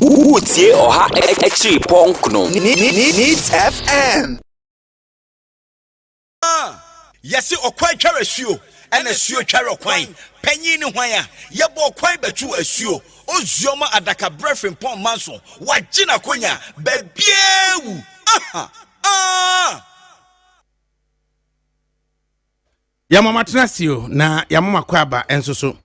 Utie oha echi ponkno. Needs FM. Yesi okwan twa asuo ena asuo twa okwan panyin ni hwan a yebo okwan betu asuo ozuoma adaka brefin pon manso wagina konya babiewu Yamama Trasio na Yamama Kwaba ensoso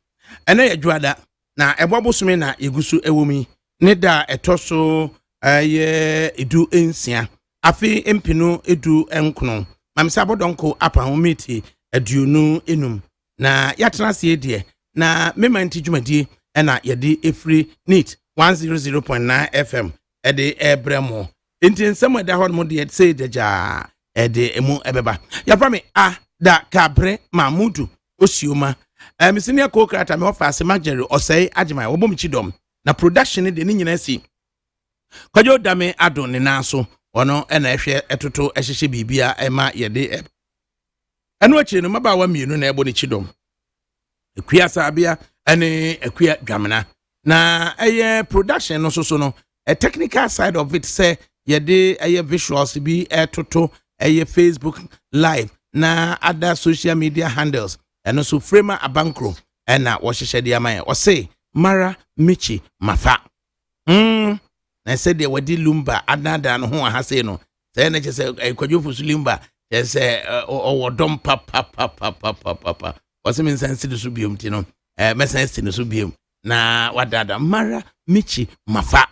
ene yadwada na ebobosome na yegusu ewomi ne da etoso ye edu ensia afi empinu edu enkono mamisa bodonko apa homiti aduonu enum na yatrasie de na memanti dwumadie ena yede efri neat 100.9 FM ede ebremo enti nsem da hɔ mo de say deja ede emu ebeba yafame da kabre mamudu osioma misini akokrata me ofa ase magere osei agema wobom chidom na production de ni nyina si kwajo dame ado ne naso ono na ehwe etoto ehyehye bibia ema yede eno achi no maba wa mienu na ebo ne chidom ekua sabia ene ekua dwamena na eye production no so no a technical side of it say yede eye visuals bi etoto eye Facebook live na other social media handles and also Frema Abankro and na washeshe di amaye o say Mara Michi Mafa na said they were di lumba adada no ho ha say no say na say kwadwofu su lumba say o dom papa o say men sense de su biom ti no mesense ne su biom na wadada Mara Michi Mafa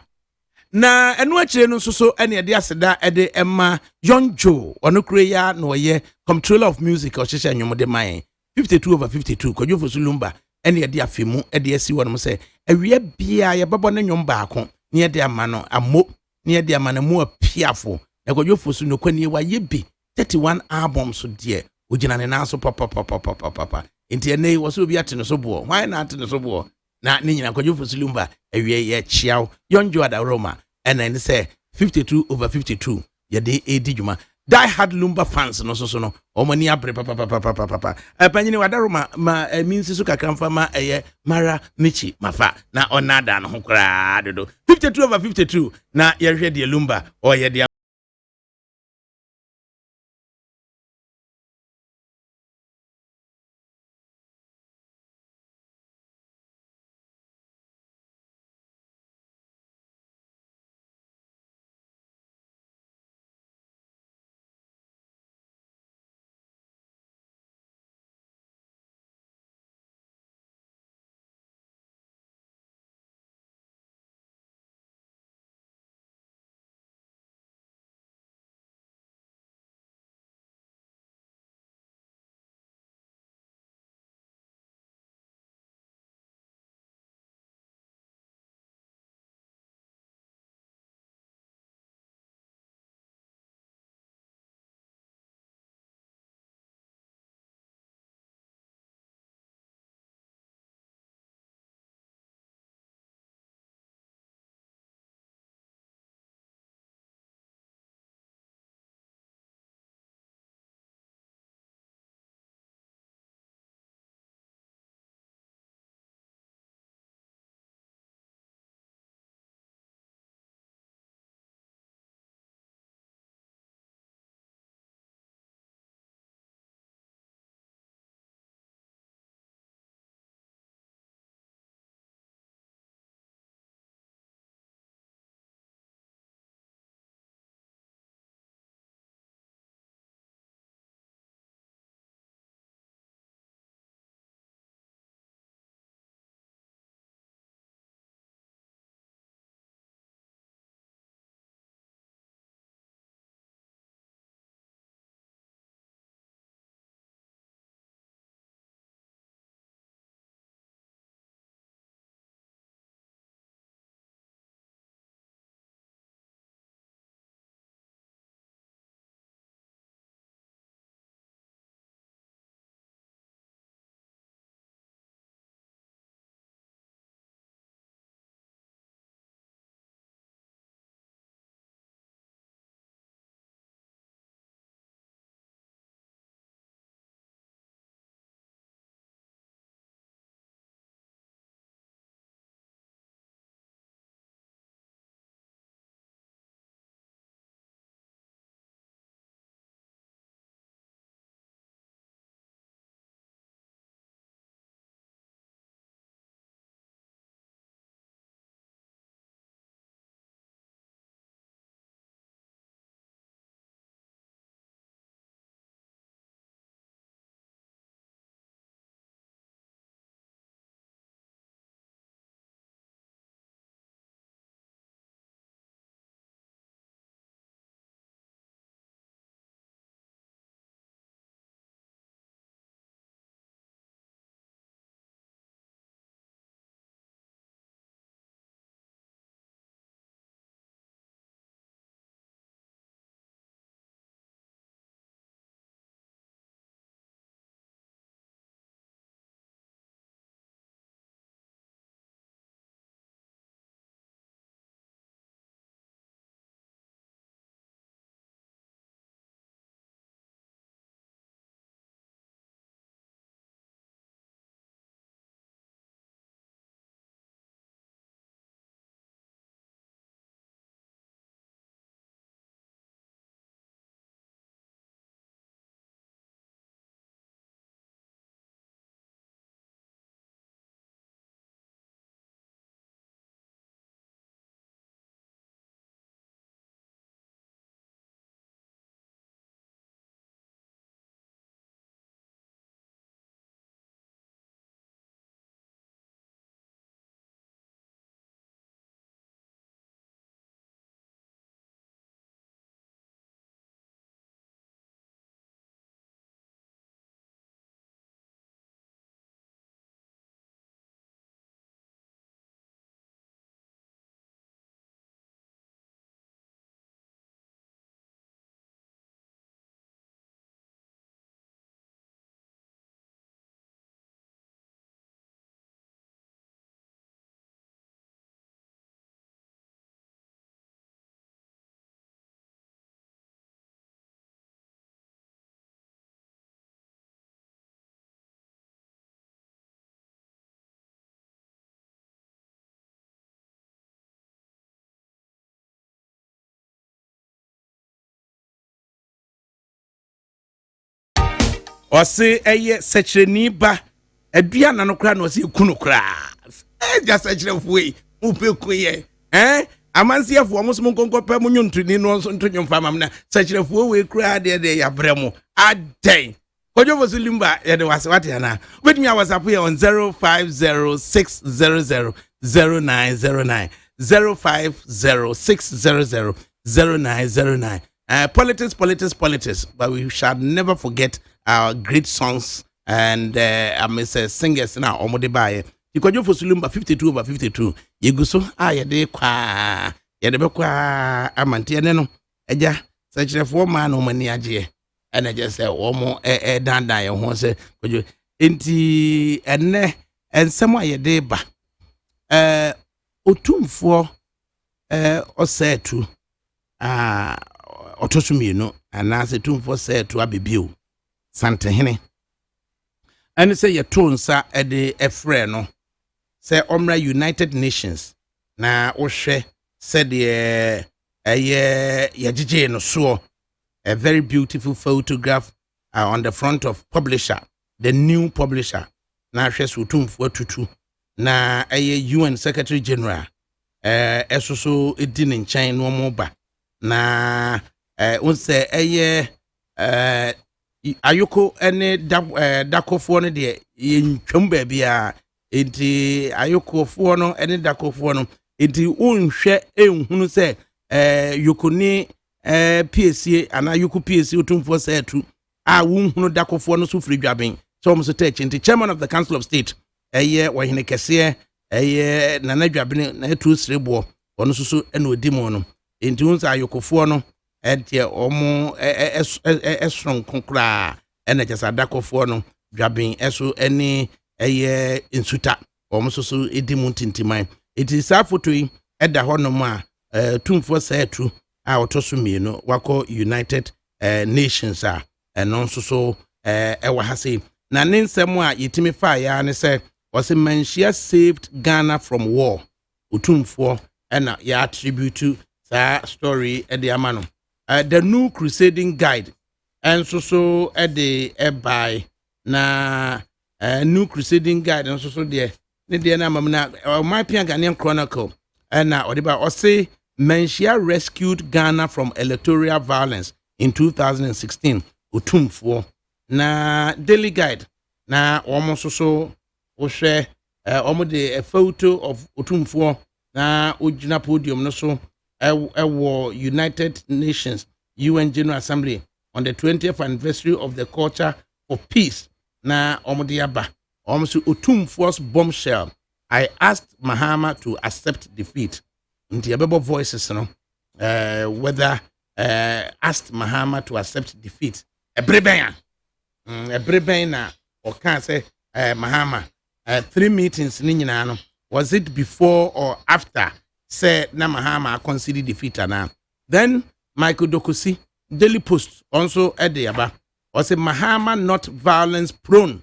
na enu achire no so ene de aseda ede emma Yonjo ono kreya no ye controller of music o hyehyɛ nwom de man 52/52 kwadwofo sulumba ene de afemu ede asi wonum sɛ awie bia ye babo ne nwom baako ne de ama no amo ne de ama no mu apiafo e kwadwofo su no kwani wa ye bi 31 albums so de ogina ne na so papa enti ene wo so bi ate no so bo why na ate no so bo na ne nyina kwadwofo sulumba awie ye chiao Yonjo adaroma and then say 52/52 ye de edi dwuma die hard lumba fans no so no omani abre papa apanyini wadaroma ma minsi so kakramfa ma eye Mara Michi Mafa na onada no ho kra dodo 52/52 na ye hwe de lumba o ye de ɔse ɛyɛ sɛkyerɛni ba aduana no kora na ɔse ɛku no koraa ɛgya sɛkyerɛfoɔ yi wopɛku yɛ amansiafoɔ mo so mo nkɔnkɔpɛ mo nnwontoni no nso nto nwomfa mam na sɛkyerɛfoɔ wei koraa deɛ yɛabrɛ mo adɛn kɔdwofo so limba yɛde wase wate anaa wobɛtumi a whatsapp yɛ on 0506000909 0506000909 politics, but we shall never forget our great songs and Mr. Singers now omode baye. Ikojo fosulumba 52/52. Yeguso yede kwa yede be kwa amantie ne no. Eja sachirefo ma no mani agye. Ena je se wo mo dandan ye ho se kojo enti enne ensem ayede ba. Otumfo osetu otosumienu anase tumfo setu abebio santehene ene se yeto nsa ede efre no se omra United Nations na wohwe se de yagige no so a very beautiful photograph on the front of publisher, the new publisher na hwe so tumfo atutu na UN Secretary General esoso edin nchen no mo ba na unse ayoko ene dakofo no de ntwam ba bia enti ayokofo no ene dakofo no enti unhwe enhunu se yokoni PSC ana yoko PSC otumfo se atu a wunhunu dakofo no so firi dwaben so mo so tech enti chairman of the Council of State wahene kese nana dwaben na etu srebo ono so ena odimo no enti unsa ayokofo no etie omo esron konkra ena jesa dakofo no dwaben eso eni insuta omo so edimu tintiman enti sa foto yi eda honom a tumfo sa atu a otoso mienu wako United Nations a eno so ewa hase na ninsem a yetimi fa ya ne se was Manchia saved Ghana from war utumfo ena ya attribute sa story ede amano the new crusading guide and so ede by na new crusading guide and so there ne de na mamna my Ghanaian Chronicle na odiba o say Manchia rescued Ghana from electoral violence in 2016 utumfo na daily guide na almost so o share a photo of utumfo na ojina podium no so United Nations UN General Assembly on the 20th anniversary of the culture of peace na omodiaba almost utumfo's bombshell. I asked Mahama to accept defeat. In the above voices no whether asked Mahama to accept defeat a breben na or can say Mahama 3 meetings ni nyina no was it before or after say na Mahama conceded defeat na then Michael Dokusi Daily Post also edeyaba was Mahama not violence prone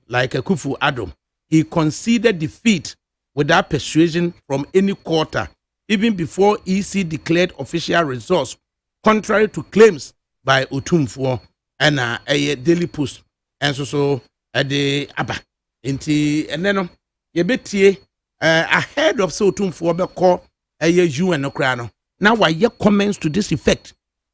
like a Kufu Addo. He conceded defeat without persuasion from any quarter even before EC declared official results contrary to claims by Utumfo and a Daily Post and so ade aba inti eneno ye betie ahead of so Utumfo be call UN no kra no na wa ye comments to this effect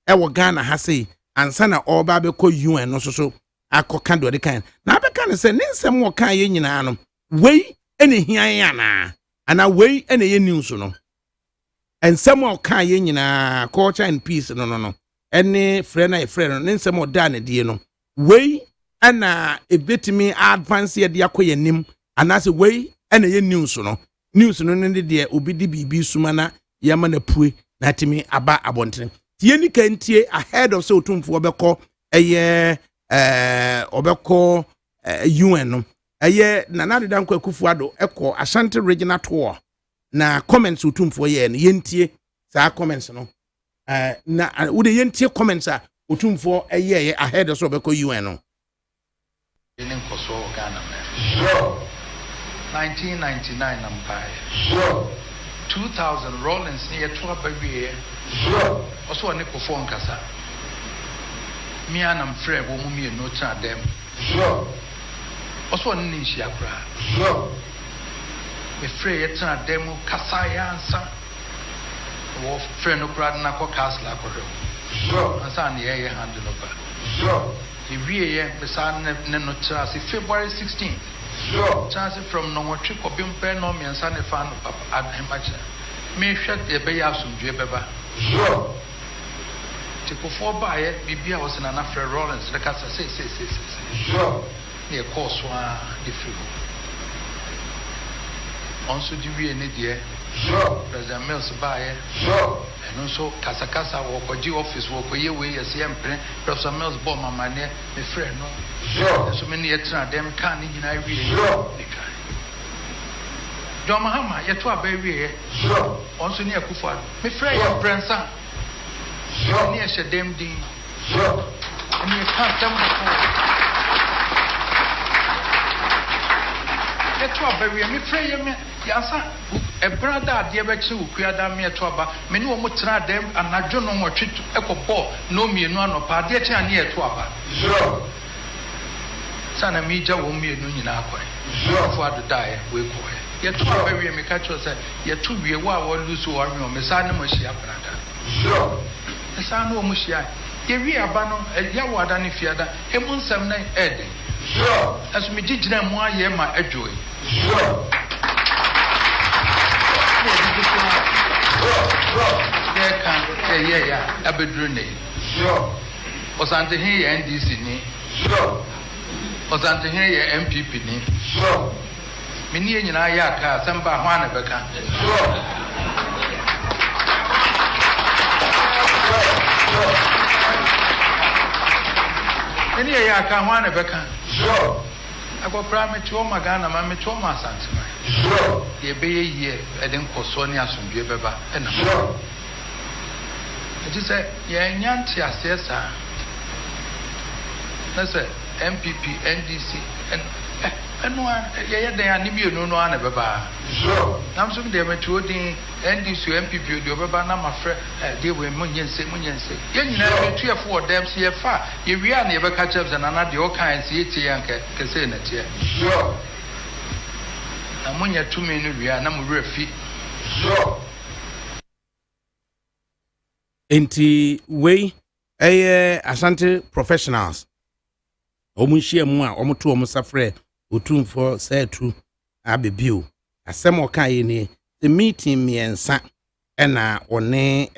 e Ghana ha say ansa na oba be call UN no so akoka do de kan na be kan say nsem wo kan ye nyina no wei ene hian yana ana wei ene ye news no ensem wo kan ye nyina culture and peace no ene frɛ na frɛ no nsem wo da na die no wei ana ebetimi advance ye de akoye nim ana say wei ene ye news no ne de obi di bibi suma na yama na pue na timi aba abonten tie ni kantie ahead of so Utumfo obekɔ obekɔ UN no na Nana Dankwa Akufo-Addo ekɔ Ashanti regional tour na comments Utumfo ye no yentie sa comments no na wo de yentie comments a Utumfo ahead of so obekɔ UN no in Kosovo, Ghana, man. Sure. 1999, Empire. Sure. 2000, Rollins near Tuapavi. Sure. Also, a nickel phone cassa. Me and I'm Fred, woman, me no chat them. Sure. Also, on Nishiakra. Sure. Me free it na demo Kasaya answer. Or friend of Gradnako Castle. Sure. And son, the air handle over. Sure. The rear beside Nenotrasi, February 16th. Sure. Chance from no trick or bimper no me and son of fan of Adhemacha. May shut the Bayasum Jebeba. Sure. To go for by it, Bibia was in an after Rollins, the Casa say. Sure. Near Corswa, the flu. Also, do we any dear? Sure. President Mills by it. Sure. And also Casa or G office work for you, we as Yempre, Professor Mills bomb my money, the friend. No. Sure. So many extra them can't in I really. Sure. John Mahama, yet to a baby. Sure. Also near Kufa. Me friend, your grandson. Sure. Near Shadem D. Sure. And you can't tell me. Yet to a baby, me friend, Yasa, a brother, dear Bexu, Kuada me a twaba, many more tra them, and I don't know what treat echo ball, no me no no pa, dear chan near twaba. Sure. Sana Mija won't be a union aqua. Sure. For the die, we go. Yet to a baby, me catch us, yet to be a wow or lose or no, Messana Moshia brother. Sure. The son of Moshia. Ye we are bano, a yawadani fiada, a moon 7 ed. Sure. As me did them 1 year my joy. Sure. There can a bedroom. Sure. Was unto here NDC. Sure. Was unto here MPP. Sure. Many in Ayaka, some Bahana Becca. Sure. Many Ayaka, one Becca. Sure. I go prime to my gun and my to my sons. Sure. Ye be a year, I didn't call Sonia some Beba and sure. I just said, yeah, Yantia says, that's it, MPP, NDC, and one, yeah, they are Nibio no one ever. Sure. Now, some they were to the NDC, MPP, the Baba, my friend, they were Munyan say. You know, 3 or 4 them see a far. If we are never catch up and another all kinds, and Casena. Sure. I'm when you're 2 minutes, we are number feet. Sure. Inti we Asante professionals. Omushia mua, omutu omusafre, utumfo say true abebiu. Asemo kai ni the meeting miensa ena one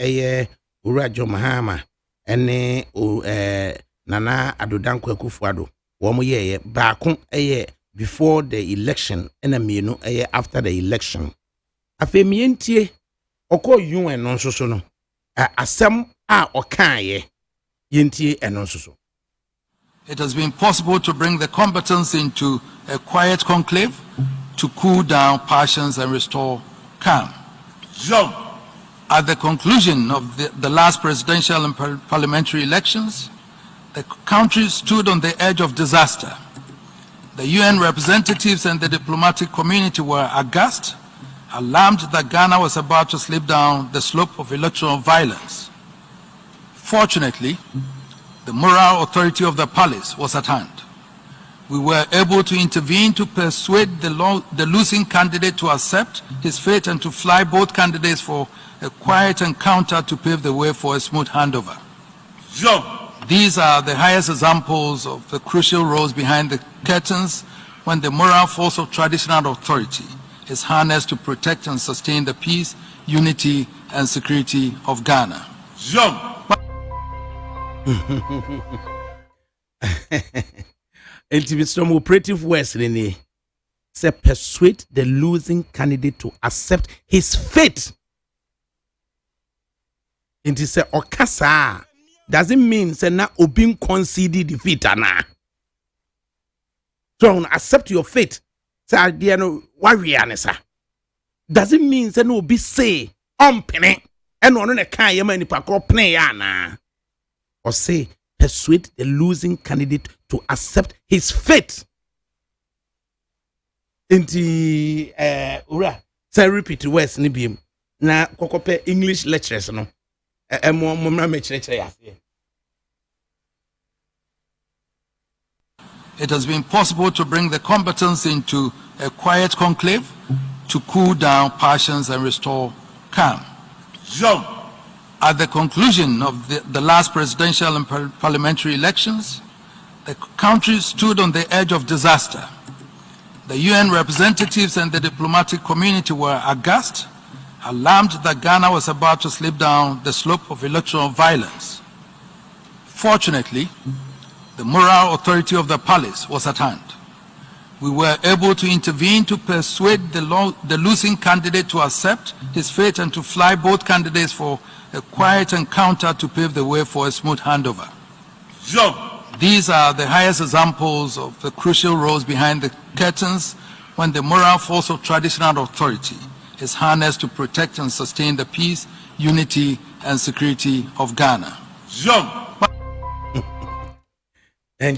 Urajo Mahama ene Nana Adodanko Akufuado. Womo ye baako before the election ena mienu after the election. Afe mientie oko yun no so no. Asem a okaye yentie eno so. It has been possible to bring the combatants into a quiet conclave to cool down passions and restore calm. At the conclusion of the last presidential and parliamentary elections, the country stood on the edge of disaster. The UN representatives and the diplomatic community were aghast, alarmed that Ghana was about to slip down the slope of electoral violence. Fortunately, the moral authority of the palace was at hand. We were able to intervene to persuade the losing candidate to accept his fate and to fly both candidates for a quiet encounter to pave the way for a smooth handover. These are the highest examples of the crucial roles behind the curtains when the moral force of traditional authority is harnessed to protect and sustain the peace, unity, and security of Ghana. Some operative words say persuade the losing candidate to accept his fate. It is a okasa doesn't mean say na obin concede defeat na. So accept your fate. Say there no warrior nessa. Doesn't mean say no be say ompene and no na kan yema nipa kro pene ya na. Or say persuade the losing candidate to accept his fate. Inti ura say repeat words ni biem na kokope English lectures no it has been possible to bring the combatants into a quiet conclave to cool down passions and restore calm. At the conclusion of the last presidential and parliamentary elections, the country stood on the edge of disaster. The UN representatives and the diplomatic community were aghast, alarmed that Ghana was about to slip down the slope of electoral violence. Fortunately, the moral authority of the palace was at hand. We were able to intervene to persuade the losing candidate to accept his fate and to fly both candidates for a quiet encounter to pave the way for a smooth handover. These are the highest examples of the crucial roles behind the curtains when the moral force of traditional authority is harnessed to protect and sustain the peace, unity, and security of Ghana. And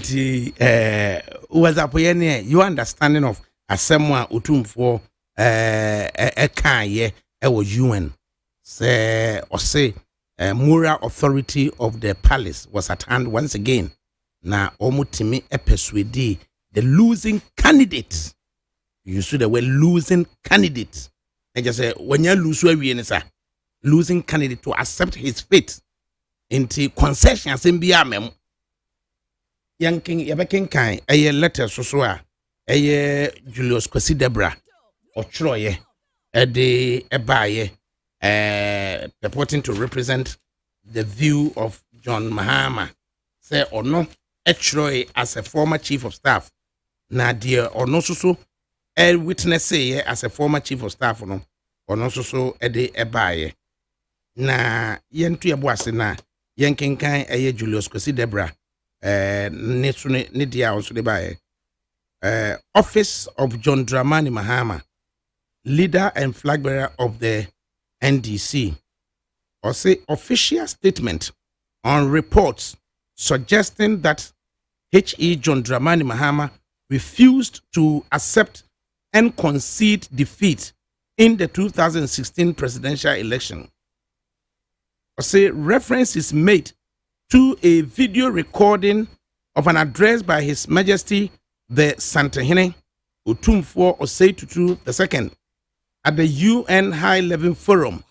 was up your understanding of someone utum for a can was UN say or say moral authority of the palace was at hand once again. Now omutimi persuade the losing candidate. You see the word losing candidate. And just say when you lose losing candidate to accept his fate into concessions in Biamem. Yanking Yabakin kind a letter so a Julius Kwesi Debra or Troye a day a buyer purporting to represent the view of John Mahama say or no a Troy as a former chief of staff na dear or no so a witness say as a former chief of staff or no so a day a buyer na yentu yabuase na yanking kind a Julius Kwesi Debra Office of John Dramani Mahama, leader and flag bearer of the NDC, or say official statement on reports suggesting that H.E. John Dramani Mahama refused to accept and concede defeat in the 2016 presidential election. Or say reference is made to a video recording of an address by His Majesty the Santehene Otumfuo Osei Tutu II at the UN High-Level Forum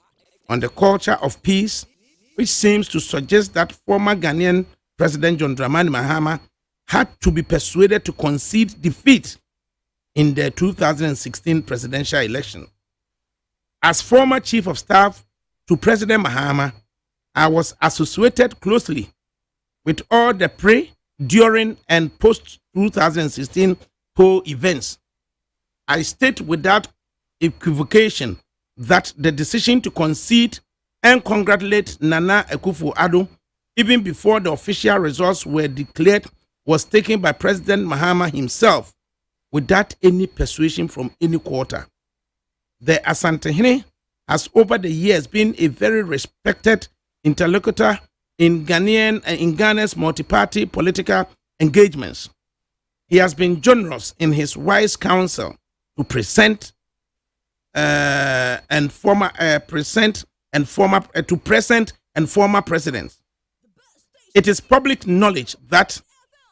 on the Culture of Peace, which seems to suggest that former Ghanaian President John Dramani Mahama had to be persuaded to concede defeat in the 2016 presidential election. As former Chief of Staff to President Mahama, I was associated closely with all the pre, during, and post-2016 poll events. I state without equivocation that the decision to concede and congratulate Nana Akufo-Addo even before the official results were declared was taken by President Mahama himself without any persuasion from any quarter. The Asantehene has over the years been a very respected interlocutor in Ghana's multi-party political engagements. He has been generous in his wise counsel to present and former presidents. It is public knowledge that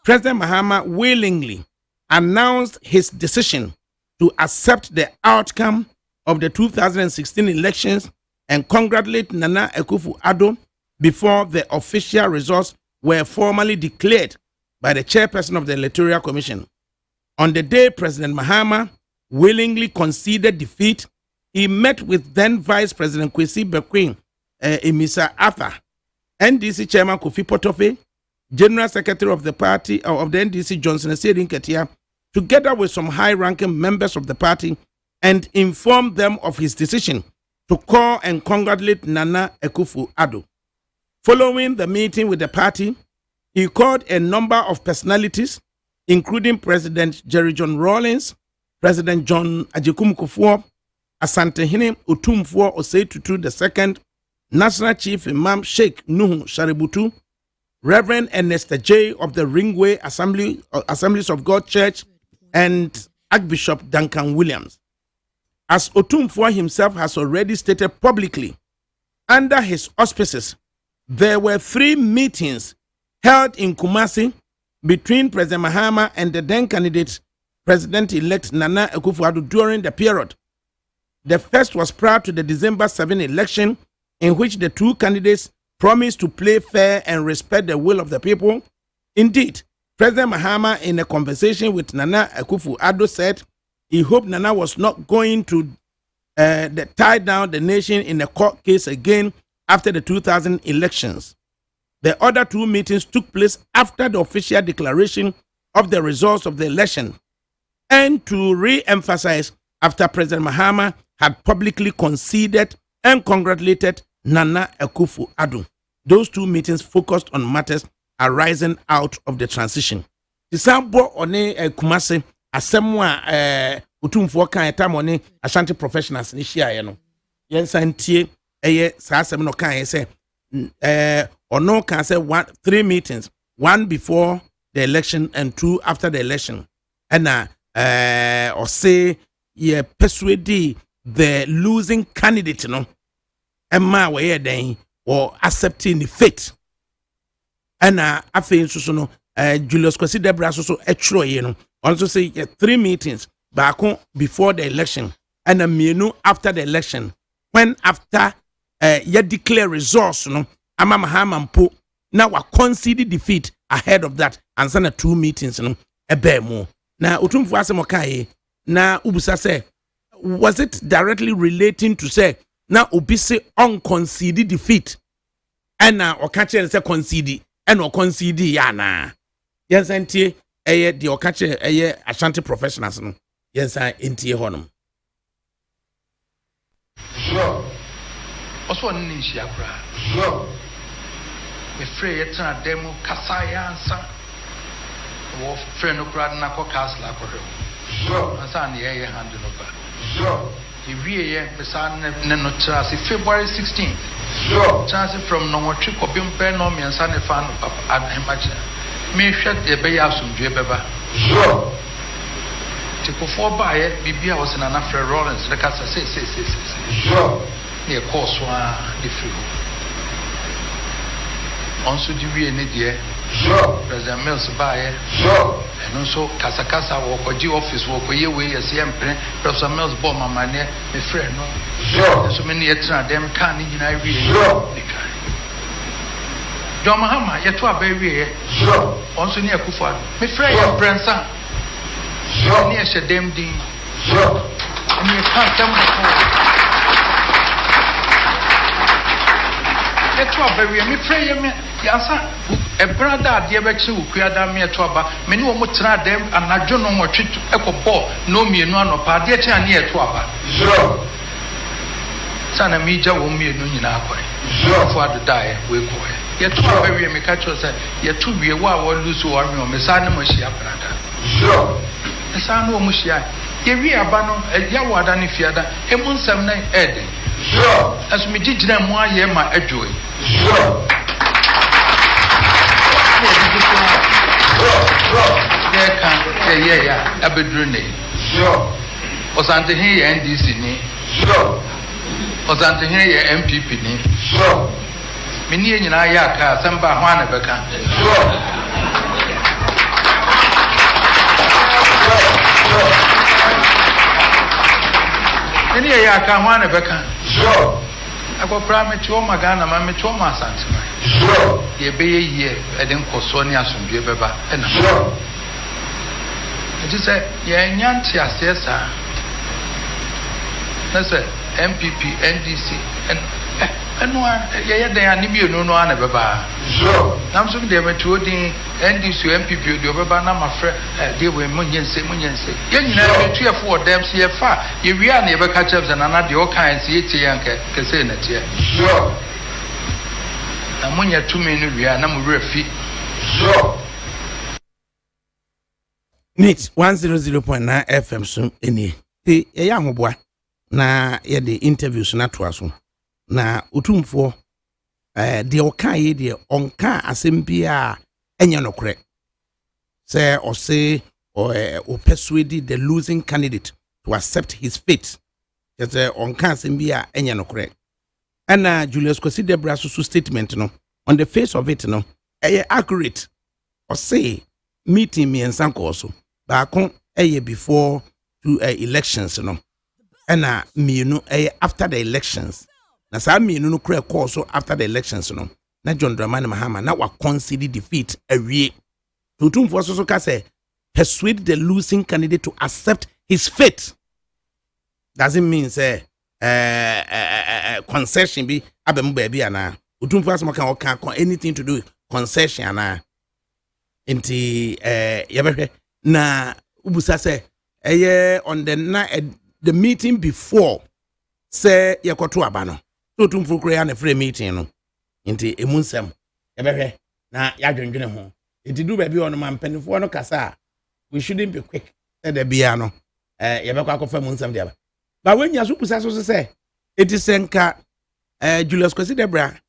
President Mahama willingly announced his decision to accept the outcome of the 2016 elections and congratulate Nana Akufo-Addo before the official results were formally declared by the chairperson of the Electoral Commission. On the day President Mahama willingly conceded defeat, he met with then Vice President Kwesi Bekwin Emisa Arthur, NDC Chairman Kofi Potofe, General Secretary of the party of the NDC Johnson Asiedin Ketia, together with some high-ranking members of the party, and informed them of his decision to call and congratulate Nana Akufo-Addo. Following the meeting with the party, he called a number of personalities, including President Jerry John Rawlings, President John Ajekum Kufuor, Asantehene Otumfuo Osei Tutu II, National Chief Imam Sheikh Nuhu Shaributu, Reverend Ernest J. of the Ringway Assemblies of God Church, and Archbishop Duncan Williams. As Otumfuo himself has already stated publicly, under his auspices, there were 3 meetings held in Kumasi between President Mahama and the then candidate, President-elect Nana Akufo-Addo during the period. The first was prior to the December 7 election, in which the two candidates promised to play fair and respect the will of the people. Indeed, President Mahama, in a conversation with Nana Akufo-Addo, said he hoped Nana was not going to tie down the nation in a court case again after the 2000 elections. The other two meetings took place after the official declaration of the results of the election, and to re-emphasize after President Mahama had publicly conceded and congratulated Nana Akufo-Addo. Those two meetings focused on matters arising out of the transition. Tisambo one Kumase asemwa utumfo kan etamone Ashanti professionals ni hia no. Yensantie eye saa asem no kan say ono kan say 3 meetings, 1 before the election and 2 after the election. And or say ye persuade the losing candidate no emma we den or accepting the fate. And afi so no Julius Kwesi Debra so etro ye no also say 3 meetings back before the election and a mienu after the election, when after ye declare results no ama Mahama mpo now we concede defeat ahead of that and send 2 meetings no ebe mo na utumfu asem kai na ubusa say was it directly relating to say na obi say unconceded defeat and na okache say concede and or concede ya na yensantie eye de okache eye Ashanti professionals no yensan entie honum sure also nni nsia kra sure me free yet na demo kasaya ansa wo free no kra na ko castle akɔhwɛ sure ansa na ye hand no ba sure the wie besan ne no trase February 16th sure chance from no watch ko bimpe no miensa ne fa no papa ademache me hwɛ de be ya asomdwe beba sure tikofo baaye bibia wo se na Fred Rollins de kasa say sure ne course wa de free onso di wie ne de sure President Mills baaye sure and also kasa wo ko di office wo ko ye we yes yempre Professor Mills bo mama ne me friend no sure so many etra dem kan ni nyina wie sure John Mahama ye to aba wie sure onso ne Akufo-Addo me friend ye prensa sure ne ye dem din sure ni kan tem eto abawie me pray me yansa e brother de be chi ukuada me eto aba me ni wo mo tra dem anadwo no mo twitu ekobo no mienu anopa de chi ane eto aba sure sana mi ja wo mienu nyina akwa sure fo adodae we ko ye to abawie me ka cho say ye to wie wo a wo lusu wo me o me sa ne mo hia brother sure e sa no mo hia ye wi aba no ya wo ada ne fiada e mo nsam na ede sure as me gigina mo aye ma adwoe sure yeah can yeah abedru ne sure osante he ye NDC ni sure osante he ye MPP ni sure me ni nyina ya ka samba ho na beka sure any ya ka ho na beka sure akopra me cho magana ma me cho ma asante sure ye be ye eden koso ni asomdwe beba na sure it is ye nyanti asesa na say MPP NDC and no ye dey animi no na beba sure nam so dey meto din NDC MPP dey beba na ma frɛ dey we munyense ye nyina metu efo odem se ye fa ye wia na ye beka chapter na dey o kan se ye tie yanke kese na tie sure na munya tumi no wia na mu refi sure Nit 100.9 FM so eni te ye ya hoboa na ye de interviews na to aso na utumfo de oka ye de onka asempia enya nokre say or say or persuade the losing candidate to accept his fate just onka asempia enya nokre and Julius Kwesi Debra so statement no on the face of it no accurate or say meeting me and Sankoso. Baako before to elections no. And me after the elections. Na saa me no kura call so after the elections no. Na John Dramani Mahama na wa concede defeat awie. Tutum for so ka say persuade the losing candidate to accept his fate. Doesn't mean say concession be abemu baby ana. Tutum for so can anything to do with concession ana. Inti yabehwe na ubusa say on the meeting before say yakoto abano. Tutum for create a free meeting no. Inti emunsem yabehwe na yadwendwene ho. Inti do baby on man penifo no kasa. We shouldn't be quick. Said the biano. Yabekwa akofa munsem dia ba. But when you say it is Senka Julius Kwesi Debra,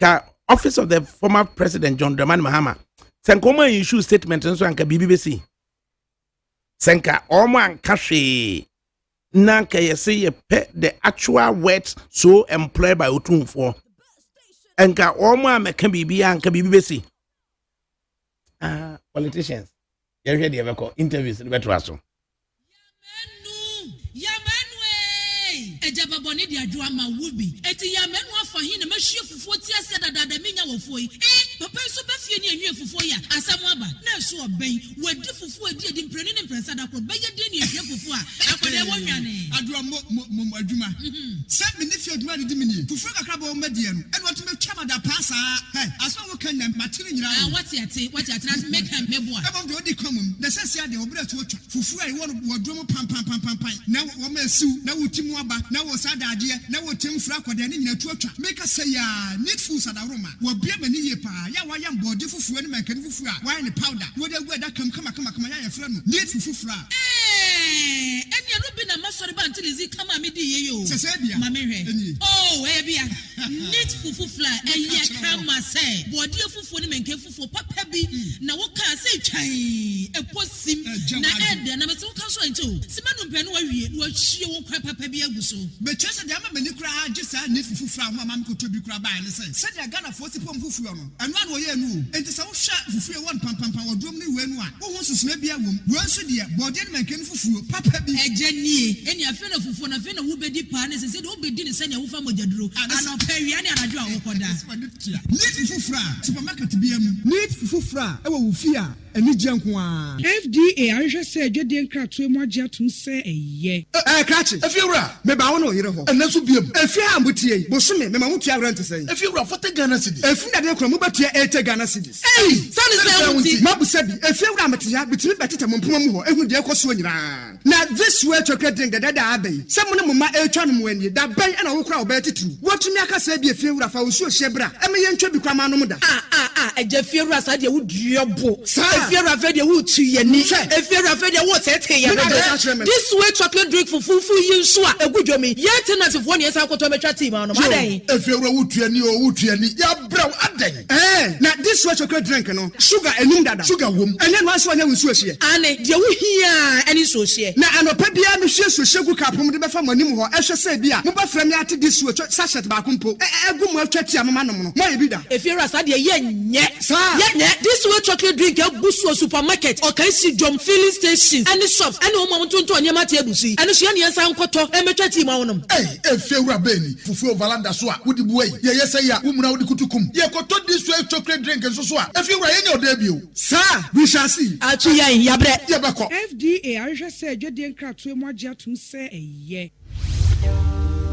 ka office of the former president John Dramani Mahama, Senkoma issue statement and so anka BBC. Senka Oman Kashi Nanka ye pe the actual words so employed by Utum for Enka Oma can be BBC. Politicians. You hear the interviews in the Betraso. Ejaba boni dia juama wubi eti ya menu afa hin na mahie fufuo ti ase dada menya wofo yi papa so ba fie ni enwe fufuo ya asamu aba na so oben wadi fufuo edi mpreni ne mpresa da ko beye de ni ehwe fufuo a akode wonwane adua mo adwuma se me ni fie adwuma di mini fufuo kakra ba o madie no ene wato me twama da pasa aso wo kan na matire nyira wati ate na make am meboa eba do di komum na sese ade obra to otwa fufuo ai wo wadwo pam na wo ma siu na wutimu aba na wo sadade na wo temfra kwade ne nyina tuatwa make say ya needful sadaroma wo bia mani ye pa ya wa ya mbode fufuo ne makani fufuo a wa ne powder wo de gu da kama ya fra no needful fufuo eni no bi na masori ba until izi kama me di ye yo sese bia ma me hwe bia needful fufuo eye kama say bode fufuo ne manke fufuo papa bi na wo ka say twan eposim na ede na me so ka so ento simanu mpɛ no wa wie wo hie wo kwa papa bi aguso betwese de ama mani kura agisa ne fufuo a ma ko to bi kura ba ne se de Ghana for sipom fufuo no eno an wo ye nu enti se wo hwa fufuo won pam wodom ne wenu a wo ho susuna bi awom wo nso de bode ne manken fufuo papa bi aganie eni afi na fufuo na afi na wo bedi pa ne se de wo bedi ne se ne wo fa mogyaduro ana pa wi ane anadwo a wo koda ne fufuo supermarket bi am ne fufuo e wo fi a eni gyenko a FDA ahwehwe se adwede nkratoe mu agye atum se eye krachi efiura me ba wo no yire ho enaso biem efi ha mbutie bosome me ma mutua rent sei efiura 40 Ghana cedis efi na de kro mu batua 80 Ghana cedis sani se wuti mabusa bi efiura metia bitimi betete mo mpoma mu ho ehu de ekoso nyira na this way chocolate drink dada abai se mo ne mama etwa no mu ani da ban na wo kra obetitu wotumi aka se bi efiura fa wo so hyebra eme ye ntwa bi kwa ma no mu da eje efiura sa de wo duobo efiura fa de wo tu yani efiura fa de wo tete ya this way chocolate drink for fufu yin so a egudwomi yet na sefo ne yesa akoto metwa team no madan efiura wutuani ya braw adan na this way chocolate drink no sugar enum dada sugar wom ene no aso anya wusu ohie ane de wo hia ene so ohie na anopa bia me hwie so hyegu kapom de befa manim ho ehwe se bia mo ba fra me ate this way sachet ba kompo egu mo atwa tia mama nom no mo ye bi da efiura sa de ye nye this way chocolate drink ebusu supermarket o kan si jom filling stations any shops any o mo tonto onyema te ebusi ene so ye nsa nkoto emetwa team awonum efiura beni fufu valanda so a wodi buai ye yesa ya umuna wodi kutukum ye koto this way chocolate drink so a efiura ye nya odebio sir we shall see achu yan yabre ye beko FDA ahwehwe se adwede nkratoe mu agye atum se eye.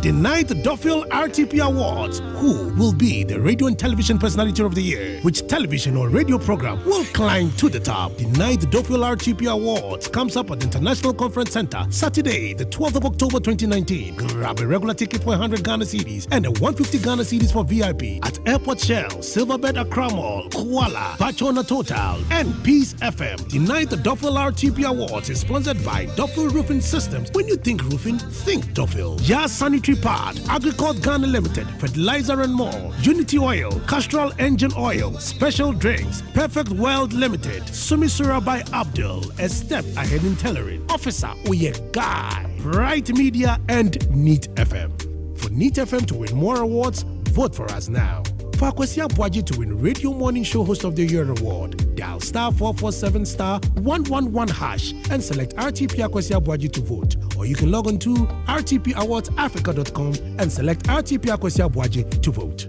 The 9th Duffield RTP Awards. Who will be the radio and television personality of the year? Which television or radio program will climb to the top? The 9th Duffield RTP Awards comes up at the International Conference Center, Saturday, the 12th of October 2019. Grab a regular ticket for 100 Ghana cedis and a 150 Ghana cedis for VIP at Airport Shell, Silverbed Accra Mall, Kuala, Bachona Total, and Peace FM. The 9th Duffield RTP Awards is sponsored by Duffield Roofing Systems. When you think roofing, think Duffield. Yas Sanitary Pad, Agricult Ghana Limited, Fertilizer and more, Unity Oil, Castrol Engine Oil, Special Drinks, Perfect World Limited, Sumisura by Abdul, A Step Ahead in Tailoring, Officer Oye Guy, Bright Media, and Neat FM. For Neat FM to win more awards, vote for us now. For for Kwesi Abuaji to win Radio Morning Show Host of the Year award. Dial star 447 star 111 hash and select RTP Kwesi Abuaji to vote. Or you can log on to rtpawardsafrica.com and select RTP Kwesi Abuaji to vote.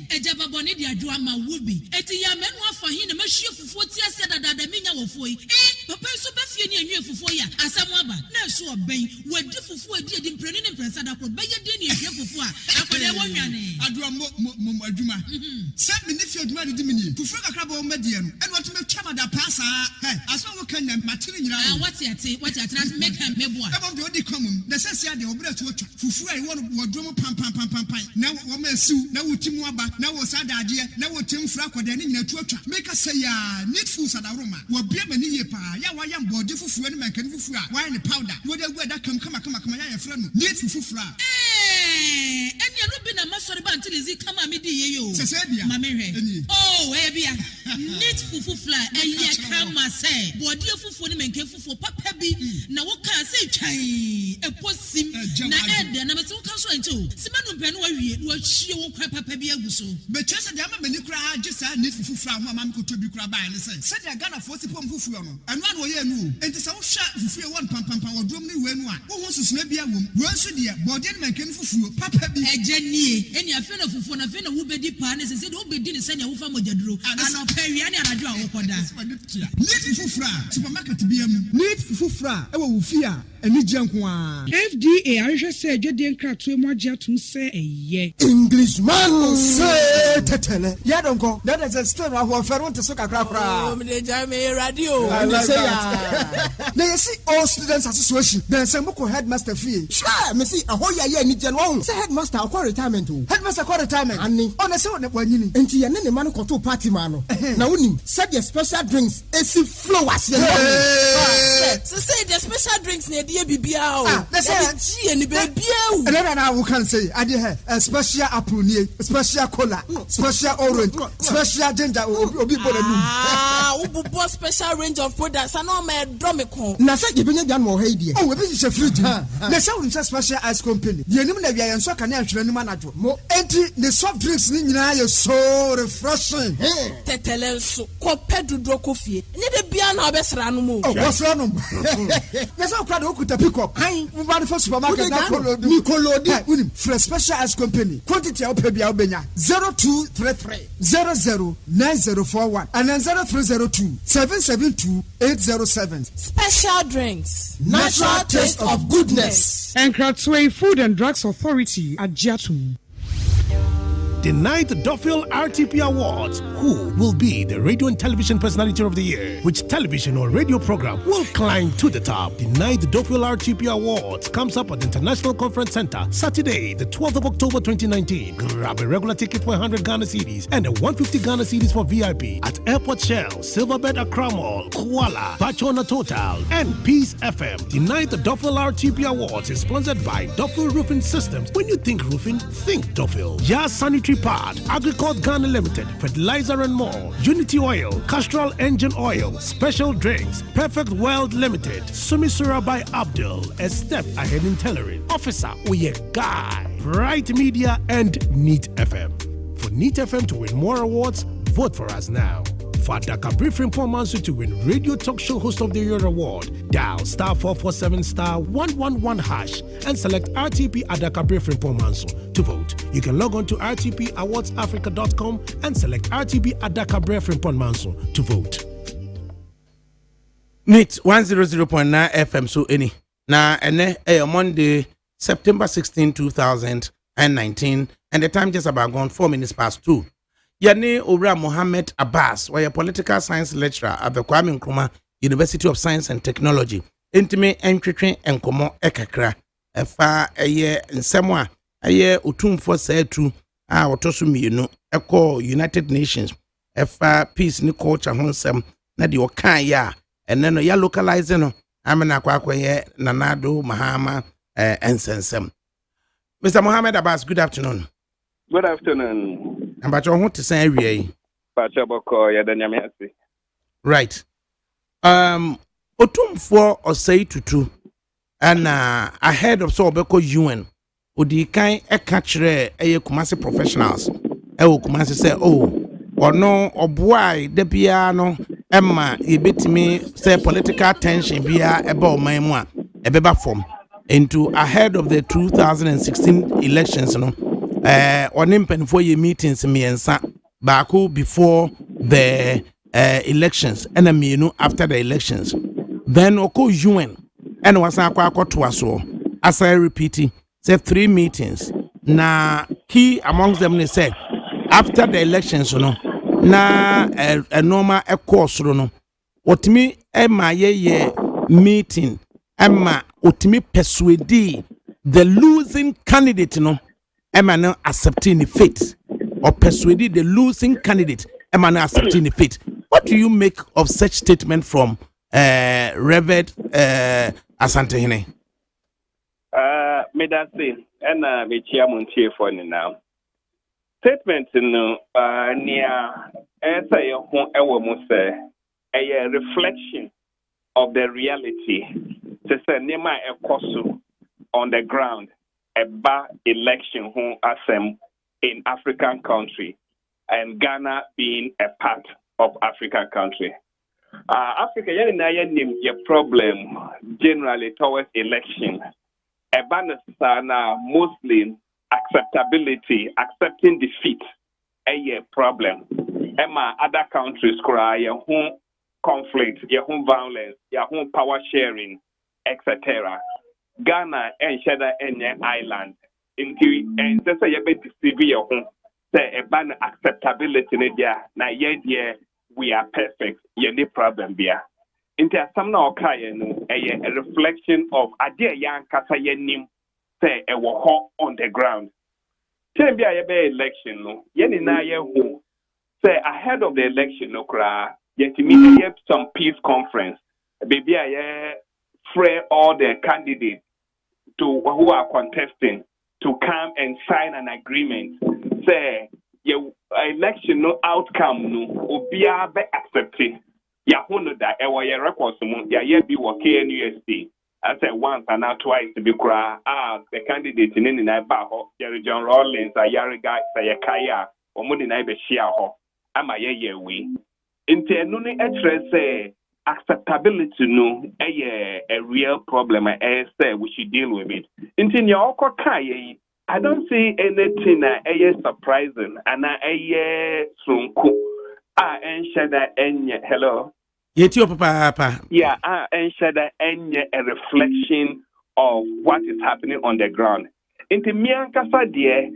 Ejaba boni di adwa ma wubi eti ya menu afahin na mahie fufuo ti ase dada minya wofoi papa so ba fie ni anwe fufuo ya asam aba na so oben wadi fufuo edi mpreni ne mpresa da kro beye de ni ehie fufuo a akode wonwane adwa mo adwuma se me ne fie adwuma de mini fufuo kakra ba o medie no eno to me twama da pasa aso wo kan na matire nyira what ate na make am meboa ebo de odi komum na se sia de obra to otwa fufuo ai wono wodwo pam na wo ma siu na wotimu aba na wo sadade na wo timfra kwade ne nyina tuatwa make say ya need food sadaroma wo bia mani ye pa ya wa ya mbode fufuo ne mankani fufuo a wa ne powder wo de gu da kam kama ya fra no need fufuo enya rubi na masori ba ntilizi kama me di ye yo se bia ma me hwe oh bia need fufuo enya kama say bode fufuo ne mankan fufuo papa bi na wo ka say twan eposim na ede na me se wo ka so anti o simanu pe no wa wie wo hie wo kwa papa bi aguso be chese de ama mani kura agisa need fufuo a ma ko tobi kura ba ne se de Ghana fo sipom fufuo no eno an wo ye nu enti se wo hwa fufuo won pam wodrom ne we nu a wo ho susuna bia wom wo nso de bode ne mankan fufuo papa bi ejanie eni afi na fufuo na afi na wo bedi pa ne se de wo bedi ne se ne wo fa mojaduro ana pawia ne anadwo a wo koda need fufuo supermarket bia mu need fufuo e wo wo fi a eni gye nko a FDA ahwehwe se adwede nkrato mu agye atum se eye Englishman say tetele ya don't go that is a still na ho fero nte so kakra kra me de jame radio say ya na you see all students association then say moko headmaster fee sure me see ahoya ya ni je no say headmaster akwa retirement o headmaster akwa retirement ani ona say on wanyini enti ya ne man koto party man no na unim said the special drinks esi flowers ya say the special drinks na die bibia o na say ji ni bibia o na we can say ade he special apple nie special cola special orange special ginger obi bola nu wo bo special range of products and all my drum ko na say je benya dan mo ha idie we be je fridge na say we say special ice company ye nim na bia ye nso ka na ahwere nim anajo mo enti the soft drinks ni nyina ye so refreshing tetele nso ko pedudro kofie ne de bia na obesra no mo obesra no na say okra de okuta pick up mo ba for supermarket na kolodi unim fresh special ice company quantity of bia obenya 0233 009041 and then 0302 772 807 special drinks natural taste of goodness Nkratwe Food and Drugs Authority agye atum. The 9th Duffield RTP Awards. Who will be the radio and television personality of the year? Which television or radio program will climb to the top? The 9th Duffield RTP Awards comes up at the International Conference Center Saturday, the 12th of October 2019. Grab a regular ticket for 100 Ghana cedis and a 150 Ghana cedis for VIP at Airport Shell, Silverbed Accra Mall, Kuala, Bachona Total, and Peace FM. The 9th Duffield RTP Awards is sponsored by Duffield Roofing Systems. When you think roofing, think Duffield. Yas Sanitary Pad, Agricult Ghana Limited, Fertilizer and more, Unity Oil, Castrol Engine Oil, Special Drinks, Perfect World Limited, Sumisura by Abdul, a step ahead in tailoring, Officer Uye Guy, Bright Media, and Neat FM. For Neat FM to win more awards, vote for us now. For Adaka Briefing Mansu to win Radio Talk Show Host of the Year award, dial star 447 star 111 hash and select RTP Adaka Briefing Mansu to vote. You can log on to rtpawardsafrica.com and select RTP Adaka Briefing Mansu to vote. Meet 100.9 FM so any. Na ene Monday, September 16, 2019, and the time just about gone 4 minutes past 2. Yane Ora Mohammed Abbas, where a political science lecturer at the Kwame Nkrumah University of Science and Technology. Intime entry and komo ekakra. Efa eye nsemwa eye utumfo setu a otoso mienu eko United Nations. Efa peace ni culture honsem na de okan ya eneno ya localize no amena kwa ye nanado mahama ensensem. Mr. Mohammed Abbas, good afternoon. Good afternoon. But you want to say every right. Otum for or say to two. and ahead of so obeko UN odi kan e ka kire eye Kumasi professionals e wo Kumasi say oh ono oboai de bia no emma yebetimi say political tension bia eba oman mu a ebeba form into ahead of the 2016 elections no onim penfo ye meetings miensa baako before the elections and mienu after the elections then oko UN and wasan akwa to aso as I repeating say 3 meetings na key amongst them they said after the elections no na a normal a course no otimi ema ye meeting ema otimi persuade the losing candidate no ema no accepting the fate or persuade the losing candidate ema no accepting the fate. What do you make of such statement from Reverend Asantehene? Me that say, and me chairman chief for now. Statement no near say a reflection of the reality. To say nema ekosu on the ground about election who asem in African country and Ghana being a part of African country. Africa your problem generally towards election. Abanasana Muslim acceptability, accepting defeat, a problem. Emma other countries cry your home conflict, your home violence, your home power sharing, etc. Ghana and Shada and island into and say you be deceive your home. Say a ban acceptability there. Now yeah, we are perfect. You need problem there. Into some now a reflection of idea young kasa yenim say a war on the ground. Tell me a election no yeni na ye who say ahead of the election no cry yet me some peace conference baby I free all the candidates to who are contesting to come and sign an agreement say your election no outcome no obia be accepted. Yahono da ewa ye records mu ya ye bi wo KNUST. I said once and now twice to be cry the candidate in na ba ho Jerry John Rawlings Ayariga Sayakaya omudi na be share ho ama ye we inte no ni say acceptability no a real problem say we should deal with it inte nya okoka I don't see anything surprising and sunku hello. Yeah, and a reflection of what is happening on the ground. Into Miankasa dear,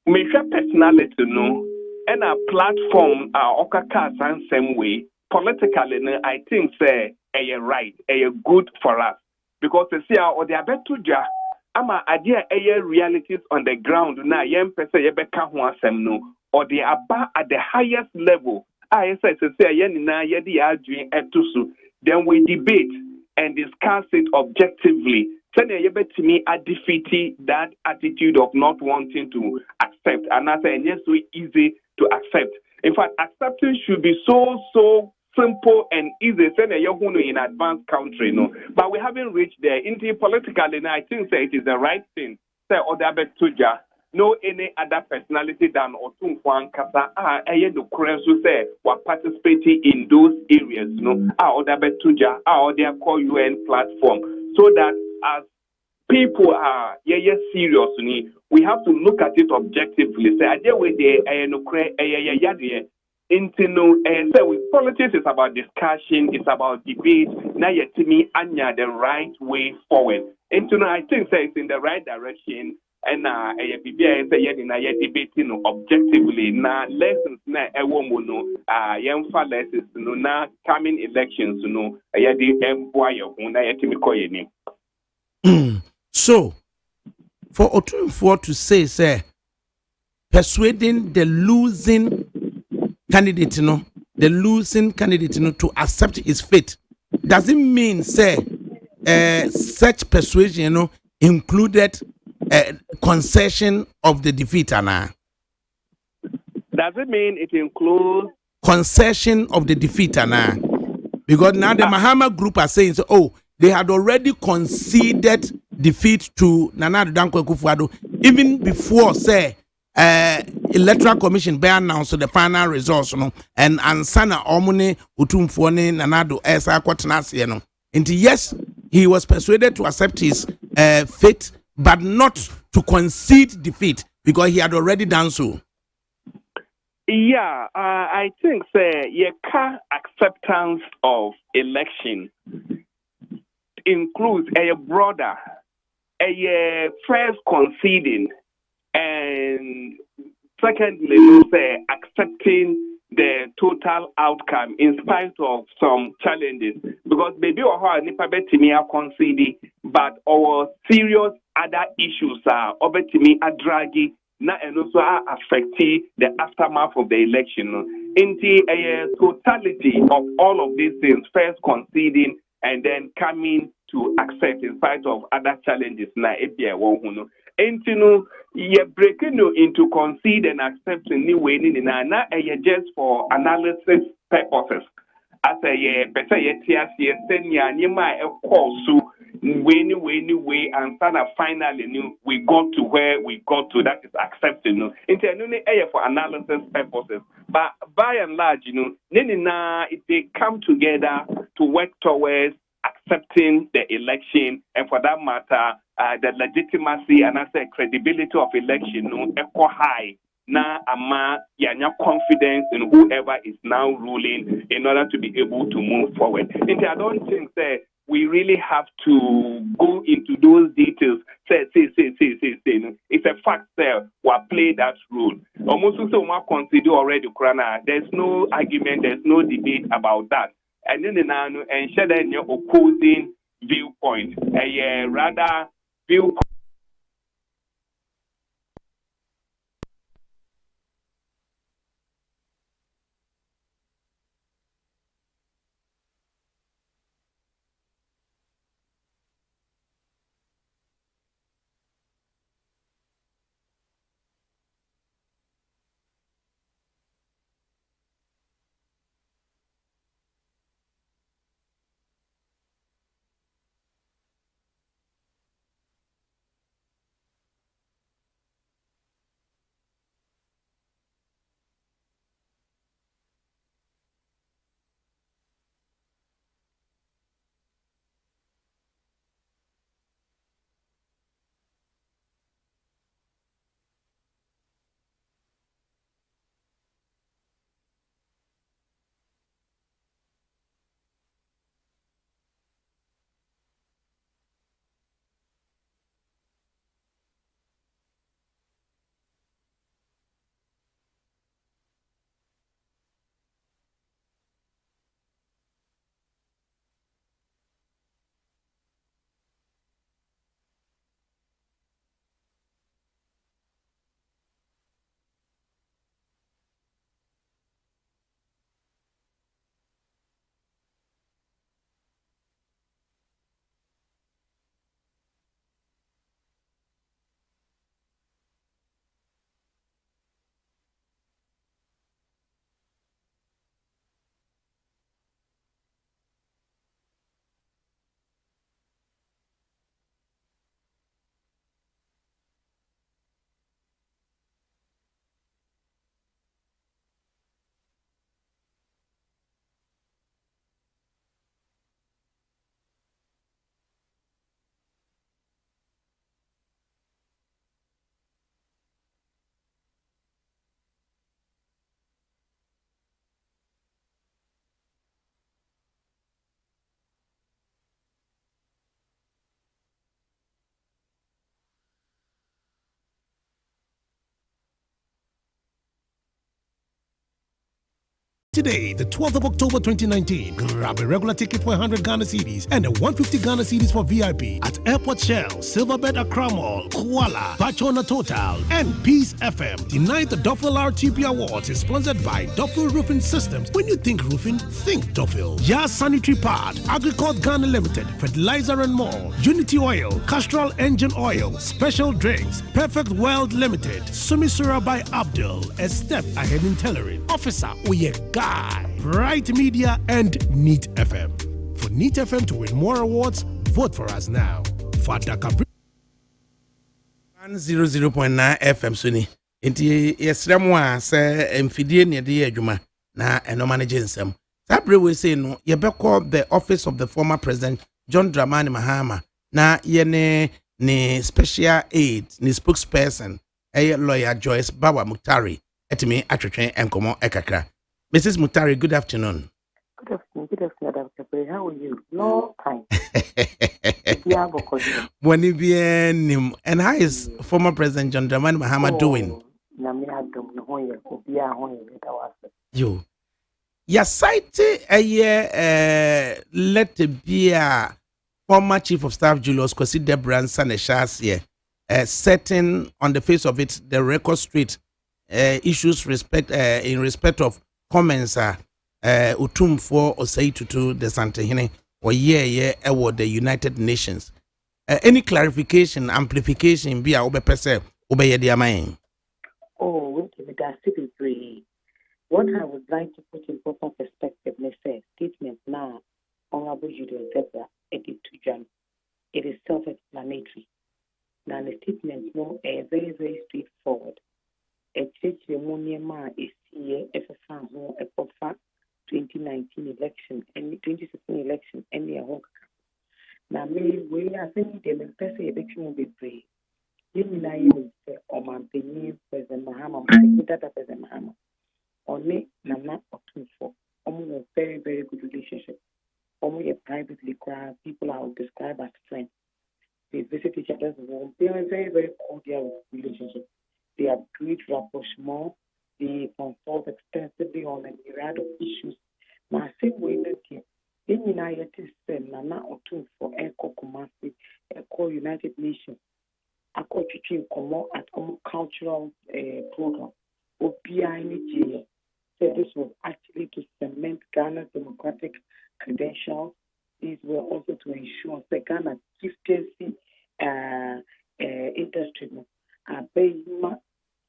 make a personality no, and a platform okaka and same way. Politically, I think say a right, a good for us. Because they say or they are better ama idea realities on the ground na yem pese yebeka ho asem no or they are at the highest level. I say then we debate and discuss it objectively. Send to me a defeat that attitude of not wanting to accept. And I say yes, so easy to accept. In fact, acceptance should be so simple and easy. Send in advanced country, no. But we haven't reached there. Into politically, I think say it is the right thing. Say Odabe Tuja. No any other personality than Otunfwan Kasa no so say were participating in those areas, no other betuja their core UN platform. So that as people are serious, we have to look at it objectively. Say idea way they no say with politics is about discussion, it's about debate. Now you to me anya the right way forward. I think say it's in the right direction. And BBI say debating objectively na lessons na ewomono yemfa lessons no na coming elections no the emboyo na yetimi koyeni. So for Otunfo to say persuading the losing candidate to accept his fate doesn't mean say such persuasion included concession of the defeat, Anna. Does it mean it includes concession of the defeat, Anna? Because now the Mahama group are saying, they had already conceded defeat to Nana Addo Dankwa Akufo-Addo even before say electoral commission be announced the final results no and ansana omune utumfo ne Nana Addo esa kwatena ase no. Nti yes, he was persuaded to accept his fate, but not to concede defeat because he had already done so. Yeah, I think your acceptance of election includes a broader, a first conceding, and secondly, accepting the total outcome in spite of some challenges. Because maybe or nipa betimi a concede, but our serious other issues are obetimi a draggy. Na and also affecting the aftermath of the election. Into a totality of all of these things, first conceding and then coming to accept in spite of other challenges. Na into you breaking into concede and accept new way na just for analysis purposes. As a better yet senior way and finally we got to where we got to, that is accepting for analysis purposes. But by and large, they come together to work towards accepting the election, and for that matter, the legitimacy and credibility of election equal high. Na ama yanya confidence in whoever is now ruling in order to be able to move forward. And I don't think that we really have to go into those details. Say. It's a fact that we play that role. Almost so we consider already, there's no argument, there's no debate about that. And then and share that your opposing viewpoint, a rather viewpoint. Today, the 12th of October 2019, grab a regular ticket for 100 Ghana cedis and a 150 Ghana cedis for VIP at Airport Shell, Silverbed Accra Mall, Kuala, Bachona Total, and Peace FM. The 9th Duffel RTP Awards is sponsored by Duffel Roofing Systems. When you think roofing, think Duffel. Yas Sanitary Pad, Agricult Ghana Limited, Fertilizer and more, Unity Oil, Castrol Engine Oil, Special Drinks, Perfect World Limited, Sumisura by Abdul, a step ahead in tailoring. Officer Oyega, Bright Media, and Neat FM. For NEET FM to win more awards? Vote for us now. Fata Capri. 100.9 FM Suni. Inti yesremu a se mfidie ne de adwuma na eno manage nsem. Sabre we say no ye be call the office of the former president John Dramani Mahama na ye ne special aid ni spokesperson lawyer Joyce Bawa Mutari etimi atwetwen enkomo ekakra. Mrs. Mutari, good afternoon. Good afternoon, Madam Capri. How are you? Long time. Boni bien nim. And how is former President John Dramani Mahama doing? You. Ya site let be a former Chief of Staff Julius Kwesi Debran Saneshas setting on the face of it the record straight issues in respect of comments utum for Osei Tutu the Santehine or award the United Nations. Any clarification, amplification be a obepese obeye dia main. Oh, wait a minute, that's to be. What I would like to put in proper perspective, let's say, statement now, Honorable Julius Debra, edit to John. It is self-explanatory. Now, the statement no, very, very straightforward. A church ceremony is here, FFA, a proper 2019 election, and 2016 election, and the Ahoka. Now, we are saying the person election will be free. You know, Oman President Mahama, President Mahama. Only Nana or two for almost very, very good relationship. Only a privately crowd, people are described as friends. They visit each other's home. They are a very, very cordial relationship. They have great rapprochement. They consult extensively on a myriad of issues. Now, same way that in United States, Nana or two for Echo Kumasi, Echo United Nations, Echo Chichi Komo at cultural program. OPI said this was actually to cement Ghana's democratic credentials. These were also to ensure that Ghana's chieftaincy industry pay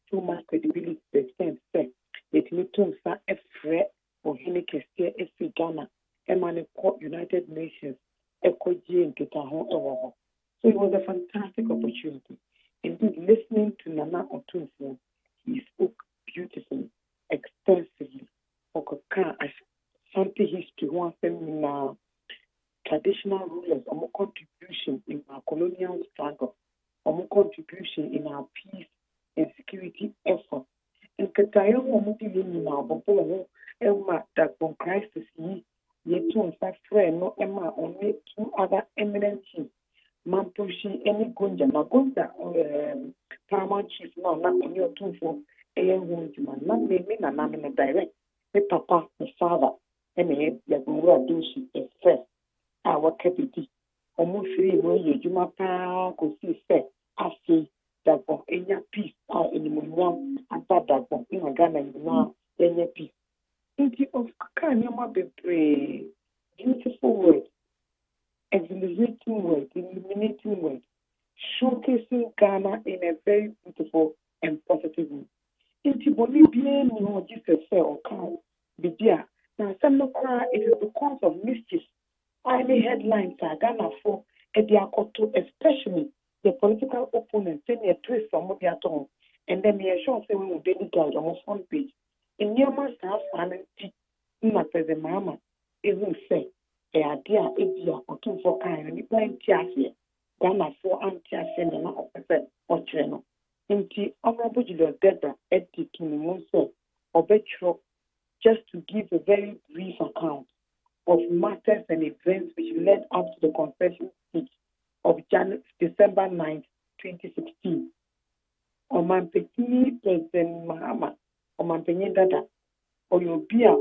too much credibility to the extent that it need to a threat for Henneke State Ghana, United Nations, ECOG and Kitaho. So it was a fantastic opportunity. Indeed, listening to Nana Otunfo, he spoke beautifully, extensively. Something history, one thing in our traditional rulers, our contribution in our colonial struggle, our contribution in our peace and security efforts. And Katayo Momuti in our Bobo, Emma, that from crisis, ye two and five friend, no Emma, only two other eminent chiefs. Mampushi, any Gunja, Magonda, Paramount Chief, no, not on your two for a woman, not naming a nominal direct, the papa, the father, and the Yagura Dushi, a first, our capity. Almost 3 million, you might could see, I see that for any peace, in the Munyan, and that for in a Ghana, now, any peace. Thinking of Kanyama be beautiful word. Exhilarating word, illuminating word, showcasing Ghana in a very beautiful and positive way. Intiboli bien no Jesus say or can be there. Now some no cry, it is because of mischief. Highly headlines are Ghana for Ediakoto, especially the political opponents, send a twist from what they are told, and then we are sure say we will daily guide on the front page. In near my staff and my President Mahama, even say. Idea or two for kind and plenty here. Ghana for anti-Asian and opposite or channel. Empty Honorable Julius Debra Eddie Kinimonso or Betro, just to give a very brief account of matters and events which led up to the confession speech of December 9, 2016. Omampeni President Mahama, Omampeni Dada, or you'll be a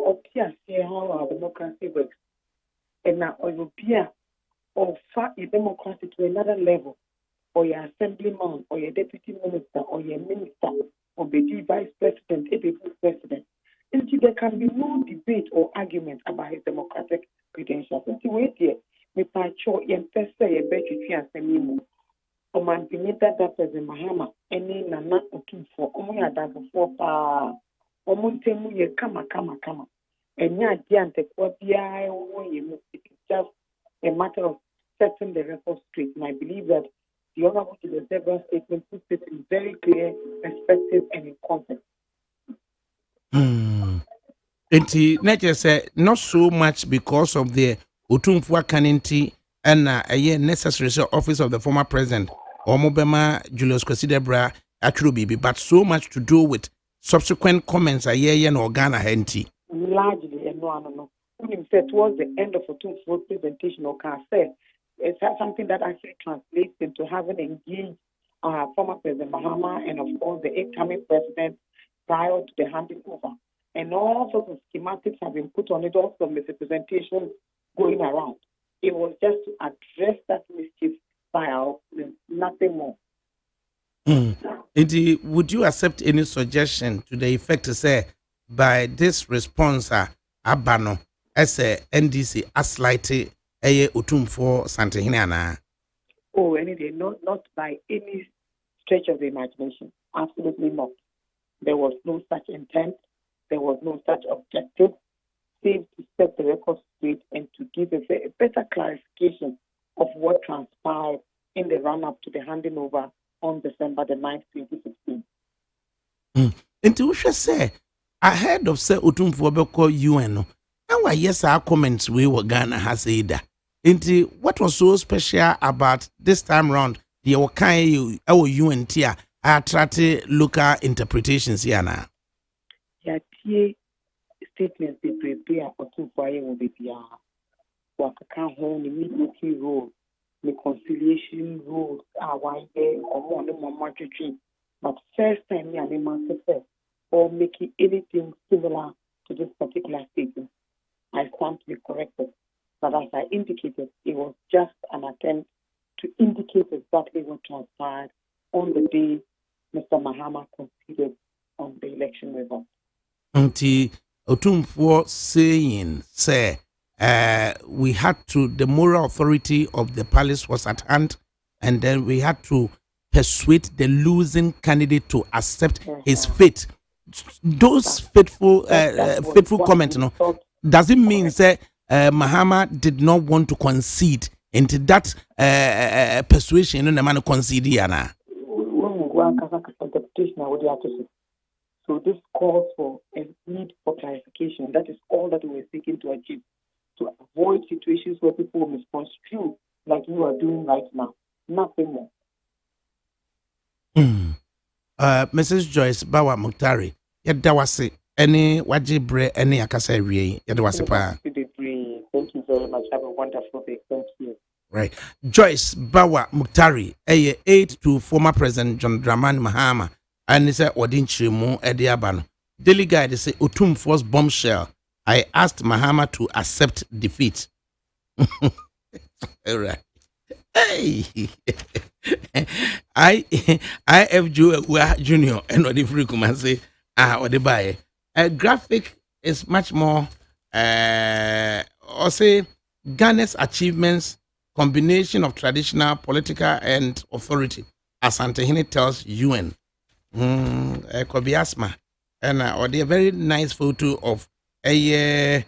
say how our democracy works. And now, or you be or far a democracy to another level, or your assemblyman, or your deputy minister, or your minister, or the vice president, a president. Until there can be no debate or argument about his democratic credentials. Until wait here, me pacho yen pese ye betri fi asemimu. O man pinita da President Mahama, any nana otumfo, omo ya danfo pa, omo ntemu ye kama. And yeah, it is just a matter of setting the record straight. And I believe that the Honorable Julius Zebra's statement puts it in very clear perspective and in context. Enti nature say not so much because of the Utumfua Kanenti and a necessary office of the former president or Mobema Julius Kwesi actually be, but so much to do with subsequent comments a year and Ghana Henti. Largely, and no. When you said towards the end of Utumfua's presentation, or can say it's something that actually translates into having engaged former President Mahama and of course the incoming president prior to the handing over. And all sorts of schematics have been put on it, also misrepresentation going around. It was just to address that mischief by our nothing more. Indeed, would you accept any suggestion to the effect to say by this response, Abano, as a NDC, as slightly a utum for Santa Hinana? Oh, any day, not by any stretch of the imagination. Absolutely not. There was no such intent. There was no such objective, save to set the record straight and to give a better clarification of what transpired in the run-up to the handing over on December the 9th, 2016. And to say, ahead of say Utumfo Beko UN, and why yes, our comments we were Ghana has said. Into what was so special about this time round, the Okai our UNT attracted local interpretations here now. Statements they prepare or to fire will be Waka home, the mediacy role, the conciliation rules are why there or more marketing. But first time, yeah, they must say, or making anything similar to this particular statement. I stand to be corrected. But as I indicated, it was just an attempt to indicate exactly what transpired on the day Mr. Mahama conceded on the election result. Until Otumfo saying, say, we had to, the moral authority of the palace was at hand, and then we had to persuade the losing candidate to accept his fate. Those faithful comments, does it mean that Mahama did not want to concede into that persuasion and the man concede? So this calls for a need for clarification. That is all that we're seeking to achieve, to avoid situations where people misconstrue like you are doing right now. Nothing more. Mrs. Joyce Bawa Muktari, Yadawasi, any wajibre, any akasa wie, Yadawasi pa. Thank you very much. Have a wonderful day. Thank you. Right. Joyce Bawa Muktari, a aide to former President John Dramani Mahama. And it's a Odinchimu Ediabano. Daily Guide say Utumfo's bombshell. I asked Mahama to accept defeat. All right. Hey, IF Junior and Odi Free say Odi Baye. A graphic is much more or say Ghana's achievements, combination of traditional, political, and authority, as Antehine tells UN. Could be asthma, and or the very nice photo of a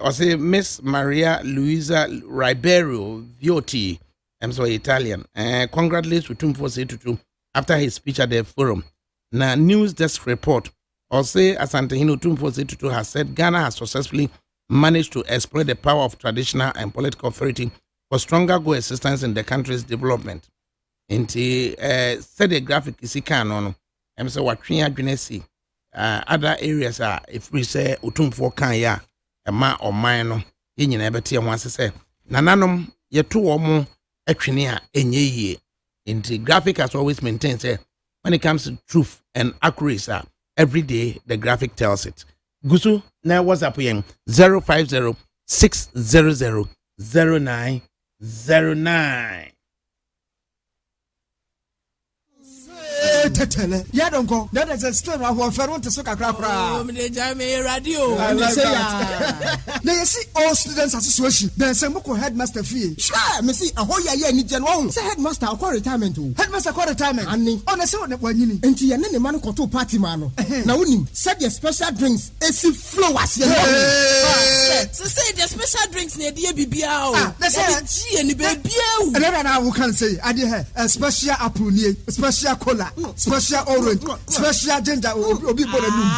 or say Miss Maria Luisa Ribeiro Viotti. I'm sorry, Italian. Congratulations to Utumfo Setutu after his speech at the forum. Now, news desk report or say Asante Hino Utumfo Setutu has said Ghana has successfully managed to exploit the power of traditional and political authority for stronger assistance in the country's development. Inti said the graphic is no. I'm so what see other areas are if we say Utumfo kan ya ma or mine no yin ebeti e once say nananom yeto omo atwene a enye yie. Inti graphic has always maintained say when it comes to truth and accuracy every day the graphic tells it. Gusu na WhatsApp yen 050 600 0909. tetele. Ya don't go. That is a stone of one ferment to soka crapra. Radio. I say that. Now you see all students association. There's a muko headmaster fee. Sure, me see a whole year ni January. Say headmaster akwa retirement o. Headmaster akwa retirement. Ani. On say what one yini. Enti ye ne man koto party man no. Na unim said the special drinks esi flowers ye. So say the special drinks ne dey bibia o. That's it. Ni bibia o. And then I can say I dey a special apple nie, special cola, special orange, special ginger obi bonanum.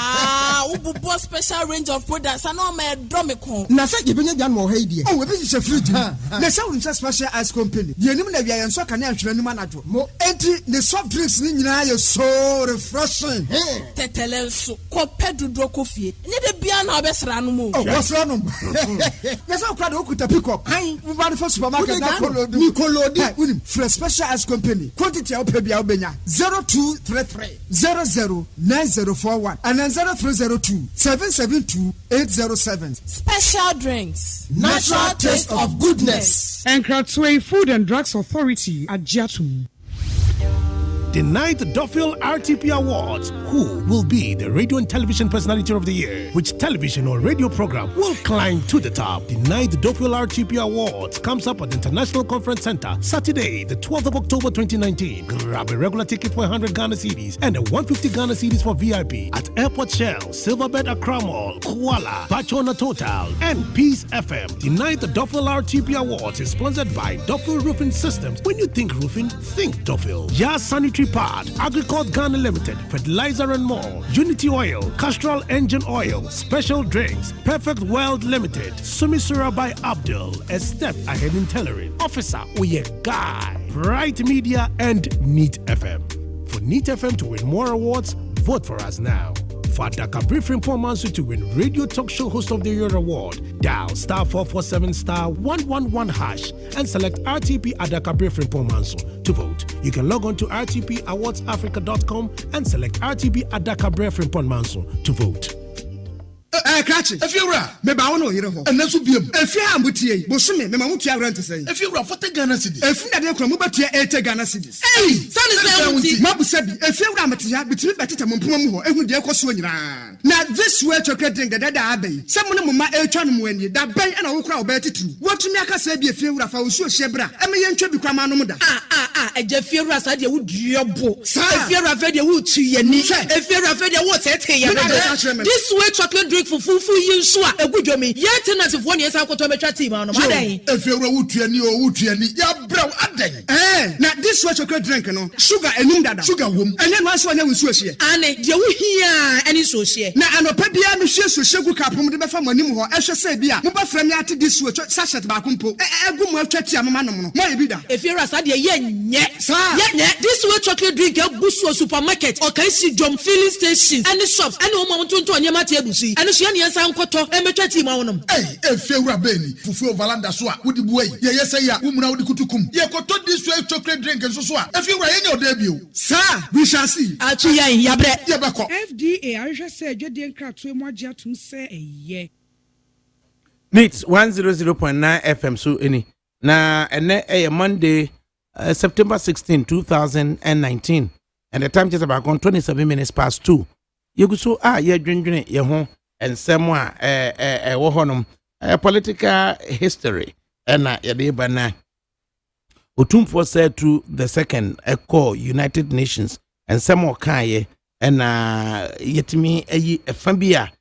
Ububo special range of products. I know me drum me kon. Na say ye benya jan mo ha idie. Oh, we be se fridge. Na say we special ice company. The enim na bia yenso kan ahwere anim anajo. Mo enti the soft drinks ni nyina ye so refreshing. Tetele nso ko pedudo kofie. Ni de bia na obesra no mo. Oh, what's wrong? Na say okra de okuta pick up. We buy for supermarket na kolodi. Ni kolodi. Unim for special ice company. Quantity a opa bia obenya 0233 009041 and then 0302 772 807. Special drinks. Natural taste of goodness. Enkratwe Food and Drugs Authority at Jatum. The 9th Duffield RTP Awards. Who will be the radio and television personality of the year? Which television or radio program will climb to the top? The 9th Duffield RTP Awards comes up at the International Conference Center Saturday, the 12th of October 2019. Grab a regular ticket for 100 Ghana cedis and a 150 Ghana cedis for VIP at Airport Shell, Silverbed Accra Mall, Kuala, Bachona Total, and Peace FM. The 9th Duffield RTP Awards is sponsored by Duffield Roofing Systems. When you think roofing, think Duffield. Yas Sanitary Pad, Agricult Ghana Limited, Fertilizer and more, Unity Oil, Castrol Engine Oil, Special Drinks, Perfect World Limited, Sumisura by Abdul, a step ahead in tailoring, Officer Oye Guy, Bright Media, and Neat FM. For Neat FM to win more awards, vote for us now. For Adaka Briefing Pomansu to win Radio Talk Show Host of the Year Award, dial *447 *111 hash and select RTP Adaka Briefing Pomansu to vote. You can log on to rtpawardsadafrica.com and select RTP Adaka Briefing Pomansu to vote. Krachi. If you ra, Me ba wono yire ho. and that's be If you am butie, bosome me ma mutua rent say. if you ra 40 Ghana cedis. If na de kro mo batua 80 Ghana cedis. Hey, sound is Ma busa bi, if you ra metia, bitimi betete mo mpoma mu ho, ehun de ekoso nyina. Na this way chocolate drink da abai. Some no ma etwa no mo ani, da ban na wo kra obetitu. Wotumi aka say bi if you ra fa wo so hye bra. E me yentwa bi kwama no mo da. eje fiewura sa de wo duobo fiewura fe de wo tu yani fiewura fe de wo tete ya this way chocolate drink fufu yin so a egudwomi ye tenants fo ne esa koto metwa team no madan fiewura wo tu ani ya bra adan na this way chocolate drink no sugar enum dada sugar wom ene no aso anya wo so hye ane de wo hia ani so hye na anopa bia me hye so hye gu kapom de befa manim ho ehwe se bia mo ba fra me ate this way sachet ba kompo egu mo atwa ti amama no mo ye bi da fiewura sa de ye nye this way chocolate drink busu supermarket or can see jom filling stations any shops any woman to onyema te abusi any so ne yansa nkoto emetwa team awonum fiewura beni fufu overlander so a wodi buai ye say ya umuna wodi kutukum ye koto this way chocolate drink so a fiewura ye nya odebio sir we shall see achu yan yabre ye beko FDA ahwehwe se adwede nkratoe mu agye atum se eye Neat 100.9 FM so any na ene Monday September 16, 2019 and the time just about 27 minutes past 2 you go so ye dwendwene ye ho ensem a wo honum political history na ye de bana otumfo said to the second echo United Nations ensem o kan ye na yetimi ayi efabia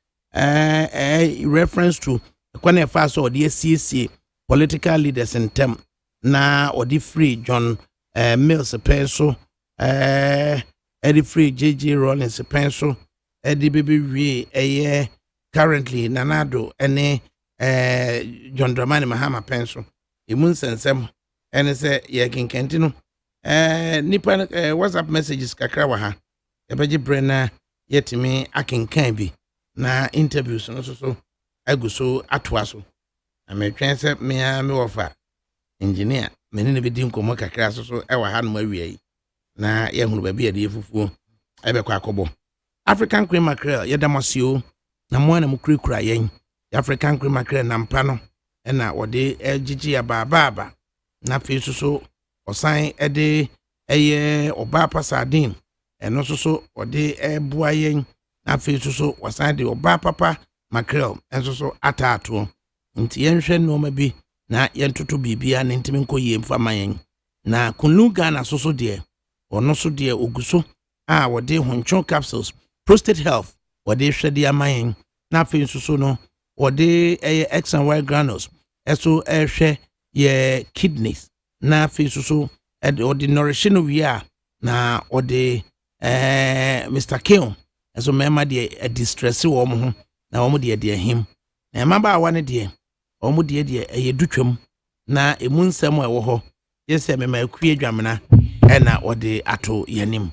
reference to kwane fa so de CC political leaders in term na odi free John Mills penso edi free JJ Rollins penso edi baby we currently nanado ene John Dramani Mahama penso imun sensem ene se ye kinkenti no nipa WhatsApp messages kakra wa ha ebeji brena yetimi akinkan bi na interviews no so aguso atwaso ametwen se me wofa engineer menene be din komo kakra so ewa ha no awie na ye hunu ba bia de fufuo ebekwa akobo African cream mackerel ye damasio na mo na mukrikura yen African cream mackerel na mpa no na wode ejiji ya baba na fe so osan ede eye oba pasadin ɛno nso so ɔde ɛboa yɛn afei nso so wasan de ɔbaa papa mackerel nso so ataato nti yɛnhwɛ nneɛma bi na yɛntoto bibia ne ntimi nkɔ yie mfa ma yɛn na kunu Ghana so so deɛ ɔno so deɛ oguso a wɔde honchon capsules prostate health wɔde hwɛ de ama yɛn na afei nso so no wɔde X and Y granules ɛso ɛhwɛ yɛ kidneys na afei nso so wɔde nourish no wie a na wɔde Mr. Keon ɛso mɛma deɛ distress wɔ mo ho na wɔn deɛ deɛ him na mmabaawa ne deɛ wɔn deɛ ɛyɛ dutwam na emu nsɛm a ɛwɔ hɔ yɛsɛ mɛma akue dwamena ɛna wɔde ato yɛnim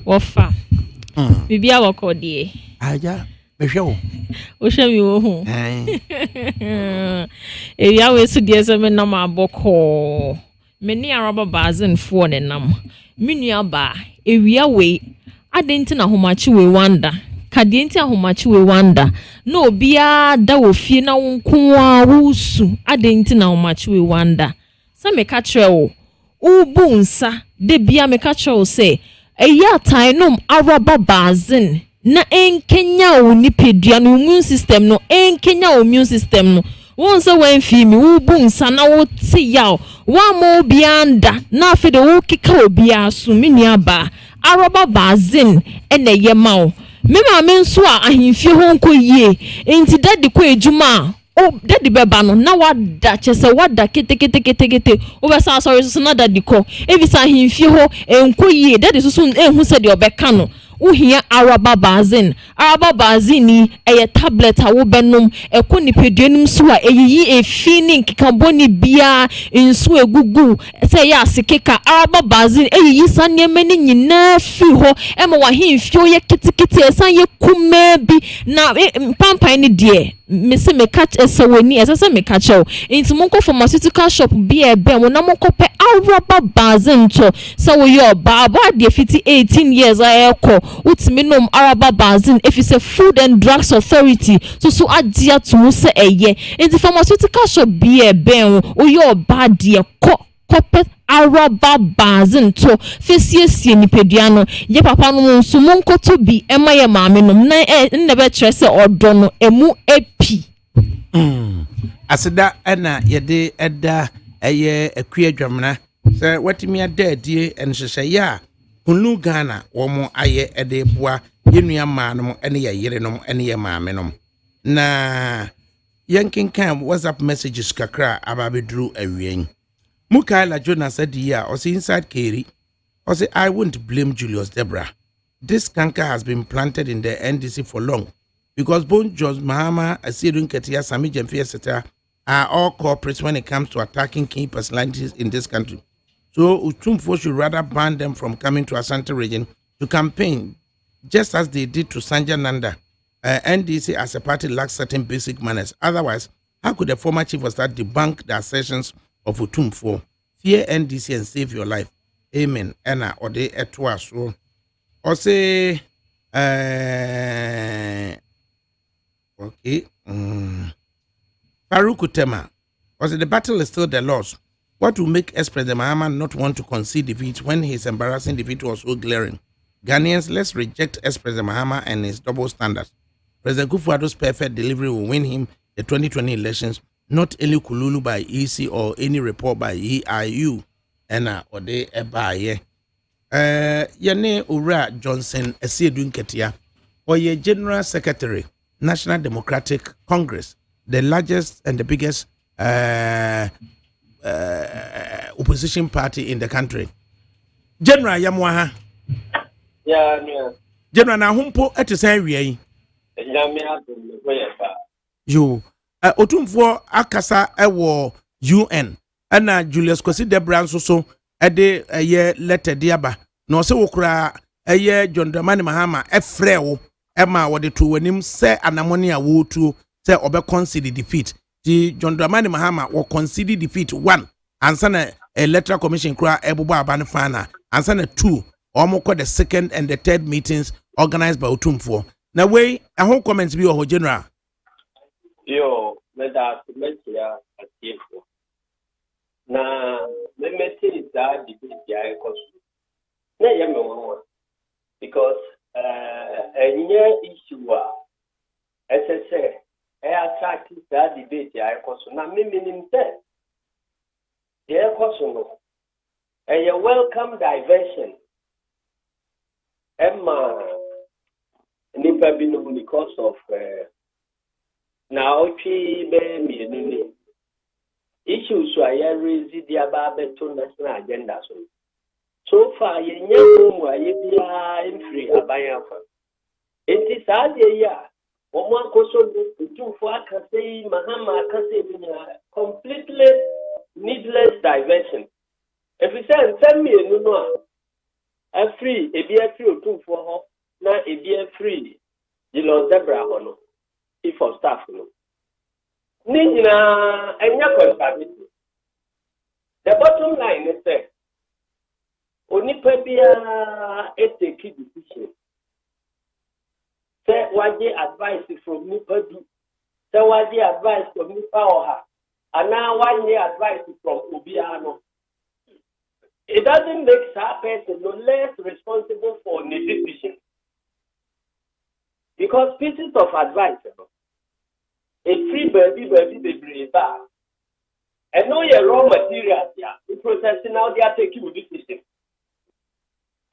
wɔfa bibia wɔkɔ deɛ agya behwɛ wo wohwɛ mi wo ho ewia we so deɛ sɛ me nam abɔkɔ me ne araba bazenfoɔ ne nam me nua ba ewia we adenti na homachi we wanda kadienti ahomachi we wanda na obia da wo fie na wonko a wusu adenti na homachi we wanda sa me ka kyerɛ wo ubu nsa de bia me ka kyerɛ wo sɛ eya tainom araba bazen na enkenya wo nipedua no immune system no enkenya wo immune system no won se wan fi mi ubu nsa na wo te yaw wa mo bia nda na afi de wo kika obi aso me nua ba araba bazen ene ye mawo me ma me nso a ahemfie ho nko yie enti dadi ko ejuma o dadi beba no na wada chese wada kete o be sa sorry so na dadi ko e bi sa ahemfie ho enko yie dadi so ehu se de obeka no uhia araba bazen ni eye tablet a wo benom eko nipeduanum so a eyiyi efi ni nkikaboni bia nso egugu se ya asekeka araba bazen eyiyi sanem ni nyina fi ho ema wa hemfie ye kitikiti esan ye kuma bi na pampan ni de mese me catch esawoni esese me catch o inti monko pharmaceutical shop bi ebe mo na monko pe araba bazen to so we your baba de 18 years ayeko utimi nom araba bazen if it's a Food and Drugs Authority so adia to se eye inti pharmaceutical shop bi ebe o your bad de kope araba bazen to fesiesie nipedua no ye papa no nso monko to bi ema ye maame no na nebe kyerɛ sɛ ɔdɔ no emu epi aseda ɛna yɛde ɛda ɛyɛ akua dwamena sɛ watimi ada adie ɛnhyehyɛ a kunu Ghana wɔn ayɛ ɛde boa yenua maa no ɛne yɛ yere no ɛne yɛ maame no na yɛnkenkan WhatsApp messages kakra ababeduru awien Mukaila Jonas said here, or inside Keri, or say I won't blame Julius Debra. This canker has been planted in the NDC for long because both George Mahama, Asirun Ketia, Sami Jemfi, etc. are all corporates when it comes to attacking key personalities in this country. So Utumfo should rather ban them from coming to Asante region to campaign, just as they did to Sanja Nanda. NDC as a party lacks certain basic manners. Otherwise, how could the former chief of staff debunk the assertions of Utumfo? Fear NDC and save your life. Amen. Ena ode etwa so. O say okay. Faruku Tema. O say the battle is still the Lord's. What will make ex-President Mahama not want to concede defeat when his embarrassing defeat was so glaring? Ghanaians, let's reject ex-President Mahama and his double standards. President Kufuor's perfect delivery will win him the 2020 elections, not any kululu by EC or any report by EIU. Ena ode ebaye. Yane Ura Johnson Esiedun Ketia, or ye General Secretary, National Democratic Congress, the largest and the biggest opposition party in the country. General Yamwaha. Yeah. General na humpo etisen wiei. Yo, Otumfo akasa ewo UN. Ana Julius Kwesi Debra nso so ede eye letter diaba. Na se wokura eye John Dramani Mahama efre wo ema wode to wanim se anamoni a wo tuo se obe concede defeat. Di John Dramani Mahama wo concede defeat 1 ansa na electoral commission kura ebubo aba ne fana ansa na 2 omoko the second and the third meetings organized by Otumfo. Na we ahon comments bi o general. Yo, me da metia atiefo. Na me meti da debate ya debate ya ekoso na minim say ya ekoso no a welcome diversion Emma nipa binom because of now chi be mienu issues so I raise the ababeto national agenda so far yenye mu aye bia free abayafa enti saade ya omo akoso ntumfo akase mahama akase binya completely needless diversion if you say nsem mienu no a free ebi free otumfo ho na ebi free jilo zebra ho no if of staff no ni nyina enya contradiction the bottom line is that onipa bia take decision say waje advice from nipa du say waje advice from nipa oha ana waje advice from obia no it doesn't make that person no less responsible for the decision because pieces of advice a free baby brave and know your raw materials the processing now they are taking decision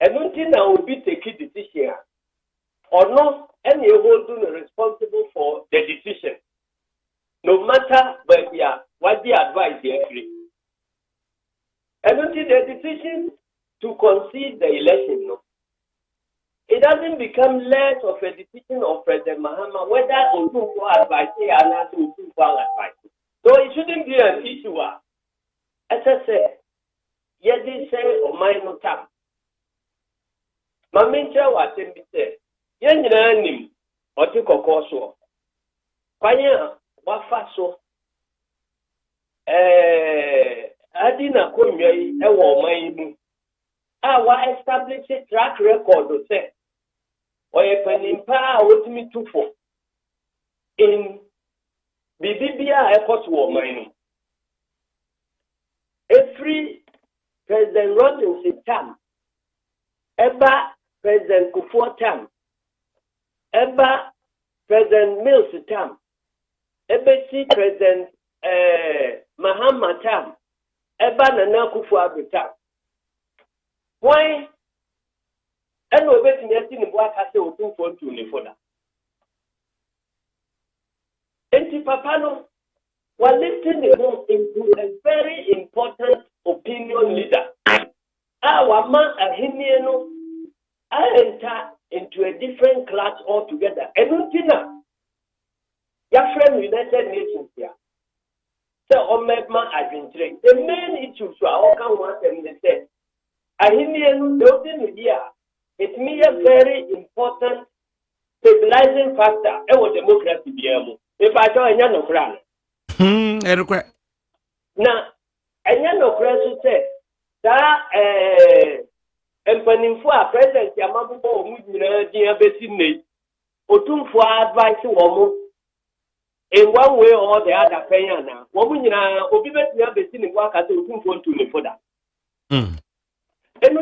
and until now will be taking decision or not any holding responsible for the decision no matter but what the advice they are free and until the decision to concede the election no it doesn't become less of a decision of President Mahama whether Otunfo advice or not Otunfo advice. So it shouldn't be an issue. As I said, yedi say o no tam. Mamincha wa tembi say, yen nyina nim oti kokọ so. Kwanya wafa so. Adi na konwa yi e wo man mu. Our established track record of say, or a penimpa with me too for in Bibia Airport War mining. Every President Robinson term, ever President Kufuor term, ever President Mills term, ever see President Mahama term, ever Nana Kufuor term. Why? And we're waiting to see the black as they will do for you for that. And Papano was lifting the home into a very important opinion leader. Our man Ahiniano, I enter into a different class altogether. And Untina, your friend United Nations here. So, Omegma Argentine. The main issues are all come once and they said. Ahinian building media, it means a very important stabilizing factor. Ewo democracy biamu. If I tell enya no kra. Na enya no kra so say that empanimfo a president Yamabubo omu nyina din abesi nei. Otumfo advice wo mo in one way or the other penya na. Wo mu nyina obi beti abesi ni kwa ka say otumfo ntu ni foda. And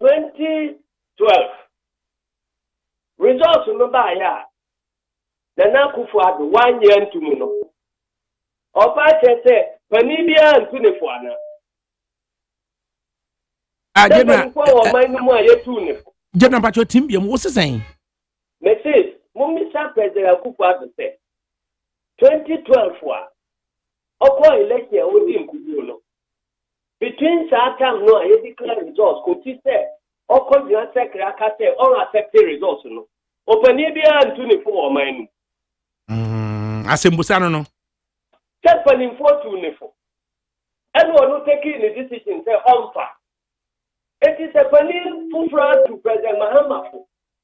2012 results number ya Nana Kufuor 1 year into muno. Opa say panibia and tunefuana. General Pacho Timbium, what's the saying? Message Mumisa President Kufuor say 2012 Oko election odi nkubuno. Between Satam no, I declare results. Could you say, or could you accept or accept the results? No, open Libya and 24 mine. Asembusano no. Just for 24. And we're not taking the decision, say, on far. It is a penny full to President Mahama.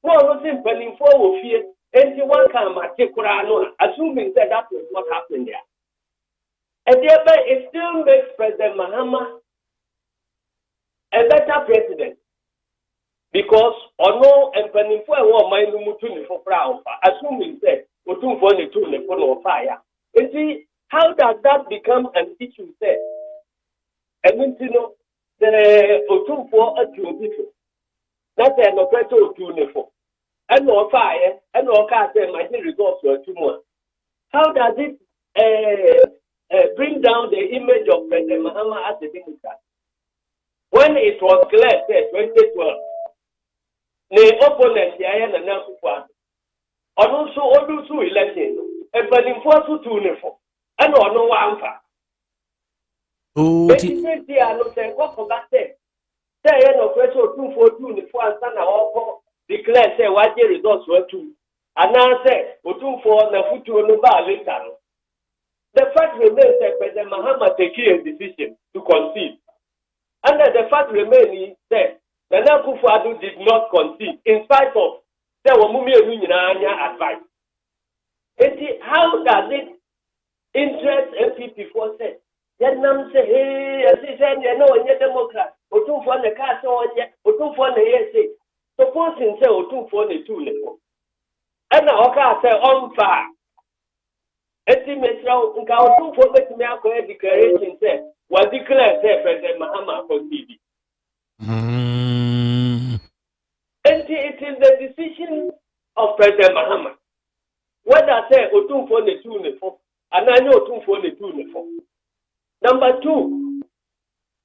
No, not in penny for fear, and you want to take assuming that that was what happened there. And thereby, it still makes President Mahama a better president because no and for a mind for proud, assuming that we're too funny to the fire. You see, how does that become an issue? Say, and you know, the Otum for a two that's an operator to for and no fire and no car, my results were too much. how does it bring down the image of President Mahama as a Democrat? When it was clear, 2012, the opponent, Yaya Nana and also all election, and but in 4-2 and on no one fact. Oh, But you say, I don't say, what for that say? Say, no question 2-4-2 the four and all declare, say, what the results were 2. And now say, 2-4 the foot to no bar later. The fact remains that President Mahama take a decision to concede. And the fact remains that the Nakufadu did not concede in spite of the Wamumi advice. How does it interest MPP for say? Then nam say, hey, as he said, you know, you're Democrat, or 2 for the castle, or 2 for the essay. Supposing say, or 2 for the 2 level. And now, say, on fire. Estimate now, Nkao 2 for the Miracle declaration say, was declared, say, President Mahama for TV. And it is the decision of President Mahama. Whether say, or 2 for the 2 level, and I know 2 for the 2 level. Number 2,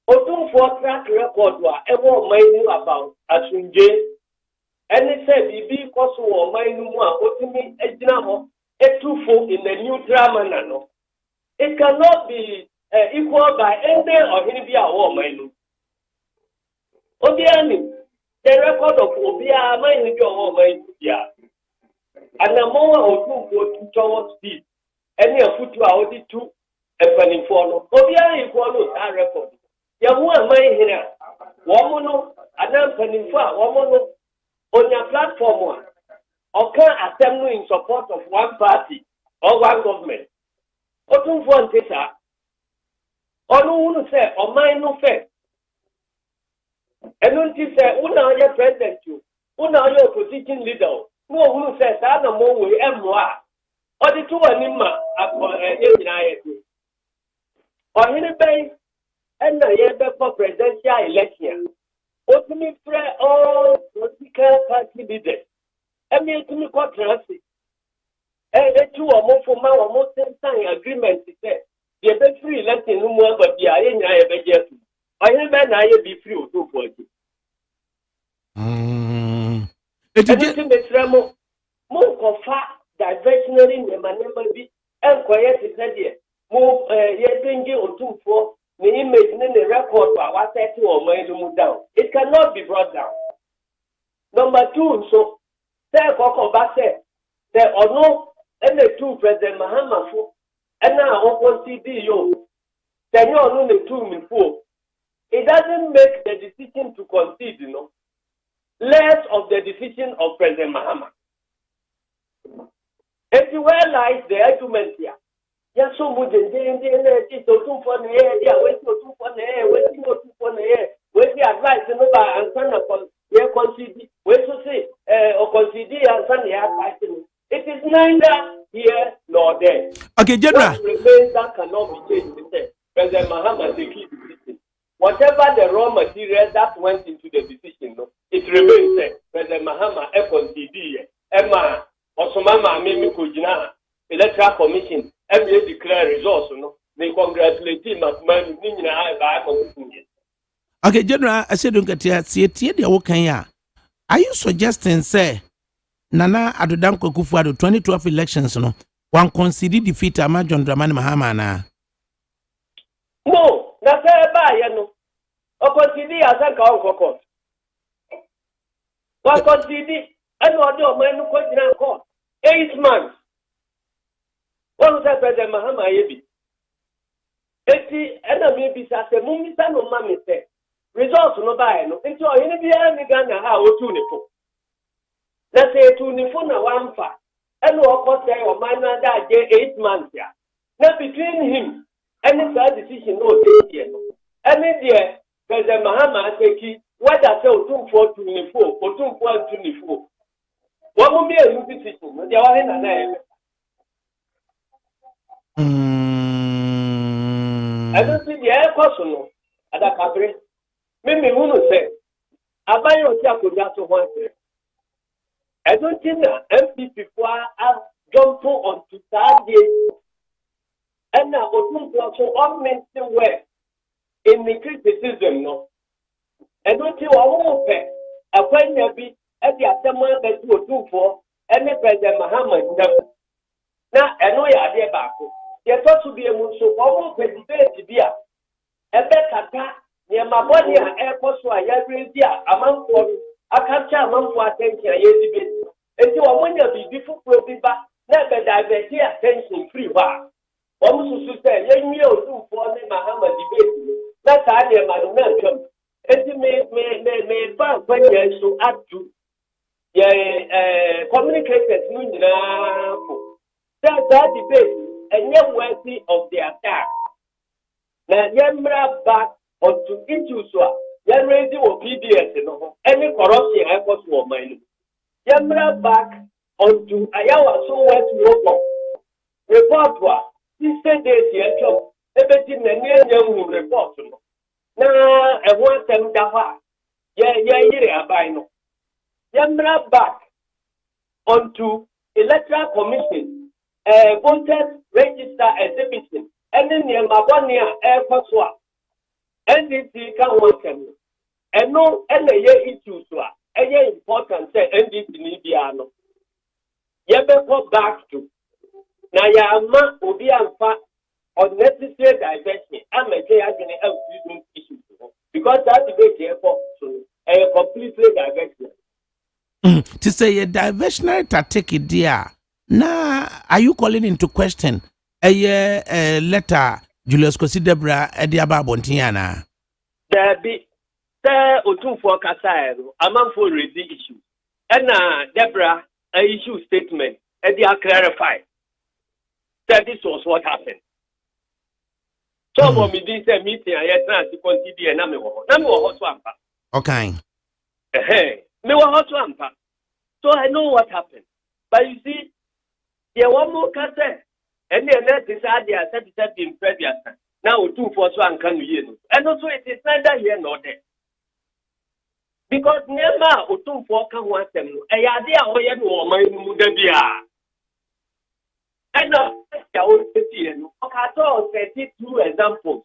Otumfo track record wa ewo mainu about Asunje. Any say bibi koso wo mainu mu a otimi ejina ho etufo in a neutral manner no. It cannot be equal by any or any bia wo mainu. Obiani, the record of Obia mainu jo wo mainu bia. And the more Otumfo towards speed, any of foot to our 2 and follow. Obia follows our record. Yamu my here. Womono, and then penning for Womono on your platform. Or can assembly in support of one party or one government. Otum for Tessa. Or no one say, or mine no fair. And when she said, Una your president, you, Una your opposition leader. No one says, I don't know where I or the 2 anima or any and the year for presidential election. Ultimately, all political party leaders. And me to me contrast. And the 2 or more for my or more sign agreement is that the best free election no more, but the I have yet. I have be free to 40. It's a more confa diversionary in the maneuver be and quiet is there. Move bringing or 2 for the image in the record by what 30 or more down. It cannot be brought down. Number 2, so there there are no and the 2 President Mahama for and now open CDO. Then you are only 2 before. It doesn't make the decision to concede, less of the decision of President Mahama. Everywhere lies the argument here. Yes, so much in the for the air, waiting for the air, waiting for the air, waiting advice and son of your concede, wait to say, or concede and son the it is neither here nor there. Okay, General. What remains that cannot be changed is President Mahama the key decision. Whatever the raw material that went into the decision, it remains there. President Mahama, concede, Emma. Osomama Mimi Kujina, Electoral Commission, MBA declare results, they congratulate him as man, okay, General, I said, don't get here, see it, are you suggesting, say, Nana Adudanko Kufuado 2012 elections, one conceded defeat a John Dramani Mahama? No, that's a or concede as a court. One concede. And what do men court? 8 months. What was that President Mahama Yebi? 80 enemy be as a mummy no mammy say. Results no buy no. Into any be Ghana how to nipple. Let's say to Nifuna 1 fa. And what cost say or minor that 8 months here. Now between him and the decision no take here. And in there, President Mahama take what I say 2 4 to Nifo or 2 4 to Nifo. What will be a new decision? They are in a name. I don't see the air person at a cabaret. Maybe who will say, I buy your chapel just to one day. I don't think that MPP have jumped on to Saturday government work in the criticism, no. And don't you all pay a point of it at the Asama that you do for any President Muhammad. Now, I know you are there back. You're supposed to be a Musso, almost a debate to be a better near my body and airport, so I agree among for a capture among for attention. And you are one of the beautiful provider, never divert attention free bar. Almost to say, let me do for me Muhammad debate. That's how I am an and you may find when you so add to communicators. That debate and you're worthy of the attack. Now, you're back onto issues. You're raising obedience, any corruption I was for mine. You're back onto Ayawa so wet local. Report this days here, everything the near report. Now, I want them to you're back onto electoral commission. Voters register exhibition, and then near Mabonia Air Cotswa. NDC can work them. And no LA issues were a important say NDC Nibiano. Yabeko back to Nayama Obianfa unnecessary divestment. I'm a say I'm going to issues because that debate here for a completely divestment. To say a diversionary tactic, dear. Now, are you calling into question a letter Julius Cosidebra Ediaba Bontiana? There be Otum for Casairo, a man for ready issue. And Debra, a issue statement, and they are clarified that this was what happened. So, when we did a meeting, I had to consider a number of swamp. Okay. Hey, me were hot swamp. So I know what happened. But you see, yeah, one more cassette. And then that is idea set in previous. Now 2 for one can you? And also it is neither here nor there. Because never or 2 for can want them. A idea or you know my mudabia. And now I will see you. Okay, 32 examples.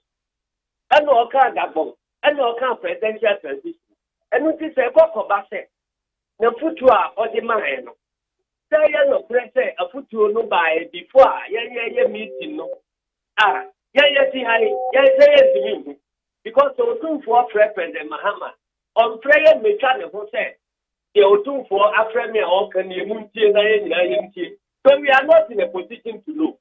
And no can double. And no can presidential transition. And it is a book of asset. No futua or the man. Say no press a futu no by before meeting no see how because the two for President Mahama on prayer mechanic who said the two for after me all can you so we are not in a position to know.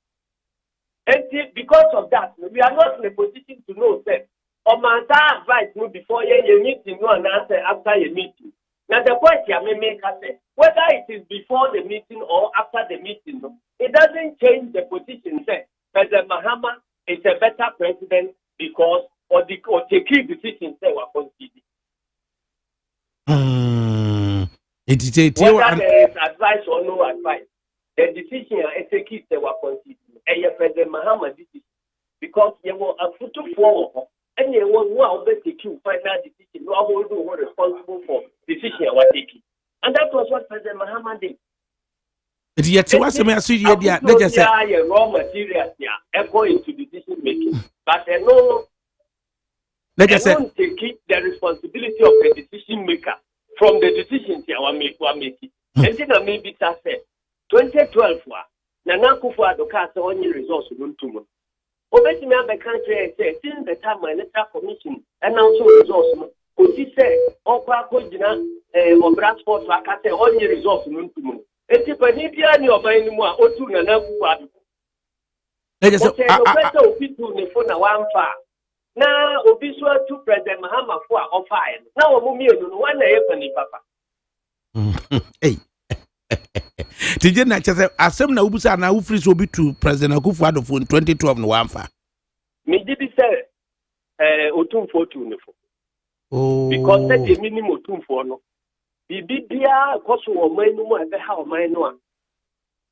And because of that we are not in a position to know that or my advice no before your meeting no answer after your meeting. Now the point here may make us say whether it is before the meeting or after the meeting, it doesn't change the position. Say President Mahama is a better president because or the key decisions they were considered. Whether there is advice or no advice, the decision execute they were considered. And President Mahama decision because there were a photo for and there was one execute final decision. No one who responsible for decision they were taking. And that was what President Mahama did. Yet, what's the message? They just say raw materials go into decision making, but they don't take the responsibility of the decision maker from the decisions they were making. And then maybe that said 2012 Nana Akufo-Addo cast on your resource to obey me the country and say since the time my electoral commission announced resource. Oti say okwa akojina transport akate onye results nuntumu enti pani bia ni oban ni mu a otu na na kuwa adu let us say opitu ne fo na wanfa na obi so atu President Mahama fo a ofae na wo mu mienu no wana ye pani papa hey tije na chese asem na ubusa na ufri so obi tu President Akufo-Addo fo 2012 no wanfa me did say otum fo tu ne fo. Oh. Because that's the minimum two for no. Bibia koso o man no mo ebe ha o man no a.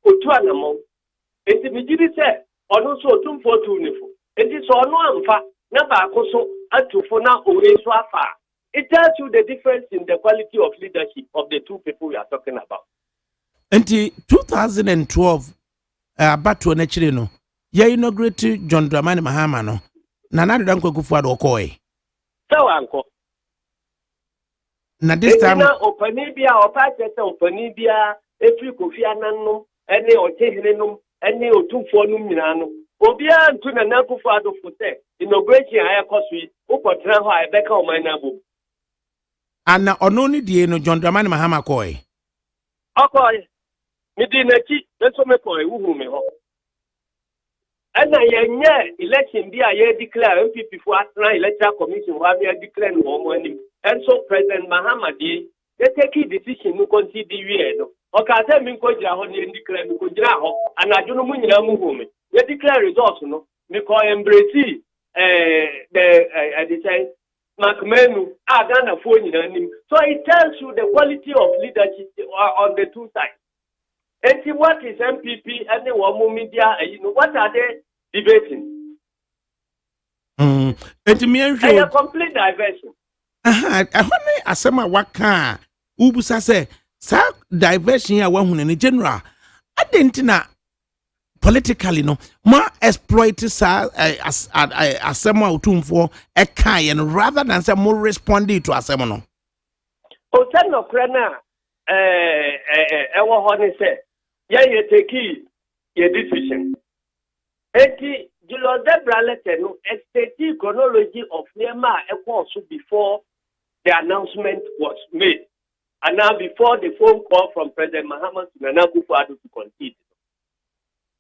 Otu anamo. Enti mi gidi say ono so otum for two nifo. Enti so ono amfa na ba koso atufo na ore so afa. It tells you the difference in the quality of leadership of the two people we are talking about. Enti 2012 abatu na chire no. Ya inaugurate John Dramani Mahama no. Nana do danko kufu ado koy. So anko. Na this time na opanibia opachete opanibia efri Kofi Annan ene otehirenum ene otumfo num nyina no. Obia ntu na nakufu ado fote inauguration ayakoso yi ukotra ho ayebeka omanabo. ana ono ni die no John Dramani Mahama koy. Okoy. Mi di nachi nso me koy wuhu me ho. Ana yenye election bi aye declare MPP for National Electoral Commission wa me declare no mo anim. And so President Mahama they take a decision no consider we no. Oka say me ko jira ho ne declare me ko jira ho anajo no mu nyina mu hu me. They declare results no me ko embrace the say Macmenu Ghana for nyina nim. So it tells you the quality of leadership on the two sides. And what is MPP and the Wamu media, what are they debating? A complete diversion. Asema waka ubusa se sa diversion ya wahune ni general adentina politically no ma exploit sa asema utumfo ekaye no rather than say more responding to asema no o tell no krana ewo ho ni say ye take your decision eti Julius Debra letter no state chronology of Nema also before the announcement was made, and now before the phone call from President Mahama to Nana Akufo-Addo to concede.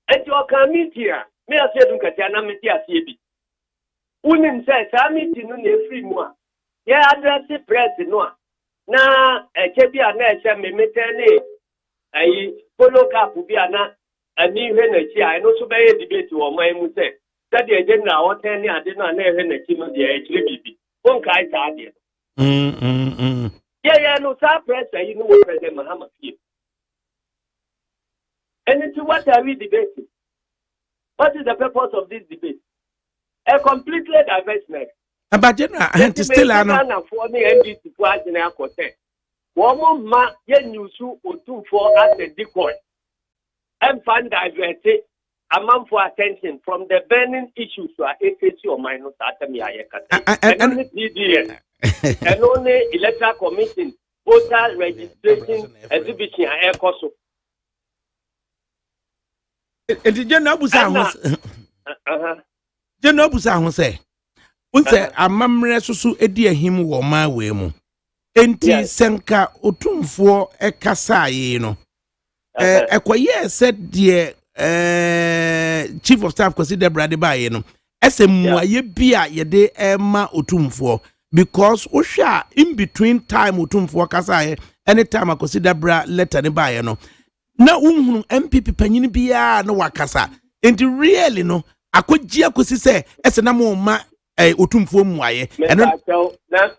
And your committee, me I said, Katiana Metia CB. Unim says, I meet in a free moi. Yeah, address the press no. Na Chebia Nesha me metene. I follow up Ubiana. And new energy, I know so many debate to my muse. That the agenda or 10 years, I did not have energy, the HBB. One kind of Yeah, no, pressure, you know what President Mahama feel. And into what are we debating? What is the purpose of this debate? A completely divestment. But general, I still for me NDC to ask in our content. One more ma, yen you sue or 2 for as a decoy. And find diverted a month for attention from the burning issues to our APC or minus Atami Ayakata. And only DDS and only electoral commission, voter registration, exhibition, and air coso. And the general Busa say, Unse a mamre susu edia him wo ma we mu. Enti senka otumfo ekasa ye no. Ekoye said the chief of staff consider Brady Baye no SMU ye bia ye de ema otumfo because osha in between time otumfo kasa anytime I consider bra letter ne baye no na unhunu MPP panyini bia no wakasa and really no akoji akosi se ese na mo ma otumfo mu aye and na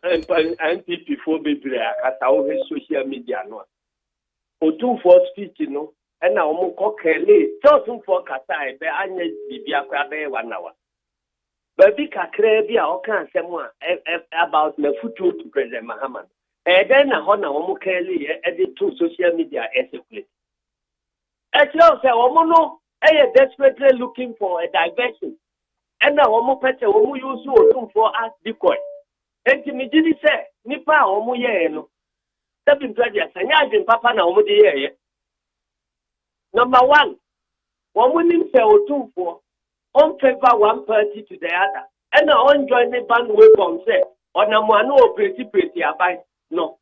MPP for bebre akasa o social media no otumfo speech no na omo kokele otumfo kasa ebe anya bibia kwa be 1 hour baby kakra bi a o kan asem about na future to President Mahama then na ho na omo kele e to social media circulate actually say omo no desperately looking for a diversion and na omo pete omo use otumfo as decoy enti mi gidi say nipa omo ye no Seven projects, and I papa na omo de Number 1, one winning sell 2 for on favor one party to the other, and on join the bandwagon say, on a man no pretty abai. No.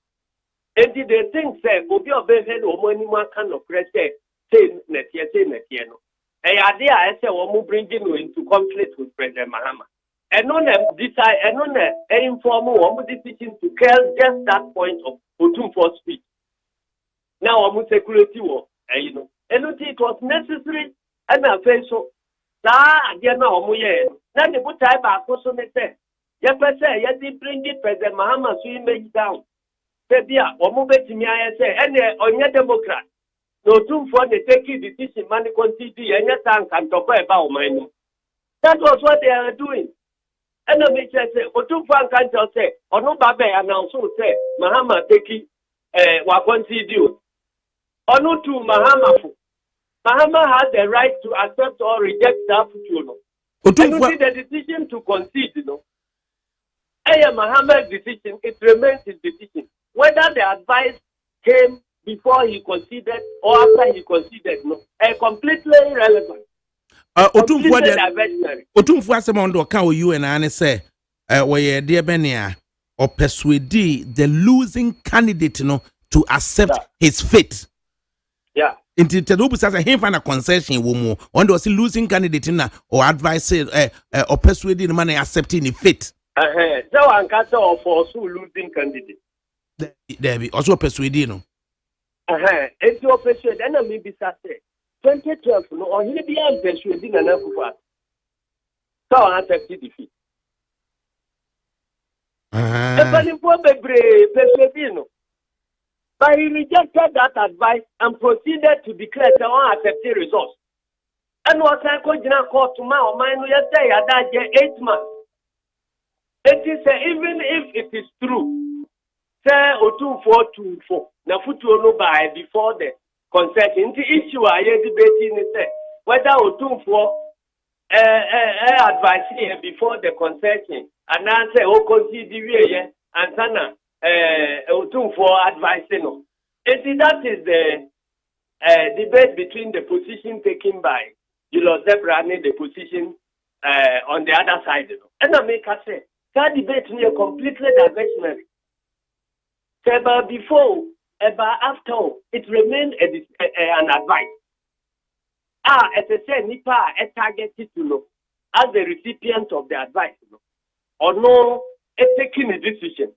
And did they think say, Obi Obey or money one kind of press say netia no. A idea I say, Omo bring you into conflict with President Mahama. And on them decide, and on them informal Omo decision to kill just that point of Otumfo speech. Now I'm security war, you know. And it was necessary, and I feel so. Again, now then the put time back also say, yes, bring it President Mahama so he make down. Said, yeah, or move it to me, I say, and on your Democrat. No too for the taking decision, money quantity, and your time can talk about money. That was what they are doing. And the minister say, or too far can't say, or no babe, and also say, Mahama taking Wakonsi deal. Or no to Mahama. Mahama has the right to accept or reject that future. And you see the decision to concede, you know. Muhammad's decision, it remains his decision. Whether the advice came before he conceded or after he conceded, no, completely irrelevant. Otumfu asem on do kan you and ane say we dear Benia or persuade the losing candidate no to accept his fate. Yeah. Into Tedubu says him find a concession woman on the losing candidate na or advice or persuading the man accepting the fate. So an case of also losing candidate. There be also persuading no. It's your persuade and maybe say 2012 no or he be persuading an akufa. So an accept defeat. But he rejected that advice and proceeded to declare the unaccepted results. And was I going to court tomorrow? Mine yesterday, I died 8 months. It is even if it is true, say 2424. Now, no by before the concession. The issue I am debating is whether 24 advice here before the concession and now say consider and sana. 24 advising. That is the debate between the position taken by Julius Zebrani, the position on the other side. And I make a say, that debate is completely diversionary. Ever before, ever after, it remained an advice. As I said, Nipa is targeted to know as the recipient of the advice, or no, taking a decision.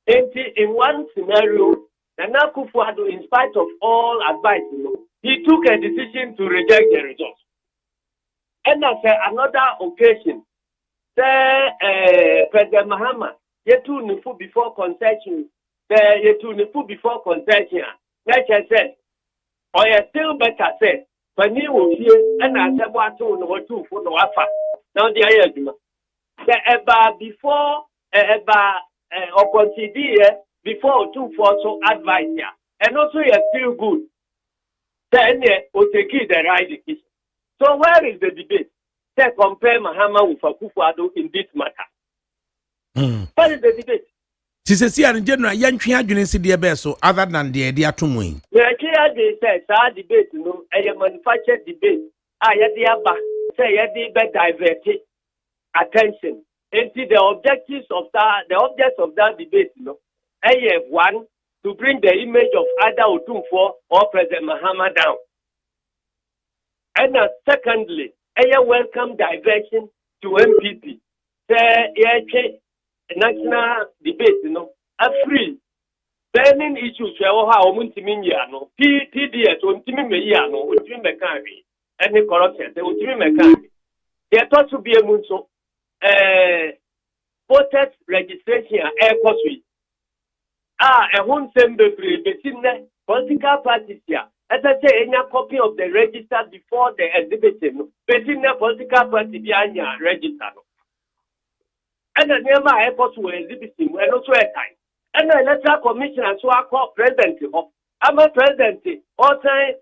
In one scenario, Nana Akufo-Addo, in spite of all advice, he took a decision to reject the results. And as another occasion, President Mahama, yetu nifu before concession, yetu nifu before concession. Like I said, or you still better say, when you will hear, and I said, what to for the wafa. Now the idea, the before or consider before 2 so advice here. And also you feel good. Then you take the right decision. So where is the debate? Say compare Mahama with Akufo-Addo in this matter. Where is the debate? See, in general, young children see the best so other than the idea to me. The idea they say, debate, a manufactured debate. Say, diverted attention. And see the objectives of that debate, one, to bring the image of either Otumfuo or President Mahama down. And secondly, welcome diversion to MPP. Say, national debate, a free burning issues. PDS, any corruption, they are thought to be a munso. Voters registration air cost a one semble between political parties here. As I say, any copy of the register before the exhibition, between the political party behind your register. And the name air cost were exhibiting when also a time. And the electoral commission and so I call president of I'm a president all time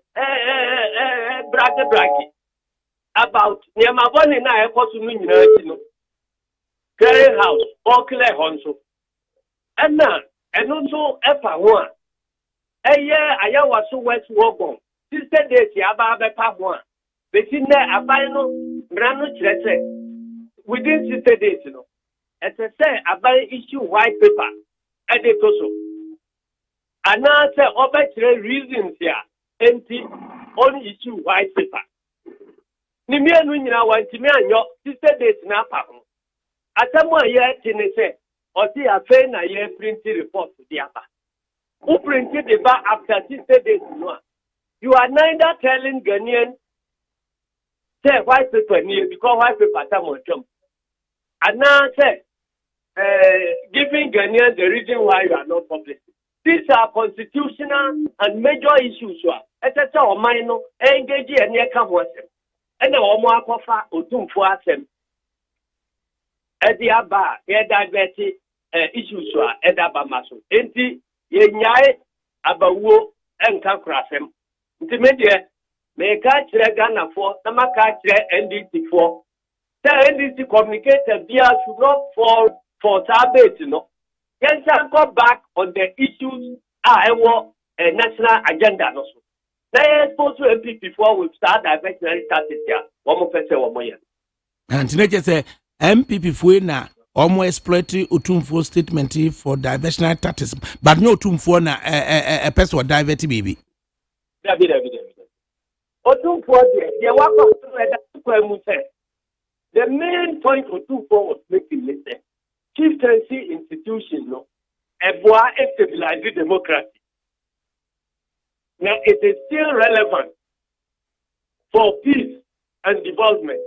braggy about Niamabon and I cost to Clearing House or Clear Honso. And now, and also F1. A year I was so West Wogon. Sister days, Yaba Papa. Between there, a final Grano within 60 days, As I say, I buy issue white paper. And it also. And now say, over reasons here, empty, only issue white paper. Nimia Nuna want to me and your sister days now. At someone yet in a say, or see a fair a year printed report to the upper. Who printed the bar after 60 days? You are neither telling Ghanaian, say white paper near because white paper someone jump. And now say, giving Ghanaians the reason why you are not public. These are constitutional and major issues. As I say, minor, engage and near come with them. And the Omo Akofa Otumfuo them. At the Abba, diverted issues at Abamaso. Enti, Yanyai, Abawo, and Kakrasem. Intermediate, may catch Ghana for, Namaka NDT for, The NDC communicator should not fall for Sabbath, you know. Then go back on the issues a national agenda. No, so they supposed to MP before we start diversionary tactics here. One more person, 1 more year. And tonight, say MPP for na almost exploiting Utumfo statement for diversionary tactics, but no Utumfo na a person or divert baby. Utumfo, the main point Utumfo was making is that chieftaincy institution, no, a boy stabilizing democracy. Now it is still relevant for peace and development.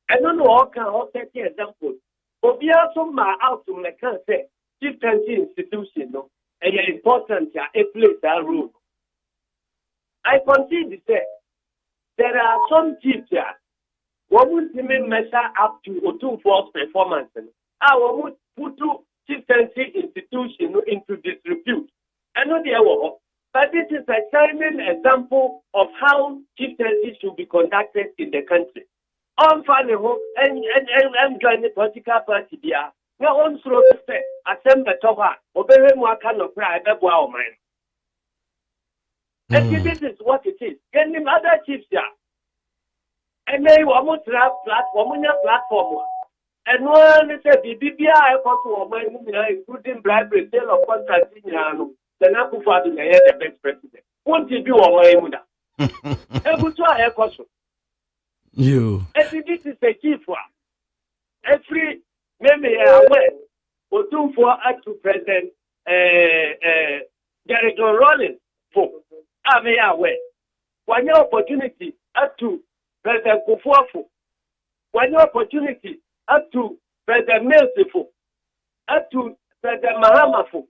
I don't know how can I take example. But we also my out to make say chieftaincy institution, no, and it's important to play that role. I consider say there are some chiefs here who would measure up to Otunfo's performance. I would put chieftaincy institution into disrepute. I know they are, but this is a shining example of how chieftaincy should be conducted in the country. I'm finding hope and join the political party there. Now on through the step, assemble Toha, obey him what kind of cry, wow, man. And this is what it is. Get him other chiefs there. And they want to have platform. And one is a BBI including bribery, sale of contracts in Yano, the Nakufa the best president. Won't you be on my Able to have a You. And this is a chief one. Every member aware, Otunfo to President Derek Rollins for I'm aware. One opportunity up to President Kufuor, one opportunity up to President Milsifo, up to President Mahama for,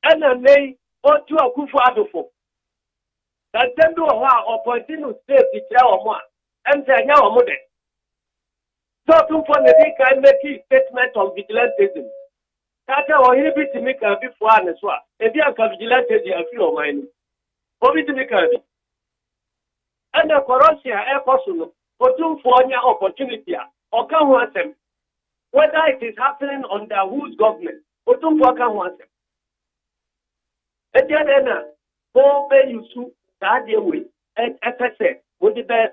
and then they or to a Kufuor. That then do a opportunity state the chair or more. And say now modern. So to for the can make a statement of vigilantism. Tata or he be to make a before and so on. If you are vigilantes, you feel mine. Or be to make a bit. And the corruption air possible for two for your opportunity or can want them. Whether it is happening under whose government, or two for can want them. And then, go pay you to that way, and FSA. Would be down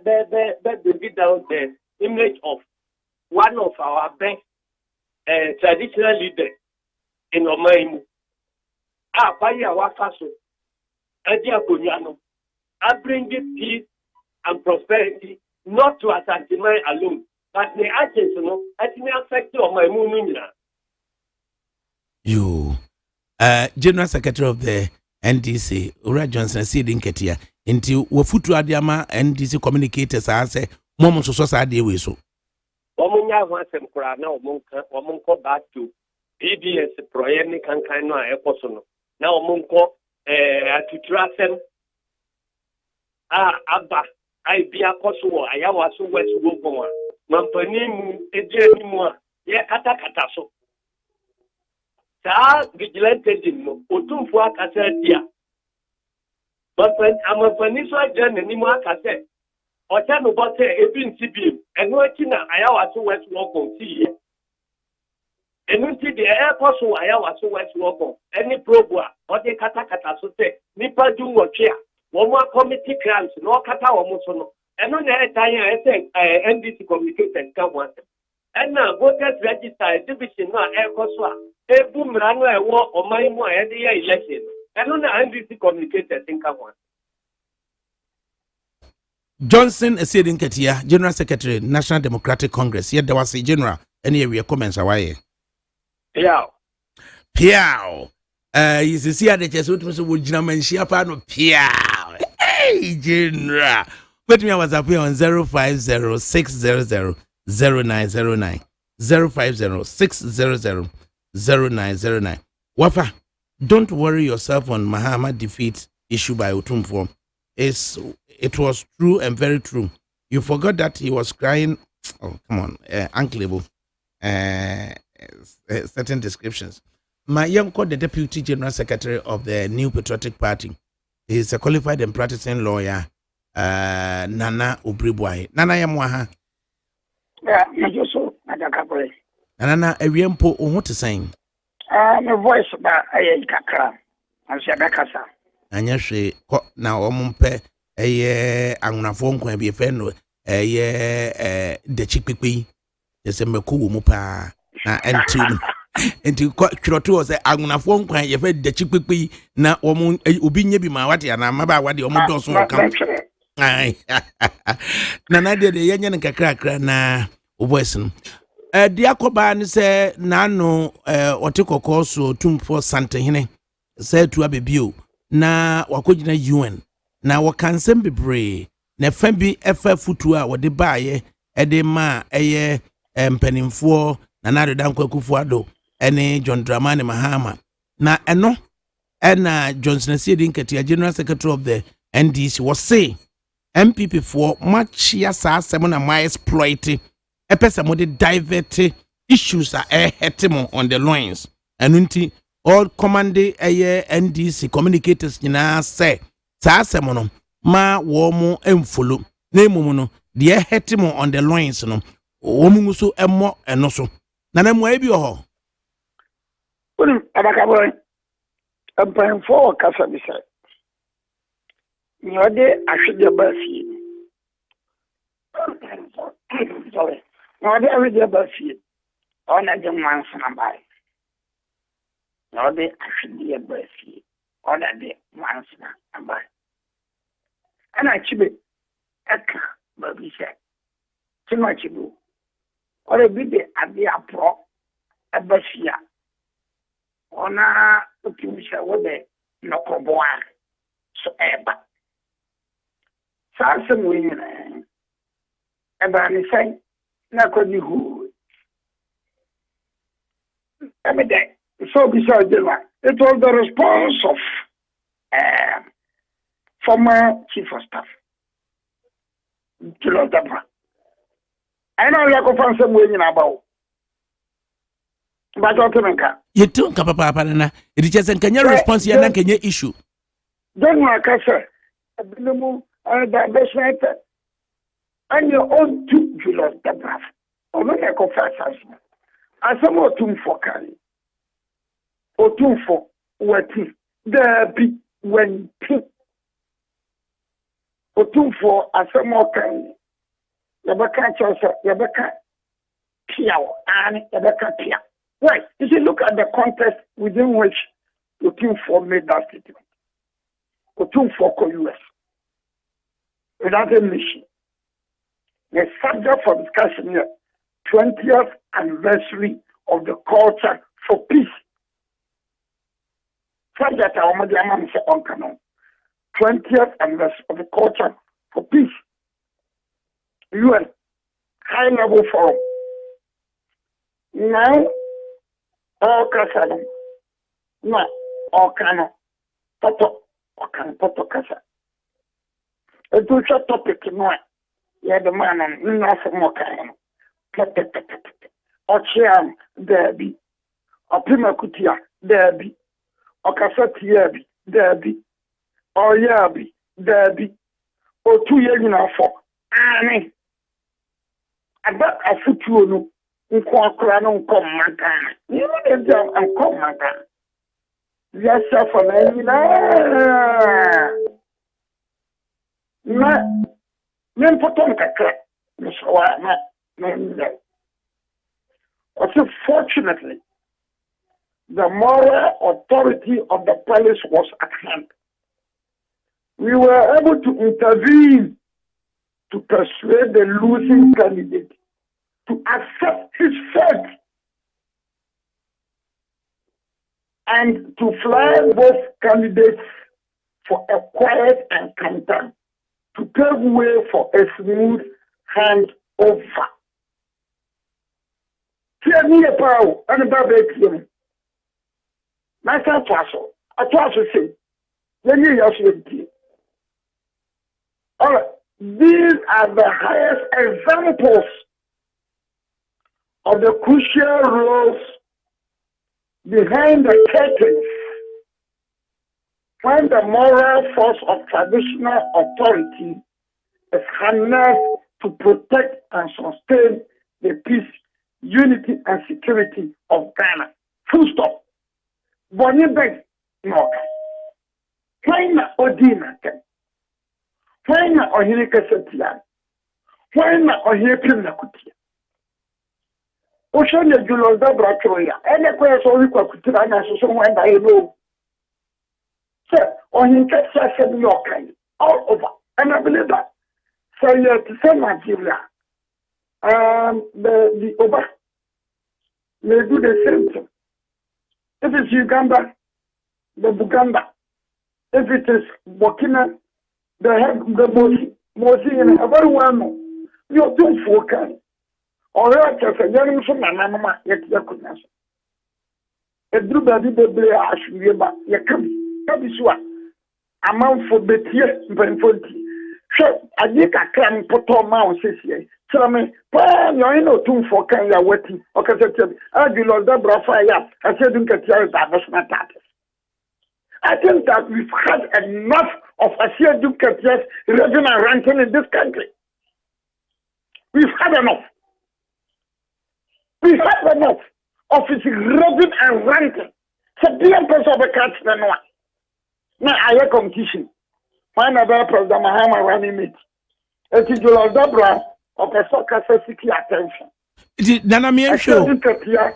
the image of one of our best traditional leaders in Omaimu. Paya Wakaso, Adia Kunyano. I bring this peace and prosperity not to Asantimai alone, but the actions, at the affect Omaimu. You, General Secretary of the NDC, Ura Johnson, Sidin Ketia. Into wafutu adiama NDC communicators say mom so ade we so omunya ho asem kura na omunko back to PBS proyem ni kankan no ekoso no na omunko atutura asem aba ai bia koso wo ayawa so wetu gogo mampani mu ejeni mu a ye kata so sa vigilante din no otumfu akasa dia. But I'm a financial journey, Nima Cassette. Or tell me about a bin CB, and no China, I was so west walk on sea. And you see the air possible, I was so west walk on any program, or the Katakata so say, Nipa do what chair, one more committee crimes, no Kata or Musono. And on the time I think NDC communication come one. And now voters register division, not air Coswa, a boom runway war or my more at the election. And on the NDC communicator think I want. Johnson Esidin Ketia, General Secretary, National Democratic Congress. Yet there was a general. Any area comments away. Yeah. Piao. You see, the Jesuit would German Shiapano. Piao. Hey, General. But me, I was up here on 050-600-0909. 050-600-0909. Wafa. Don't worry yourself on Mahama defeat issue by Otumfo. It was true and very true. You forgot that he was crying. Oh, come on, uncleable. Certain descriptions. My young called the Deputy General Secretary of the New Patriotic Party. He is a qualified and practicing lawyer, Nana Obribwai. Nana Yamwaha. Yeah, me so Adakaboy. Anana ewiempo wo ho te sen. My voice ba aye kakra. Anse bekasa. Anya hwe ko na omumpe anwunafo nkwan bi efe no de chikpepe yese meko wo mu pa na enti no enti ko twiroto se anwunafo nkwan yefe de chikpepe na omu obi nye bi ma wate na maba wade omu doso kam ai na de yenye ne kakra na o voice no dia koba ne se nano otekoko so tumfo santehene se tu abebio na wakogina UN na wakansem bebre na fa bi efa futu a wode baaye ede ma eye mpanimfo na nadoda nkwakufu ado ene John Dramani Mahama na eno ena Johnson Siedi Nketia General Secretary of the NDC was say MPP for much yasa asem na my exploit epesa mode divert issues are hetimo on the loins and all command NDC communicators nyina say sa asem no ma wo mo emfolo na emumu no de hetimo on the loins no wo mu so emo eno so na mo ebi ho Unim Adakaboy. Ampan for kasa bi say. Nyode ahwede ba fie. Sorry. Nyode ahwede ba fie. Ona de manso na bai. Nyode ahwede ba fie. Ona de manso na bai. Ana chibe eka ba bi say. Chima chibu. Ore bi de ade apro abafia. Ona otimisha wode nokoboa so eba. Sasa mwina eba ni say na kodi hu. Emede so beside it was the response of former chief of staff Kilo Dabra. I know you go find some way in about. But okay, you don't come papa na it just kanya response ya na kanya issue. Don't worry, sir. Abinomu the best and your own two Kilo Dabra. Or not a confess as some more two for carry. Or two for what there be when or two for as some more carry. Yabaka Chosa, Yabaka Piao, and Yabaka Pia. Right. If you look at the context within which Otumfuo made that statement, Otumfuo US, without a mission, the subject for discussion here, 20th anniversary of the culture for peace. Subject on canon. 20th anniversary of the culture for peace. UN high level forum. Now all Kasano. No, all Kano. Toto Kasa. A future topic in one. Yeah, the man and nothing more kind. Or Chiam, Derby. Or Primacutia, Derby. Or Casati, Derby. Or Yabi, Derby. Or 2 years now for Annie. About a future. Nkwakura nkomaka you dey jam nkomaka yes for me na men potom kakra so na also fortunately the moral authority of the palace was at hand. We were able to intervene to persuade the losing candidate to accept his fate and to fly both candidates for a quiet encounter to pave way for a smooth handover. Here me a power and a baby. Master Tasso, I try to say, when you are all right, these are the highest examples of the crucial roles behind the curtains when the moral force of traditional authority is harnessed to protect and sustain the peace, unity, and security of Ghana. Full stop. Bonnie beg, no. Why not Odina? Why not Ohirika Setian? Why not Ohirika Nakutia? Ocean the Julos Dabrachoya, and the question only Kutina, so when I know. Sir, Ohirika said your kind, all over, and I believe that. So you have to say Nigeria, the Oba, they do the same thing. If it's Uganda, the Buganda. If it is Burkina, the Mosi, and everyone, you're too focused. Or else, a young man, yet you could not. A blue baby, the blue ash, you come. That is what amount for the tear, so I think I can put on my says here. Tell me, well, you're in a tune for Kenya waiting. Okay, I do not double fire. I said, don't get your divestment status. I think that we've had enough of a share Ducatias regional ranking in this country. We've had enough. We've had enough of its region and ranking. So, dear person of a catch than one. Now, I have competition. My other President Mahama running it. It is your Dabra of a soccer city attention. It is Nana Mia show. Nana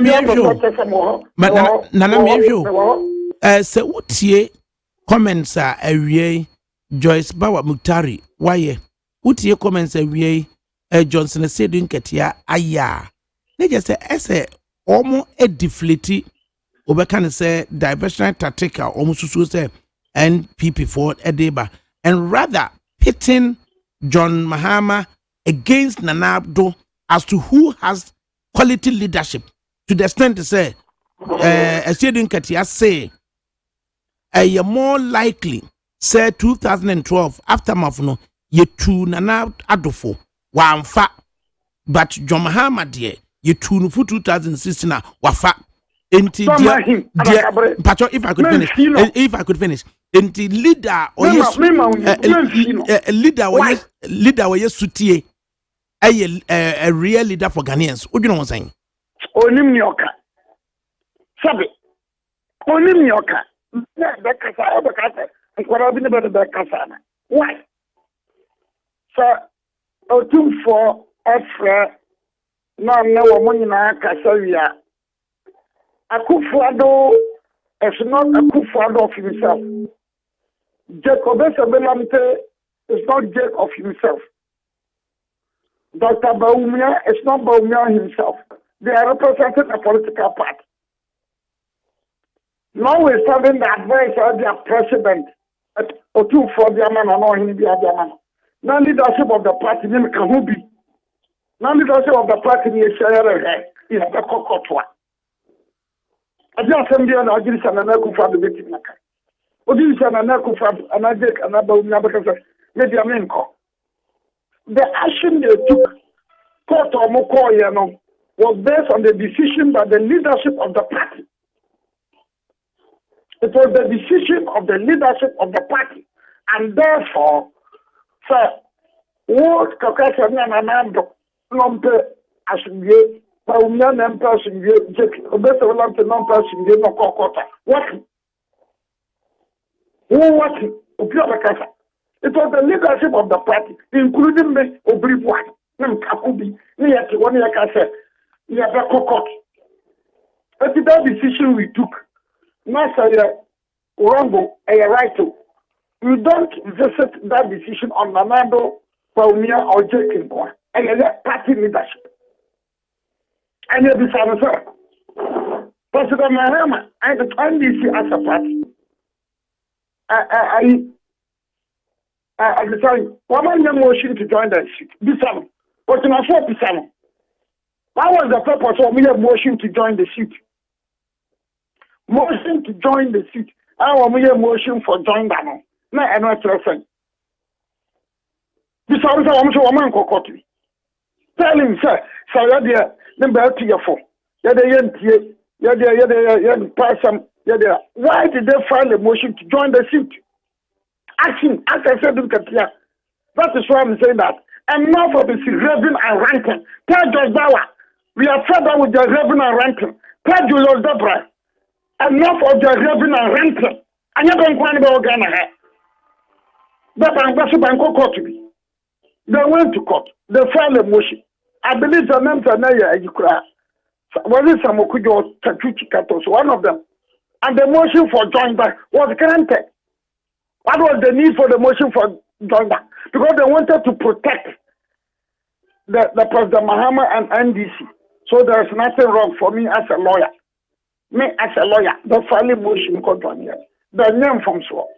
Mia show. But Nana Mia show. So what ye comments are a Joyce Bawa Mutari. Why? What ye comments a Johnson said in Katia aya. They just say as a almost a deflated. Oba can say diversionary tactic almost so say NPP for Edeba and rather pitting John Mahama against Nana Abdo as to who has quality leadership to the extent to say as you didn't say you're more likely say 2012 aftermath no you two Nana Adofo one fa but John Mahama dear you two for 2016 wafa. If I could finish, into leader or yes, leader or yes, sutie, a real leader for Ghanaians. What do you know what I'm saying? Onimnioka, Sabi, Onimnioka, Bekasa, and what I've been about the Bekasana. Why? Sir, O2 for Afra, no money na Kasaria. Akufo-Addo is not Akufo-Addo of himself. Jacob Esabelamte is not Jacob of himself. Dr. Baumia is not Baumia himself. They are representing a political party. Notwithstanding the advice of their president, Otu for their man or him be their man. No leadership of the party, name Kahubi. No leadership of the party, is the Kokotwa. I just send you an argument and an echo for the victim. What is an echo for an addict and about maybe a main call? The action they took, court or Mokoyano, was based on the decision by the leadership of the party. It was the decision of the leadership of the party. And therefore, sir, what Kakasana and Amando, Lompe, Asumye, Paumian person, better than the non-person, you know, Kokota. What? Who was it? It was the leadership of the party, including me, Obriwan, Kakubi, near to 1 year, I said, near the Kokot. But that decision we took, not say, Orango, a right to. You don't visit that decision on Nanado, Paumia, or Jacob, and party leadership. And you'll be saying, sir, President Mahama, I the time this as a party. I decided, what was the motion to join the seat? This time, but in a 47. What was the purpose of me a motion to join the seat? Motion to join the seat. I want me a motion for join that. No, I'm not saying. This time, I'm sure a man could tell him, sir, so number 2 or 4. Why did they file a motion to join the suit? Action, as I said, that is why I'm saying that Enough of this raving and ranting. Tell George Bauer, we are fed up with the raving and ranting. Tell Julius Debra, enough of the raving and ranting. And you're going to go Ghana. But I'm going to go court to be. They went to court. They filed a motion. I believe the names are not here. Was it some Okujo Tachuchi Katos, one of them? And the motion for joint back was granted. What was the need for the motion for joint back? Because they wanted to protect the President Mahama and NDC. So there's nothing wrong for me as a lawyer. Me as a lawyer, the filing motion could join here. The name from so.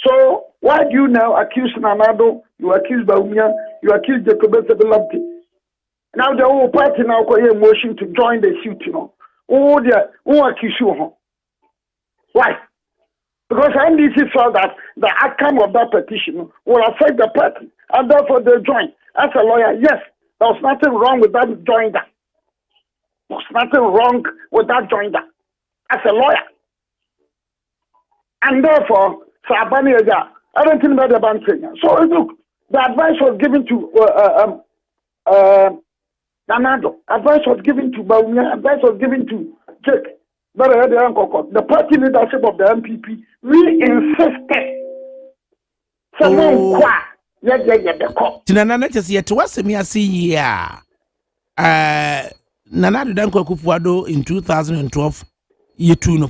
So why do you now accuse Nanado? You accuse Baumia, you accuse Jacobus Belabti. Now the whole party now got a motion to join the suit, you know. Oh, dear, who accuse you? Why? Because NDC felt that the outcome of that petition will affect the party, and therefore they joined. As a lawyer, yes, there was nothing wrong with that joinder. There was nothing wrong with that joinder. As a lawyer. And therefore, Sabani, I don't think about the bank. So look, the advice was given to Nanado, advice was given to Baumia, advice was given to Jake. But the party leadership of the MPP, we insisted. Someone Tinanana just yet was me as yeah. Nanado Danko Kufuado in 2012, year 2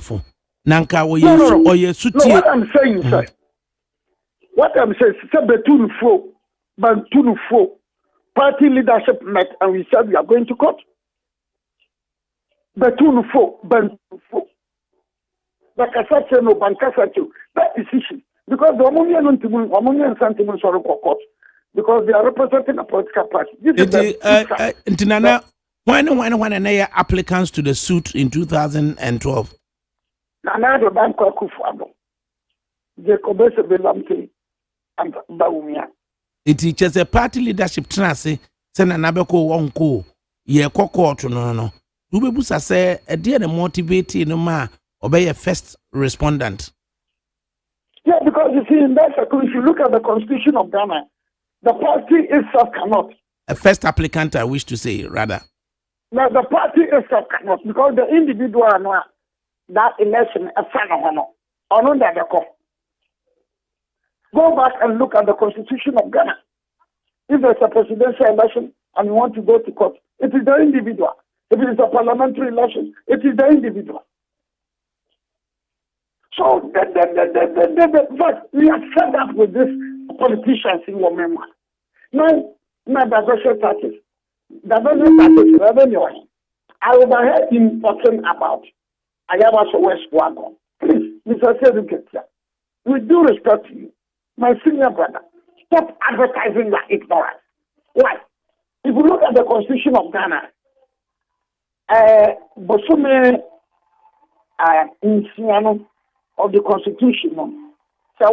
Nanka, or ye suti. What I'm saying, sir. What I'm saying, sir, party leadership met and we said we are going to court. Betulufo. That decision. Because the Omonian sentiments are court. Because they are representing a political party. Ntinana, when applicants to the suit in 2012? Nanado Banko Kufuado, Jacobus Belamte, and Baumia. It teaches a party leadership trance, send an abeko wonko, ye court no. Ubebusa say a dear motivated no ma obey a first respondent. Yeah, because you see, in that circle, if you look at the constitution of Ghana, the party itself cannot. A first applicant, I wish to say, rather. No, the party itself cannot, because the individual that election a fan of honor. Or that the court. Go back and look at the constitution of Ghana. If there's a presidential election and you want to go to court, it is the individual. If it is a parliamentary election, it is the individual. So, but we are fed up with this politicians in our memory. Now, diversion taxes. Diversion taxes, revenue. I overheard him talking about Ayabaso West Wagon. Please, Mr. Seduketia, with due respect to you, my senior brother, stop advertising your ignorance. Why? If you look at the constitution of Ghana, Bosume in of the constitution, so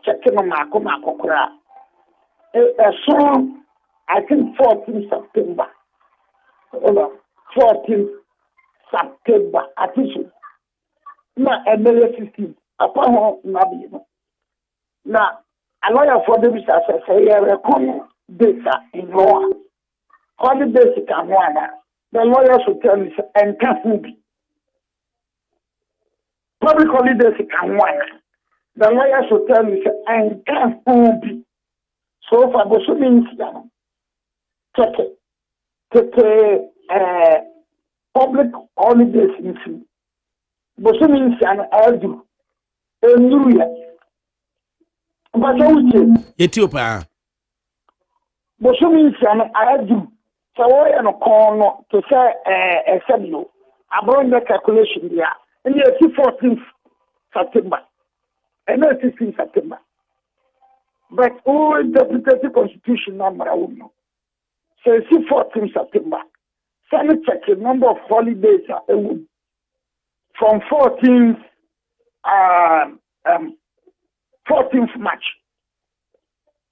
checking on Makokra. A song, I think 14th September. 14th September, I think so. Now, a million 15. Upon Nabi. Now, a lawyer for the business say, I reckon data in law. Holidays can one. The lawyers will tell me, and can't be. Public holidays can one. The lawyers will tell me, and can't be. So, for the means, take public holidays in sea. But so means an elder. A new year. But so Ethiopia. But so means an elder. So I am a corner to say a sedio. I brought the calculation there. And you see 14th September. And not 16th September. But all interpreted constitution number I will know. So you see 14th September. Senate check the number of holidays from 14th March.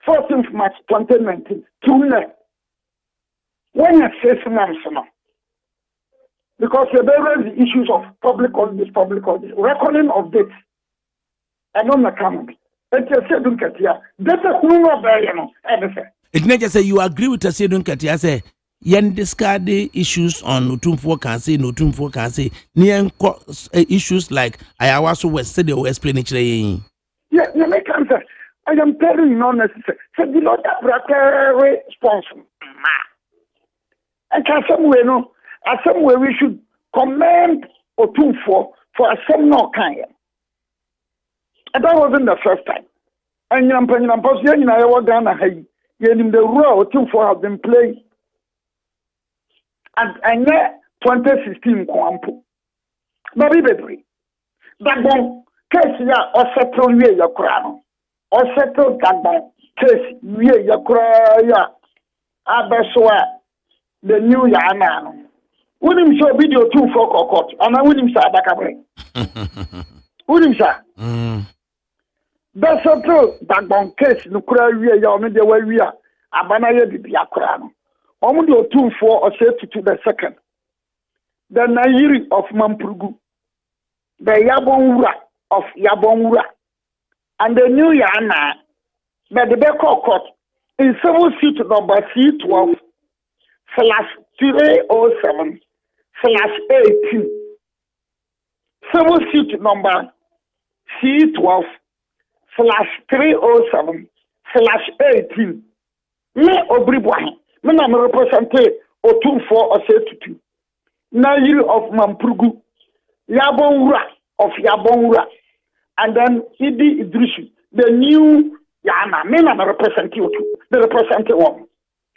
14th March 2019 to now. When you say months now, because there are the issues of public holidays, reckoning of dates, and on the coming. It's a sedum katia. That's a human barrier. It not just say you agree with us, don't katia say. Yen discard the issues on Utumfo can say, no Tumfo can say, near issues like I also was said they were explaining. Yeah, you make answer. I am telling you honestly. So you know that response. And somewhere no, somewhere we should commend Otumfo for some no kind. And that wasn't the first time. And you know, Position in Iowa Ghana, the role Otumfo has been playing. And yet 2016 Kwampo. But baby, that one case ya or settle ye your crown. Or settle that one case ye your crown ya. Abeswa the new Yana. Wouldn't show video 2 for court, and I wouldn't say that. Wouldn't say. That's so true. That one case, no cry, we are only the way we are. Abanaya be a crown. Only 2 for or say to the second. The Nairi of Mamprugu, the Yabonura of Yabonura, and the new Yana, by the Beko Court, in civil suit number C12/307/18, civil suit number C12/307/18. Me Obribwahi, me na me represente Otumfo Osetutu. Nairi of Mamprugu, Yabonura of Yabonura, and then Idi Idrisu, the new Yana, me na me represente Otu, the representative one.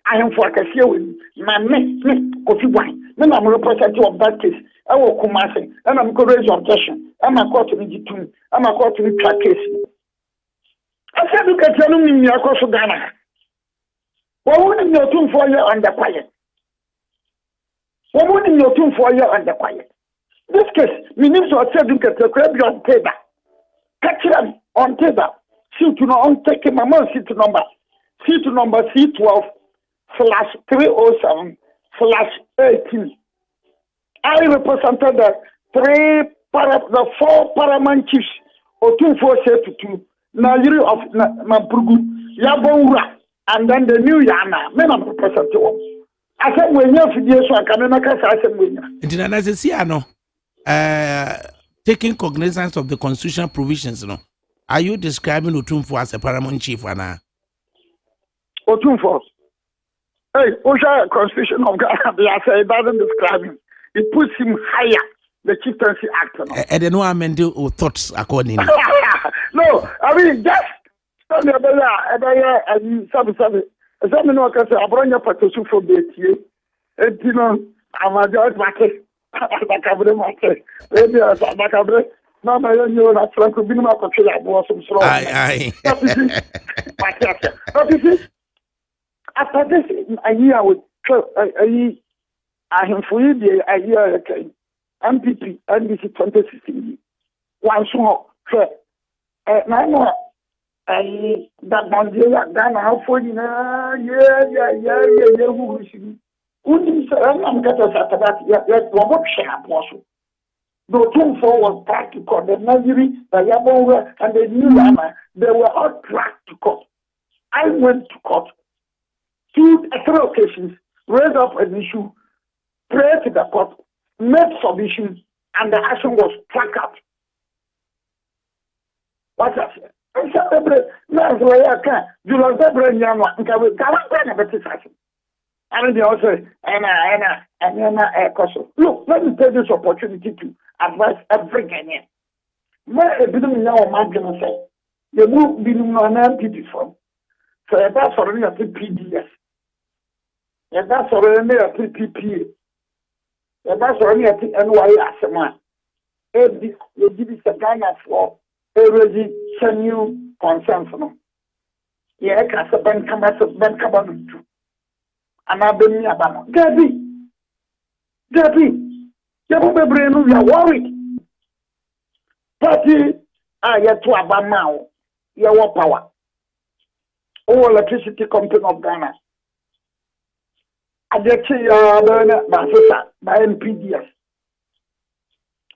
I am for Cassia with my me, Kofi Wine, me na me representative of that case. I will come and I'm going to raise objection. I'm a court to me, I'm a court to me track case. I said, look at you, me across Ghana. What wouldn't your tune for you on the quiet? What wouldn't your tune for you on the quiet? This case, Minister said, look at the crab on table. Catch them on table. See to no on take him a month, see to number C12/307/18. I represented the 4 paramount chiefs, or 2 Nairi of Mamprugu, Yabonura, and then the new Yana, men of representative. I said, when you're for so I can make a International, taking cognizance of the constitutional provisions, are you describing Otumfo as a paramount chief? Otumfo. Hey, Osha Constitution of Ghana, it doesn't describe him. It puts him higher, the Chieftaincy Act. And then no amended or thoughts according. No, I mean, just some no can say, I brought your petition for the and you know, I'm a judge market. Macabre market. Maybe as a macabre. No, my own, you know, Franco Binuma Cochilla was some strong. Aye. But you see, after this, a year with I am for you, a year MPP, NDC 2016. One small, now, that Monday, Ghana, how for you, Unim say, I'm getting at that, yet, what share apostle. The Otumfo was back to court, the Naziri, the Yabonga, and the new Yama, they were all dragged to court. I went to court, 3 occasions, raised up an issue, prayed to the court, made submission, and the action was struck out. What's that? I said, no, so I can't. You lost the brain, young one, because we can't have a and they also, look, let me take this opportunity to advise every Ghanaian. Where a bit of now, I'm going to say, you move being on MPP form. So that's already a PDS. And that's already a PPP. And that's already a NYS. You give us a Ghana for every new concern for them. Yeah, because the bank come too. And I've been near Bama. Debbie, you are worried. Party, yet to Abama, your power. Oh, electricity company of Ghana. I get by NPDS.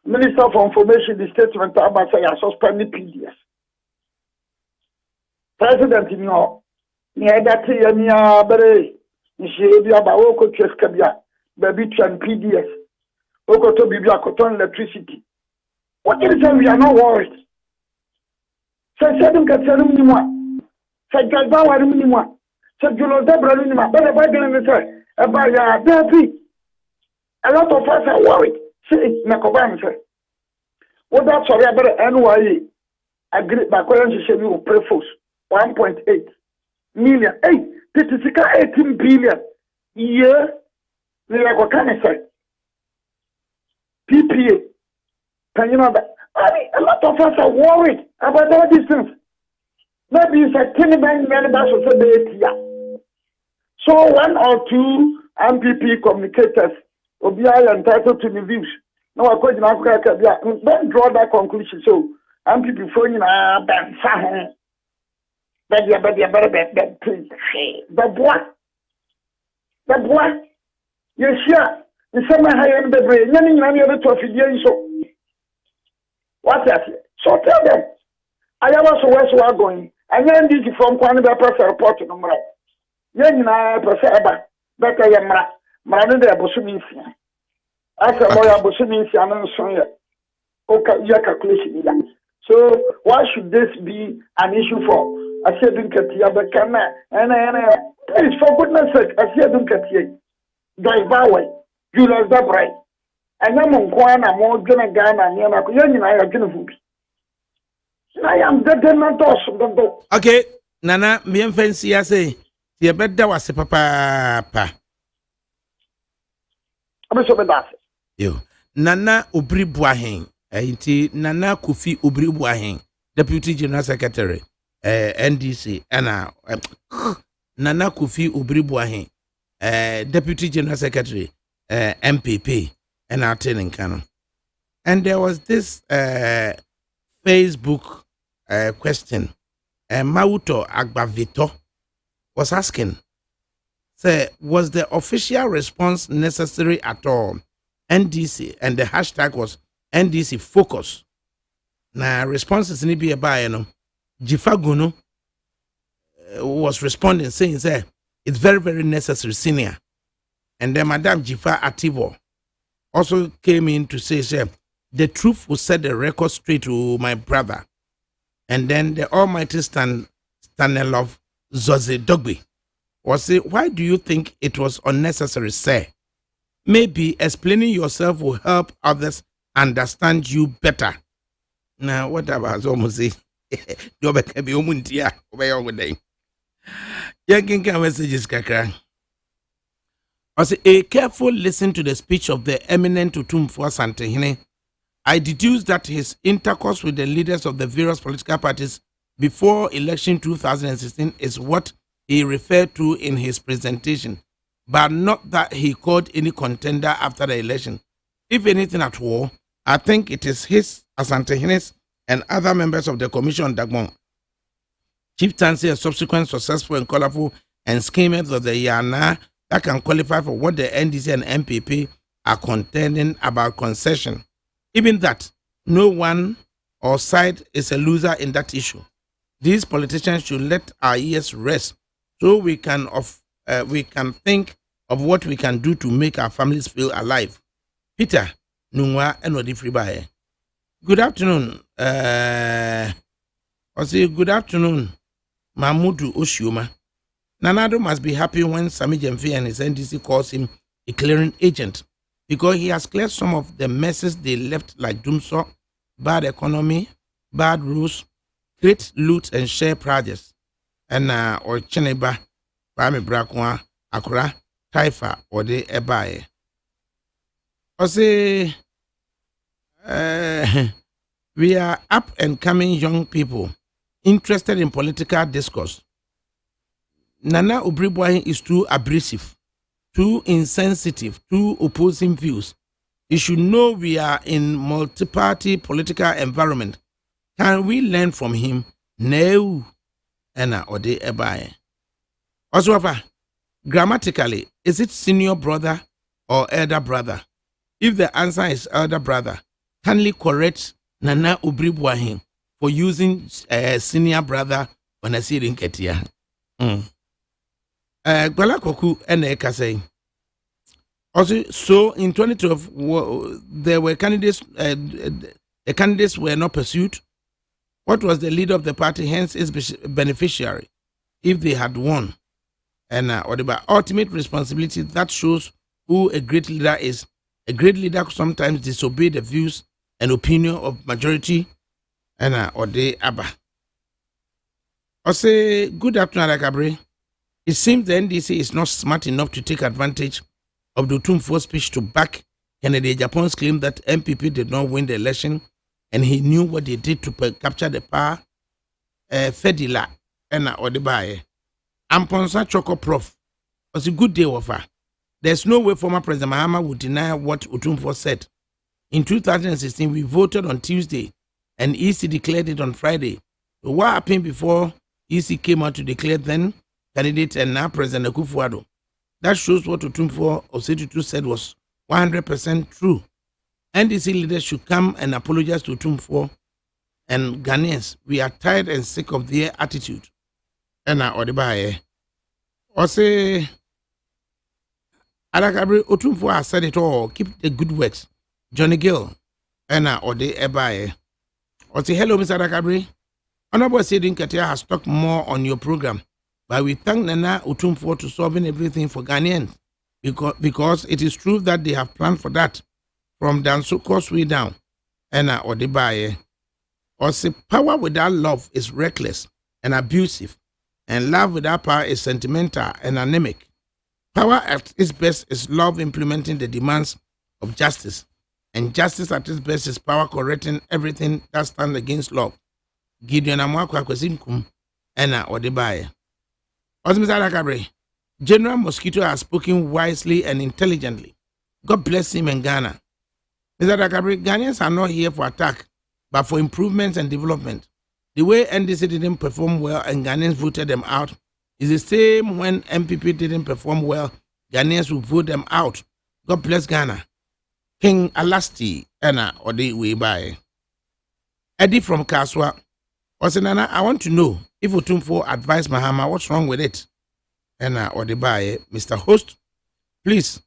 Minister for Information, the statement about say I suspended PDS. president in your near that year near Bere, she be about Oko Cheskabia, baby and PDS, Oko to be Biacoton electricity. What is it? We are not worried. Say, don't get any Say, Galba, any more. Say, you know, Debra, but if I didn't say, about your baby. A lot of us are worried. Say, Nakoban, say, what that's sorry about NYE. Agree, but when she will pray for 1.8 million. Hey, this is 18 billion. Yeah, we are going to say PPA. Can you know that? I mean, a lot of us are worried about all these things. Maybe it's a tiny bank members of the So one or two MPP communicators will be entitled to the views. No, I couldn't don't draw that conclusion. So MPP phone in a bad fire. But the boy, you sure? The summer high end the brain, any other trophy. So what's that? So tell them. I am also where we are going. And then this from Kwanza press report no more. Yen na press eba. Better yamra. Marano de abosumi nsia. Asa mo ya abosumi nsia no so ya. Oka ya calculation ya. So why should this be an issue for Asiadun Katia Bakana? And please, for goodness sake, Asiadun Katia. Drive away. You lost that right. And I'm on Kwana, more Gana Ghana, and I are going to I am the okay, Nana, me and fancy, I say, the better was a papa. I'm so bad. You Nana Ubri Buahin, Nana Kufi Ubri Buahin, Deputy General Secretary, NDC, and Nana Kufi Ubri Buahin, Deputy General Secretary, MPP, and our training canon. And there was this Facebook question. Mauto Agbavito was asking, say, was the official response necessary at all? NDC, and the hashtag was NDC focus. Now, responses need be a buy, Jifaguno was responding, saying, say, it's very, very necessary, senior. And then Madame Jifa Ativo also came in to say, the truth will set the record straight to my brother. And then the almighty Stanelov Zoze Dogby was say, why do you think it was unnecessary, sir? Maybe explaining yourself will help others understand you better. Now, what about Zomuzi? You can be omuntia, obey all the day. Yanking messages, Kakra. Also, a careful listen to the speech of the eminent Utumfua Santehine. I deduce that his intercourse with the leaders of the various political parties before election 2016 is what he referred to in his presentation, but not that he called any contender after the election. If anything at all, I think it is his, Asantehines, and other members of the Commission Dagbon, chieftaincy and subsequent successful and colorful and schemers of the Yana that can qualify for what the NDC and MPP are contending about concession. Even that, no one or side is a loser in that issue. These politicians should let our ears rest so we can think of what we can do to make our families feel alive. Peter, Nungwa and Odifribaye. Good afternoon. Good afternoon, Mahmudu Oshioma. Nanado must be happy when Sami Jemfi and his NDC calls him a clearing agent, because he has cleared some of the messes they left, like Dumso, bad economy, bad rules, great loot and share projects, and or Cheneba, Bami Brakwa, Akura, Taifa, or the Ebaye. We are up and coming young people interested in political discourse. Nana Obribwahin is too abrasive, too insensitive, too opposing views. You should know we are in multi-party political environment. Can we learn from him? No. Ena Ode Ebaye. Also, grammatically, is it senior brother or elder brother? If the answer is elder brother, kindly correct Nana Obribwahin for using senior brother when I see it in Ketia. Gwala Koku and Ekasei. Also, so in 2012, there were candidates, the candidates were not pursued. What was the leader of the party, hence its beneficiary, if they had won? And or the ultimate responsibility that shows who a great leader is. A great leader sometimes disobey the views and opinion of majority, and or the Abba. I say, good afternoon, Alakabre. It seems the NDC is not smart enough to take advantage of the Otumfuo speech to back Kennedy Japan's claim that MPP did not win the election and he knew what they did to capture the power. Fedila and Odebaye. Amponsa Choco Prof was a good day of her. There's no way former President Mahama would deny what Otumfuo said. In 2016, we voted on Tuesday and EC declared it on Friday. So what happened before EC came out to declare then candidate and now President Akufo-Addo? That shows what Otumfuo Osei-Tutu said was 100% true. NDC leaders should come and apologize to Otumfuo and Ghanaians. We are tired and sick of their attitude. And Odebaye. Ose Alakabre Otumfuo has said it all. Keep the good works. Johnny Gill. And Odebaye. Ose hello, Mr. Alakabre. Honorable Sedin Katia has talked more on your program. But we thank Nana Otumfuo to solving everything for Ghanaians because it is true that they have planned for that from Danso Causeway down. And Odebaye. Also, power without love is reckless and abusive, and love without power is sentimental and anemic. Power at its best is love implementing the demands of justice, and justice at its best is power correcting everything that stands against love. Gideon Amwakwa Kwesinkum and Odebaye. Mr. Alakabre, General Mosquito has spoken wisely and intelligently. God bless him and Ghana. Mr. Alakabre, Ghanaians are not here for attack, but for improvements and development. The way NDC didn't perform well and Ghanaians voted them out is the same when MPP didn't perform well, Ghanaians will vote them out. God bless Ghana. King Alasti, Anna, or the way by. Eddie from Kaswa. Nana, I want to know if Otumfuo advised Mahama, what's wrong with it? Anna, or the by. Mr. Host, please,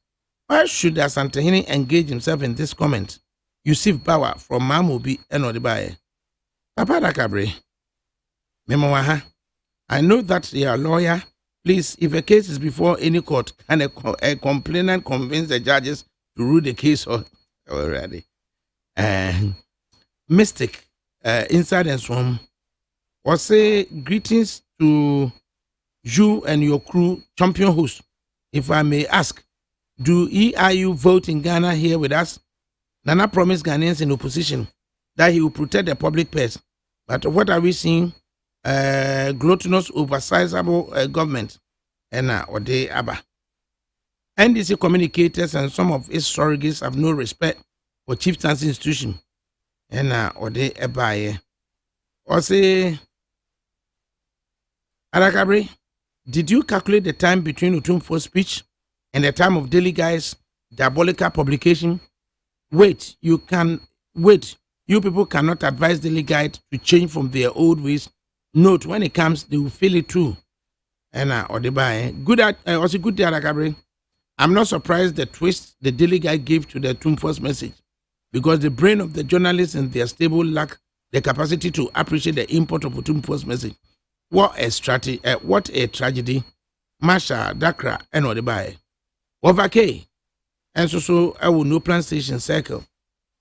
why should Asantehene engage himself in this comment? Yusuf Bawa from Mamubi and Odibaye. Papa Dakabre. Memowaha. I know that you are a lawyer. Please, if a case is before any court, can a complainant convince the judges to rule the case already? Mystic, inside and swam. Or say greetings to you and your crew, champion host. If I may ask, do EIU vote in Ghana here with us? Nana promised Ghanaians in opposition that he will protect the public purse. But what are we seeing? Gluttonous, oversizable government. And Ode Abba. NDC communicators and some of its surrogates have no respect for chieftain's institution. And Ode Abaye. Or say, Alakabre, did you calculate the time between Otumfuo's speech and the time of Daily Guide's diabolical publication? Wait, you people cannot advise Daily Guide to change from their old ways. Note, when it comes, they will feel it too. And Odebaye, good day, Alakabre. I'm not surprised the twist the Daily Guide gave to the Otumfuo's message, because the brain of the journalists in their stable lack the capacity to appreciate the import of Otumfuo's message. What a tragedy. Masha, Dakra, and Odebaye. Over K. And so I will no plan station circle.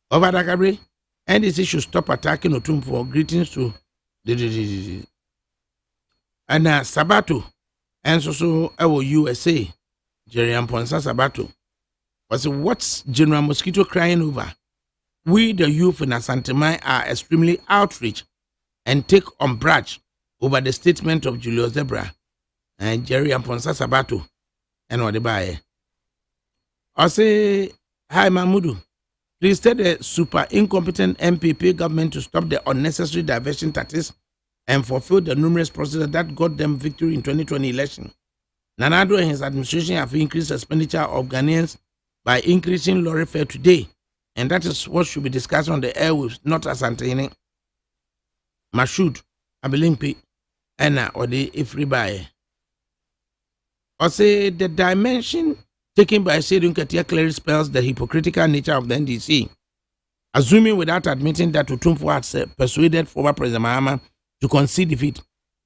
Over Dakabre, and this should stop attacking Otumfuo. Greetings to the and Sabato. And so I will USA. Jerry Amponsa Sabato. Was what's General Mosquito crying over? We, the youth in Asantemai, are extremely outraged and take umbrage over the statement of Julius Zebra and Jerry Amponsa Sabato and Odebaye. I say, hi, Mahmudu. Please tell the super incompetent MPP government to stop the unnecessary diversion tactics and fulfill the numerous processes that got them victory in 2020 election. Nanado and his administration have increased expenditure of Ghanaians by increasing lorry fare today, and that is what should be discussed on the airwaves, not Asantehene. Mashood, Abilimpi, ena odi ifri bae. Or say the dimension taken by Sedun Katia clearly spells the hypocritical nature of the NDC. Assuming without admitting that Utumfu had persuaded former President Mahama to concede defeat,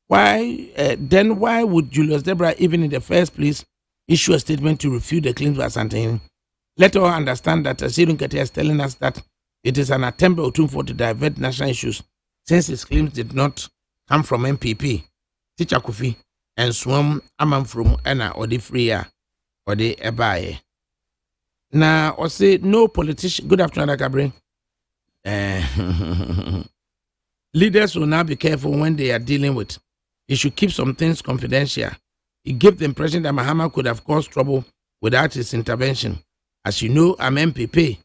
then why would Julius Debra, even in the first place, issue a statement to refute the claims by Santini? Let all understand that Sedun Katia is telling us that it is an attempt by Utumfu to divert national issues, since his claims did not come from MPP, Teacher Kofi, and Swam Amam from Anna or the Freya or the Ebaye. Now, or say no politician. Good afternoon, Gabriel. Leaders will now be careful when they are dealing with. You should keep some things confidential. It gave the impression that Mahama could have caused trouble without his intervention. As you know, I'm MPP.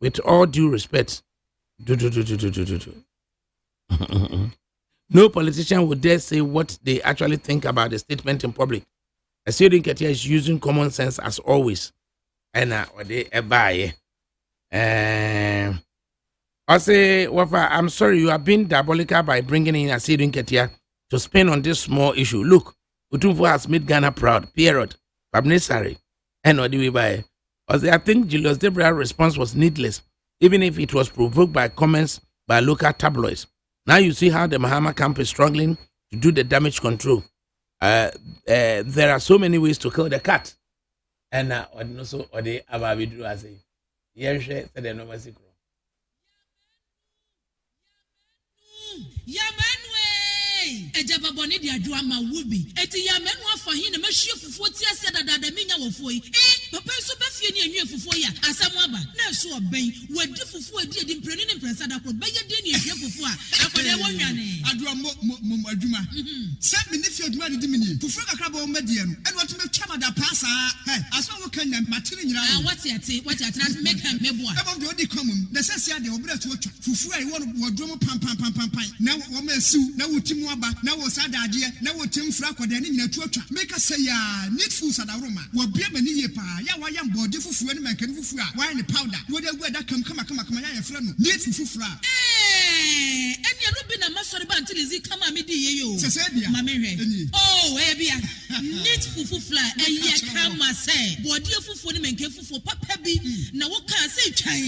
With all due respect. No politician would dare say what they actually think about the statement in public. Assuming Katia is using common sense as always. And or they buy. I say, Wafa, I'm sorry you have been diabolical by bringing in Assuming Katia to spin on this small issue. Look, Utumfu has made Ghana proud. Period. Necessary. And what do we buy? I think Julius Debra's response was needless, even if it was provoked by comments by local tabloids. Now you see how the Mahama camp is struggling to do the damage control. There are so many ways to kill the cat. And also, or the Ababidu as a yes, said the normal secret. Ejaba boni di adwa ma wubi eti ya menu afa hin na mahie fufuo ti ase dada minya wofo yi papa so ba fie ni enwe fufuo ya asam aba na so oben wadi fufuo di mpreni ne mpresa da ko beye de ni ehwe fufuo a akode wonwane adwa mo adwuma se me ni fie adwuma di mini fufuo kakra ba o medie no ene wato metwa mada pasa aso wo kan na matire nyira wati ate na make am meboa eba do di common the sense ya de obra to otwa fufuo ai wo drum pam na wo ma siu na wo timu aba na wo sadade na wo timfra akode ne nyina tuatwa make say ya need food sadaroma wo bia mani ye pa ya wa ya mbode fufuo ne mankan fufuo a wine powder wo de gu da kama ya ye fra no need fufuo eni anu bi na masori ba antilizi kama me di ye yo sese bia ma me hwe bia need fufuo eye kama say bode fufuo ne mankan fufuo papa bi na wo ka say twan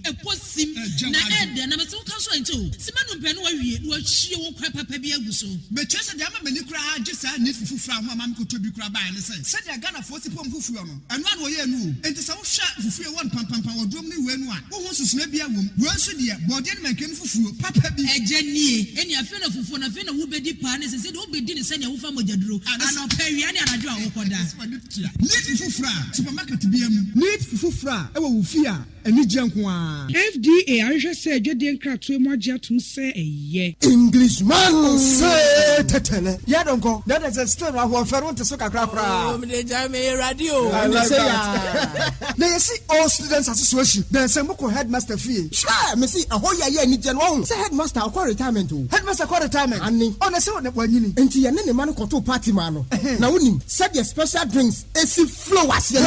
eposim na ede na me so kan so ento simanu pe no wa wie wo hie wo kwa papa bi aguso be chese de ama mani kura agisa need fufuo ho ama ko to bi kura ba ne say se de Ghana fo si pom fufuo no eno an wo ye nu enti sa wo hwa fufuo won pam wo dom ne we nu a wo ho susuna bia wom wo nso de bode ne mankan fufuo papa bi ejanie eni afi na fufuo na fi na wo bedi pa ne se de wo bedi ne se ne wo fa mojaduro ana opawia ne anadwo a wo koda need fufuo supermarket bia mu need fufuo e wo fi a eni gyenko a FDA ahwehwe se adwede nkratoe mu agye atum se eye Englishman say tetele ya donko that is a still wa ferro to so kakra kra me jame radio I say ya na you see all students association then say moko headmaster fee sure me see ahoya ya ni je no say headmaster akwa retirement o headmaster akwa retirement ani ona say one wanyini enti ya ne man koto party man no na wonim said the special drinks esi flowers ya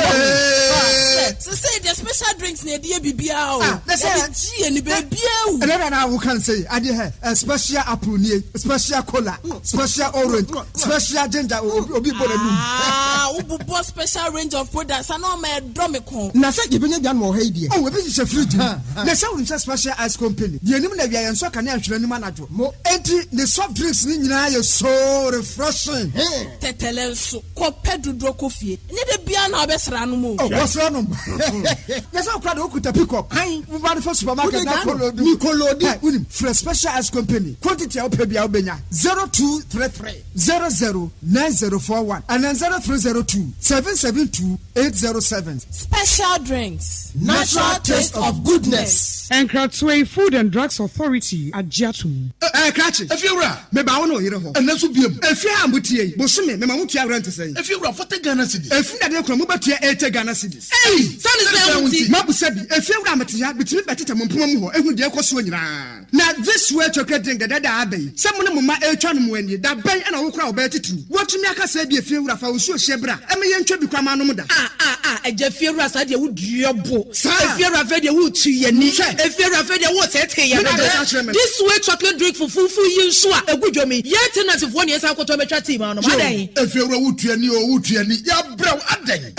so say the special drinks na dey bibia o na say ji ni bibia o na we can say ade special apple nie special cola special orange special ginger obi bola dum ububo special range of products ana ma drum kon na say yebenya bia no he die we be se fridge na say we special ice company die nim na bia yenso ka na ahwere nim anajo mo enti the soft drinks ni nyina ye so refreshing tetele nso ko pedudro kofie ne de bia na obesra no mo wosra no na say okra de okuta pick up we buy for supermarket na kolodi unim fresh special ice company quantity of bia obenya 0233 009041 and then 0302 772 807 special drinks natural taste of goodness Nkratoe Food and Drugs Authority agiatum Krachi efiura me ba wono yire ho enaso biem efia ambutie bosome me ma mutua rent sei efiura 40 Ghana cedis efia de kro mo batua 80 Ghana cedis sanise mabusa bi efiura metia bitimi betete mo mpoma mu ho ehu de ekoso nyina na this way chocolate drink dada abai some no ma etwa no mo ani da ban na wo kra wo ba titu wotumi aka sa bi efiura fa wo so hyebra eme ye ntwa bi kwa ma no da Ejefiera said you would dribble. Efiera fed you would to your knee. Efiera fed you would say, this way chocolate drink for fufu you swa a good jomi. Yet tenants of 1 year I could have a team on Monday. If you were wood to any or wood to any, ya brown a day.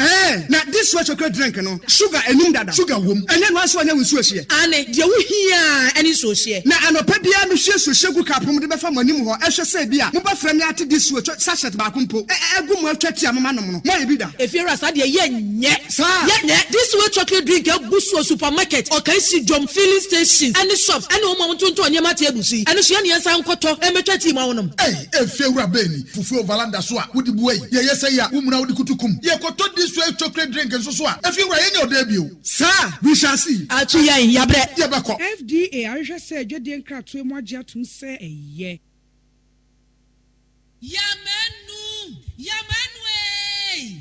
Now this way chocolate drink, no sugar and nunda, sugar womb, and then once one was here. And you hear any social. Now I'm a pebia, Monsieur Sugar Capum, the Bafamanimu, I shall say, Bia, Muba Freniati, this way, such at Bakumpo, a good more chatty, maybe that. If you're a sadia, yet, sir, yet, this way chocolate drink, a Busso supermarket, or can see John filling stations, and the shops, and no mountain to Yamati, and the Shania San Coto, and a chatty mountain. Hey, if you're a baby, Fufu Valanda Swa, would you wait? Yes, I am, woman out the Kutukum. You got this way chocolate drink and so swa. If you were in your debut, sir, we shall see. FDA, I just said, you didn't crack to more jet to say a ye. Yamanu,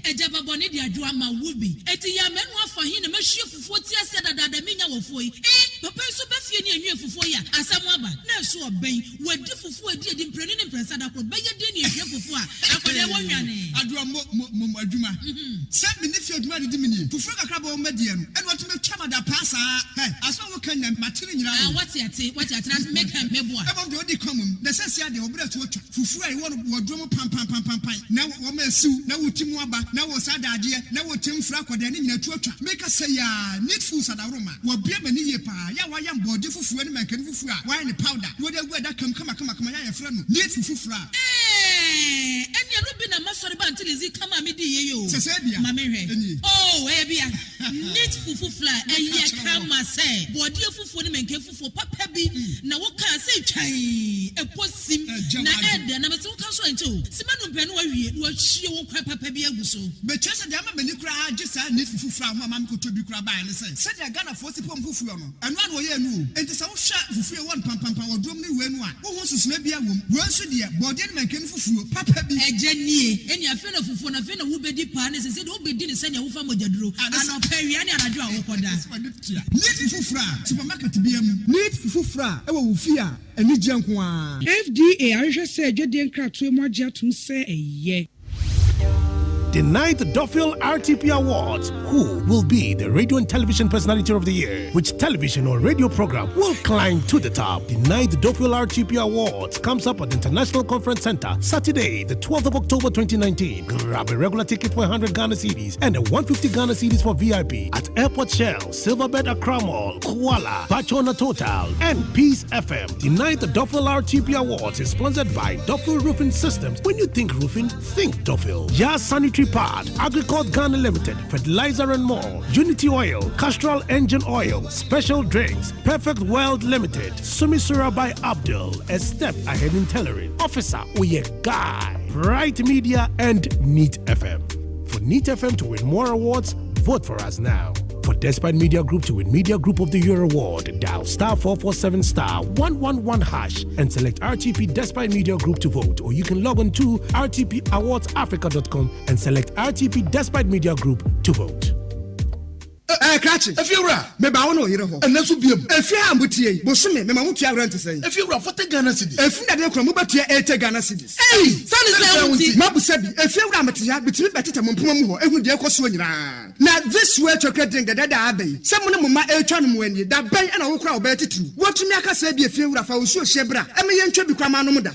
Ejaba Bonidi Aduama Wubi, Eti Yamenu for him, a machine for 40 years said that the Mina of Foy, the person Baffian near for ya, as someone, no so obey, were different for a did in Prenin Presada could buy a dinner for after their one yanny. Aduma, send me if you're married dimini, to frag a crab or medium, and what to make Chamada pass, as well can material. What's it? What I trans make him meboa. About the only common, the Sassia, the Obra to Fufu, one drum pam. Now, woman sue, now Timwaba, now was sad idea, now Tim Fraco, then in a church. Make us say, need food at aroma. What be a many pa, Yawayam body for food and make wine powder. Whatever that come, friend, need Fufra. And you've been a master until is it come a media, Mammy. Oh, Abia, need Fufla, and yet come, say, what dear Fufu and careful for Papa B. Now, what can I say, Chai? A post sim, and I'm so concerned too. Simon Benway, what she won't cry Papa B. But just a damn many cry, just I need Fufra, Mamma could be cry by and say, said I got a 40 pound Fufu, and one way you, and the sound shot for free 1 pump or drum me when one. Who wants to snap your womb? Once a dear, body and make Fufu, Papa B. A Jenny, and your friend of Fufu, and a friend who be deep partners and said, oh, be dinner, send your family, Drew, and I'll pay you and I draw for that. Need Fufra, supermarket to be need Fufra, I will fear, and need junk one. FDA, I just said, you didn't crack to more jet to say a ye. The 9th Duffield RTP Awards. Who will be the radio and television personality of the year? Which television or radio program will climb to the top? The 9th Duffield RTP Awards comes up at the International Conference Center Saturday, the 12th of October 2019. Grab a regular ticket for 100 Ghana cedis and a 150 Ghana cedis for VIP at Airport Shell, Silverbed Accra Mall, Kuala, Bachona Total, and Peace FM. The 9th Duffield RTP Awards is sponsored by Duffield Roofing Systems. When you think roofing, think Duffield. Yas Sanitary Pad, Agricult Ghana Limited, Fertilizer and more, Unity Oil, Castrol Engine Oil, Special Drinks, Perfect World Limited, Sumisura by Abdul, a step ahead in tailoring, Officer Uye Guy, Bright Media, and Neat FM. For Neat FM to win more awards, vote for us now. For Despite Media Group to win Media Group of the Year award, dial *447 *111# and select RTP Despite Media Group to vote, or you can log on to rtpawardsadfrica.com and select RTP Despite Media Group to vote. Catch it. If you're right, maybe I know you and that's would be if you have Mutia, Bosumi, Mamma to rent to say. If you're right, for the Ghana city, if you don't come over to 8 Ghana cities. Hey, son is Mabu said, if you're Ramatia, between Betty Mumpumo, and with the Equasuan. Now, this way to credit the Dada Abbey. Someone my Elchan when you that bay and I will cry about it too. What to make us say be a few of our Shebra, and me and Chubby Kramanoda.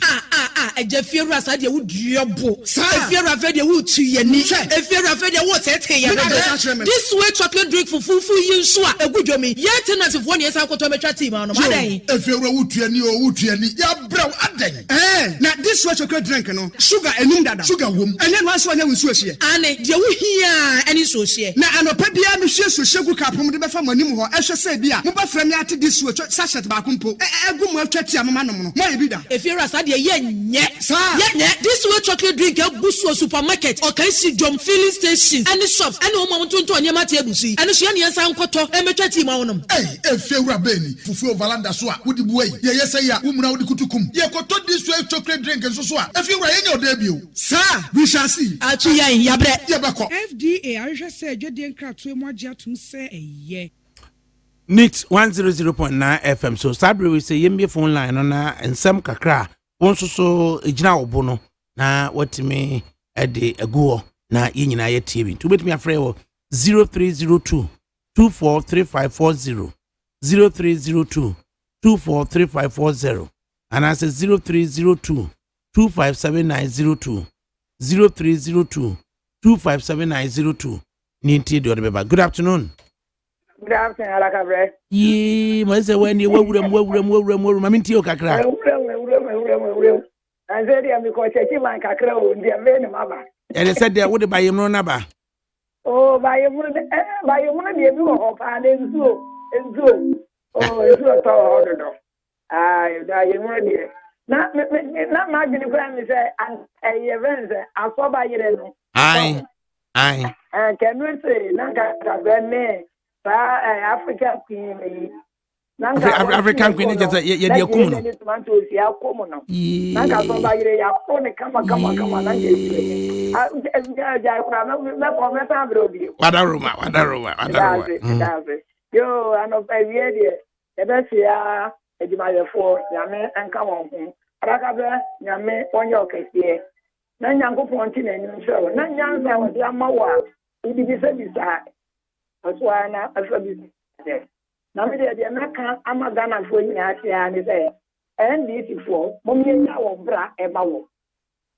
A Jeffia said you would dribble. If you're afraid you would to your niche, if you're afraid you would say, this way chocolate drink for Fufu you swa a good jomi. Yet tenants of 1 year I could have a team on Monday. If you're a wood to any or wood to any, ya brown a day. Now this was a good drink, no sugar and nunda, sugar womb, and then once one was here. And you hear any social. Now I know Pebia Michelle Sugar Cap from the Bafamanimu, I shall say, Bia, Muba Freniati this switch, Sasha Bakumpo, a good more chatty amano. Maybe that. If you're a sadia, yet, sir, yet this way chocolate drink, a Busso supermarket, or can see John filling stations, and the shops, and no mountain to Yamati, and she yes, I'm caught up and team on them. Hey, if you're a baby, Fufu Valanda Swa, would you wait? Yes, I am, woman out the Kutukum. You got this way chocolate drink and so swa. If you were in your debut, sir, we shall see. FDA, I just said you didn't crack to more jet to say a ye. Nit 100.9 FM. So Sabri we say yembe phone line on and some kakra. Once so ejina obono na what me at the ago na yinyina ye TV. To bet me afraid 0302 243540 0302 243540 and I say 0302 257902 0302 257902 Ninti do remember. Good afternoon. Good afternoon, Alakabre. Ye, my say when you were Maminti Okakra. And then I'm because I man kakra on the main mama. And they said they would buy him no number. Oh, by your money, you hope and so. Oh, it's not all order. I die in 1 year. Not my friend is a event. I saw by you. Aye. Can we say, Nanka, African Queen? African Queen is a year common. Yo, I know by the best year, for Yame and come on. Rakabra, Yame, on your case here. Nan Yanko Fontin and so, Nan Yansa was Yamawa, it is a beside. That's why I'm not a service. Now, the American Amagana for Yasia and say, and this is for Mommy Bra Ebawo.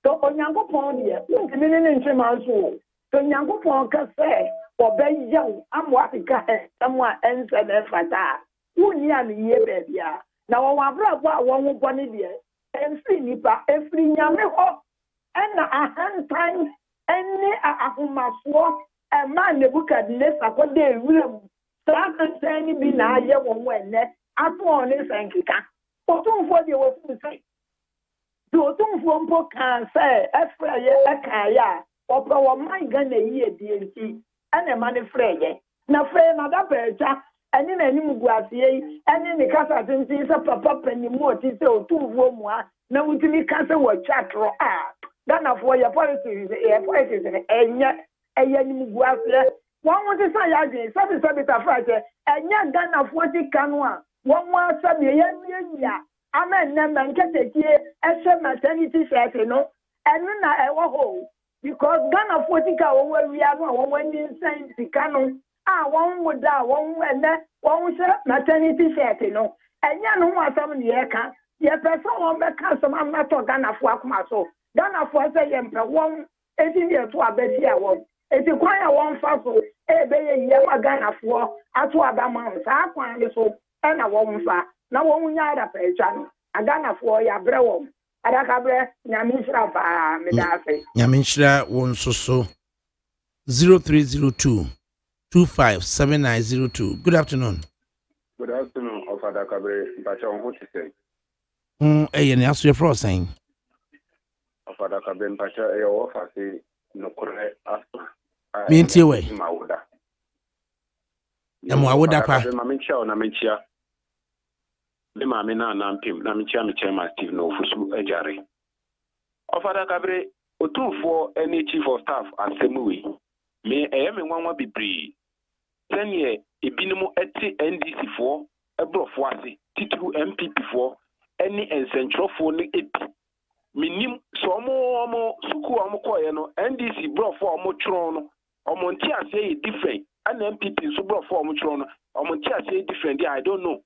So on Yanko Pond here, look in the so Yanko Pond can say, for very young, I'm what it can someone ends and fata. Who near me here, baby? Now, our brother won't want it here, and free Nipa, every Yamaho, and a hand time, and a Humaswa, a man the book at less of what they will. So I can say, be now, you won't win that. I want this and kick. But don't for the work to say. Don't for can say, as for a kaya, or power my gun a year, DNC, and a money free. Now, fair another percha, and in any Muguasie, and in the casa since it's a papa penny more, to 2 room. Now, we can cancel what chat or then of what your policies, and yet, a young Muguasia. One was a say, Sabita Friday, and yet done of what it can one. One was some year. Amen, number and get a year, as a maternity set, and then I will because Ghana 40 where we are when you send the canon. One would die, one and then one maternity set, and yet no one some year can. Yes, person won't make some. I'm not talking Ghana for myself. Ghana for say, one 18 years to a best year one. It's a quiet one fossil, a bay a Ghana for, at what amount, I find so, and a woman for. Now, one yard up a channel, a Ghana for your brew. Adakabre, Yamishra, Medase. Yamishra won so 0302 257902. Good afternoon. Good afternoon, of Adakabre, but I want to say. And ask your frost saying. Of Adakabre, but I offer say, no correct after. Mean to way. Mauda. Mawuda pa. Mamicha or Namicha. The Mamina Nampim, Namicha, Michema Steve no Fusu Ejare. Of Adakabre, or 2 for any chief of staff and Semui. May I am in one be bree. 10 year, a binimo at NDC 4, a brofwasi, T2 MPP 4, any and central for the AP. Minim so mo suku amokoyeno NDC bro for omochron omonti say different and MPP so bro for omochron omonti say different I don't know.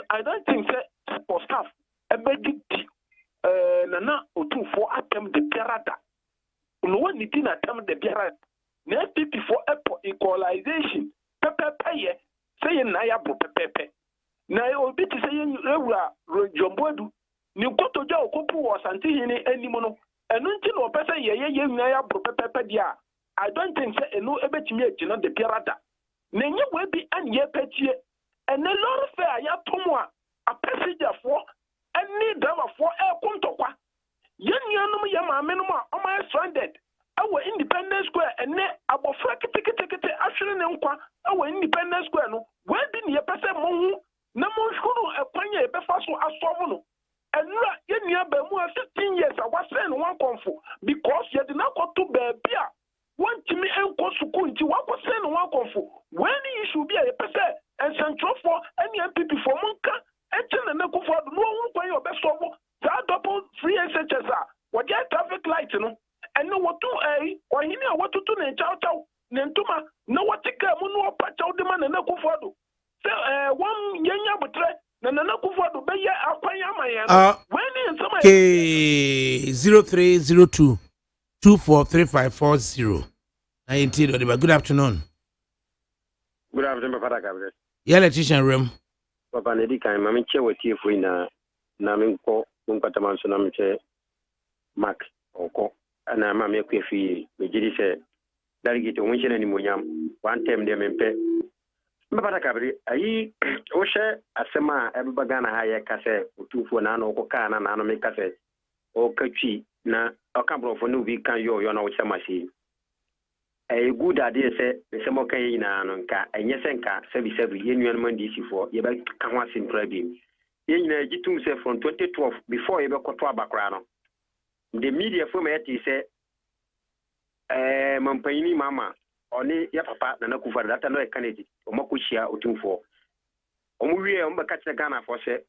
I don't think say for staff ebedi nana otu for attempt the pirata. No one need to attempt the pirata. Na MPP for equalization pepe say na ya bro pepe. Na obi ti say ewura Jombodu ni koto ja okopu was anti hini animono enu nti no pese ye nwa ya bro pepe dia I don't think say enu ebetimi agina de pirata na nye we bi an ye petie ene lor fair ya tomo a passenger for any driver for e kontokwa yenyanum ya maamenum a o ma stranded awo Independence Square ene abofra kitikiti ahwere ne nkwa awo Independence Square no we bi ne ye pese mo hu na mo huru ekwanya e befa so asovo no. And you near Bemu 15 years, I was saying one comfort because you did not go to Babia. One to me and Kosukunti, what was saying one comfort. When you should be a person and central for any MPP for Munka, and tell the Nako for no one way your best over that double free SHSR. What get traffic light, you know, and know what to a or you know what to do in Chow Chow. Nentuma, no what take a mono patch out the man and a kufodo. So, one yenya butre, Nana kufodo, be ya apayama. When in some K 0302 243540. Good afternoon. Good afternoon, Papa Gabriel. Yeah, electrician room. Papa Nedika, I'm chair with you for Naminko, Unkataman Sonamiche, Max, Oko, and I'm a Mequifi, Mijidi said, Delegate Winchin and Muyam, one time them in pay. Papa Gabriel, I Osha, Asema, Ebagana Haya Case, 2 for Nano, Okana, Nano Mekase, or Kachi, na a couple of new week can you know Samasi. A good idea said the same okay in Anonka and Yesenka, service every union Monday for Yeba Kawas in Trebin. In a G2 say from 2012 before Eba Kotwa background. The media from it say, Mampaini Mama, only your papa, Nanakufa, that I know a candidate, or Mokushia or 24. Omuria, Catch Ghana for say,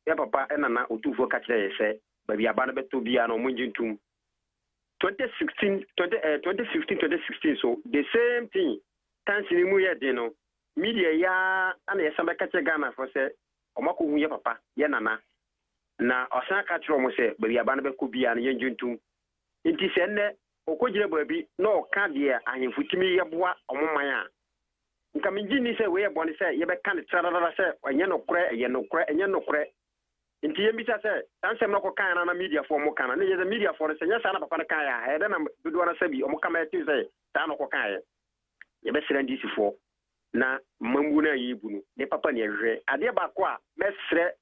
your papa and Nana or 2 for catch say, but we are bound to be an Omunjin 2015, 2016, so the same thing. Thanks to the media, ya, and a summer catch Ghana for say, Omaku, ya papa, yanana. Na, Osaka Tromo say, but we are bound to be an engine too. It is Okojira baby, no cardia, and if we me yabwa or maya. Kamijini say, we are born to say, you can't tell us, and you know, cray, and you know, cray, and you know, cray. In TMBisa said, answer no kind of media for Mokana, and the media for the Senya Sana Papanakaya, I don't know, do want to say, Omokama Tuesday, Tano Kokaya. You best send this for na Mambuna Yibunu, the Papa Nier, Adiabaqua, Mestre,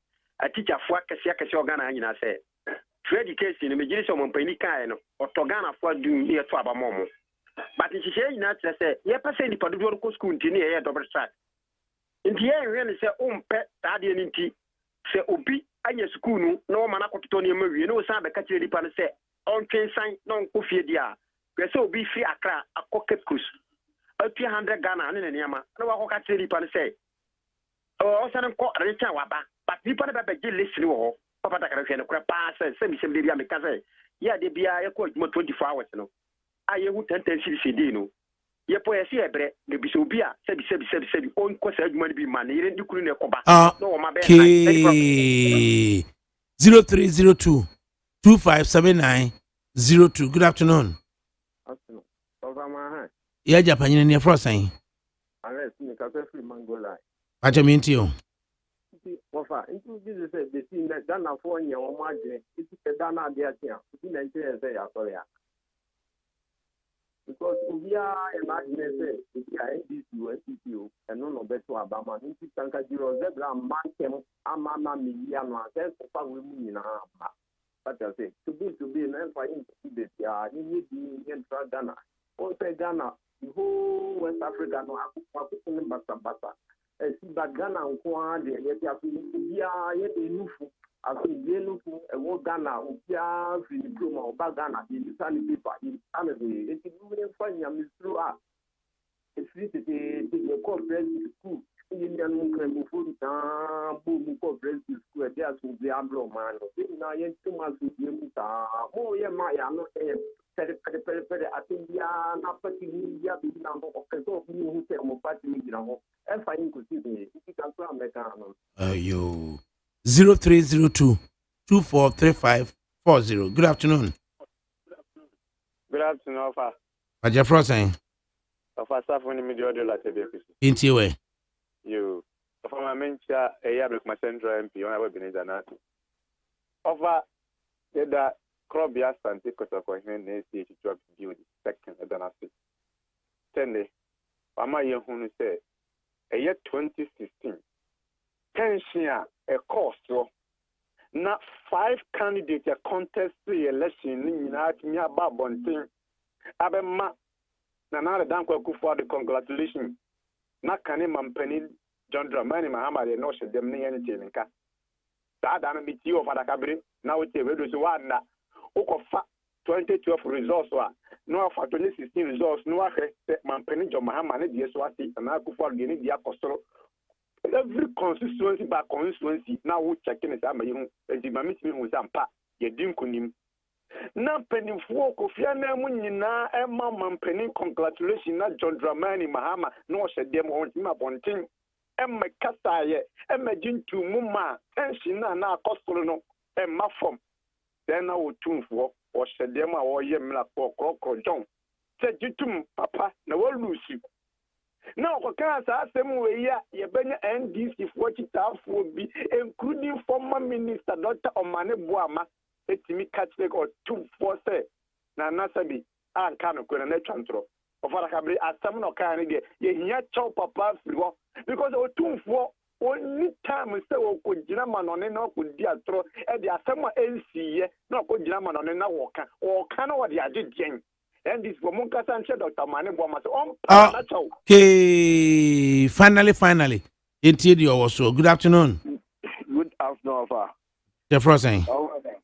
a teacher for Kasiaka Shogana, and I say, to education, the majority of Mompanica or Togana for doing here to Abamomo. But in Shisha, not to say, yeah, passing the Paduco school to near double track. In the air, really say, pet, Tadian in tea, say, Obi. Anya school no man akotoni mawie no san be ka kire dipa no se on twen san no nkofie dia kwese obi fi Accra akoke kus atu 100 Ghana ne niama no wa koka kire dipa no se o san nko recha waba but dipa no be be listen wo papa ta kare hwe no kra pa se mi sem de bia me ka se ya de bia ye ko 24 hours no aye hu 10 cd no ye po ye si ebre ne bi so bia se bi on ko sa adwuma ne bi ma ne yire ndikuru ne koba no wo ma be 0302 257902. Good afternoon. Afternoon. Over Yeah, Japan in your first sign. Unless you can free Mangola. What I mean to you? Wafa, into this is the thing that Dana for your margin. It's a Dana there. It's in Nigeria, sorry. Because we are imagining if we are this USCPO and none of that to Obama, in Tanka Zero Zebra, Mankem, Amama, Miliano, and Papa women in our but I say, to be an empire in Tibet, you need the Indian Ghana. Also, Ghana, the whole West Africa, no, Bata. See, but Ghana, yet you have to be a new. I think yellow and Ghana, Upia, diploma, or Bagana, in the sunny paper, in Canada. It's moving fine, I'm through up. It's the corporate school. Indian food, boom, corporate school, there's the Ambro man. Now, yet 2 months with you, oh, yeah, my, I'm not saying. I think we are not putting media number of people who say, I'm party, and finding to see me. You can come back. You 0302 243540. Good afternoon. Good afternoon, Alpha. What your first saying? Alpha, Safon, the media, the latter. Into your way. You. For my mentor, a year with my central MP, on our webinar. Alpha, that crop bias and take a question, they say to drop you the second than I say. 10 days. Mama, you who say, a year 2016. Tension a cost not 5 candidates a contest election in me about bonting. Abema Nana Danko for the congratulations. Not can him penny John Dramani Muhammad and no shit them near anything. That I'm with you over the cabin. Now it's a reduce one. Okofa 2012 results were no for 2016 results. No, man penny John Muhammad, yes, what and I go for getting the apostol. Every constituency by constituency now we checking it. I'm a young as the mammy was a pa, ye dinkunim. na mpanimfoɔ Kofi Annan mu nyinaa ɛma mampanin congratulation na John Dramani Mahama na ɔhyɛ dɛm ɔntimi abɔnten ɛmma kasaayɛ ɛmma gyentu mu ma tension na akɔsoro no ɛmma fam then na wɔtumfoɔ ɔhyɛ dɛm a wɔyɛ mmrakɔ korɔkorɔ John sɛ gyetum papa na wɔlusi na ɔkɔka saa asɛm wɔ yi a yɛbɛnya NDC foɔ kyitaafoɔ bi including former minister Dr. Omane Boama etimi kakyere ɔtumfoɔ sɛ na nasabi anka no kɔ na twantoro ɔfara kabre asɛm no ɔka ne deɛ yɛhia kyɛw papa afiri hɔ because ɔtumfoɔ oni time sɛ ɔkɔgyina ma no ne na ɔkɔdi atoro ɛde asɛm a ɛnsiyɛ na ɔkɔgyina ma no ne na wɔka na wɔde agye deɛn and this woman Dr. Omane Boama so okay finally indeed also good afternoon offer the first thing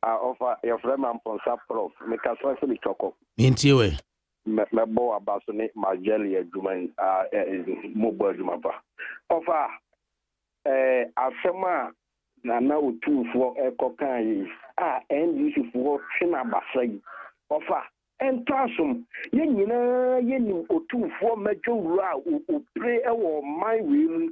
offer your friend man Ponsa Prof make us so me choko intiwe me bo abaso ne majeli adwuma mobile adwuma pa offer asema na otufo ekokan yi NDC fo twena basai offer entasum ye nyina ye nim otufo madwowura opre ewo man we mu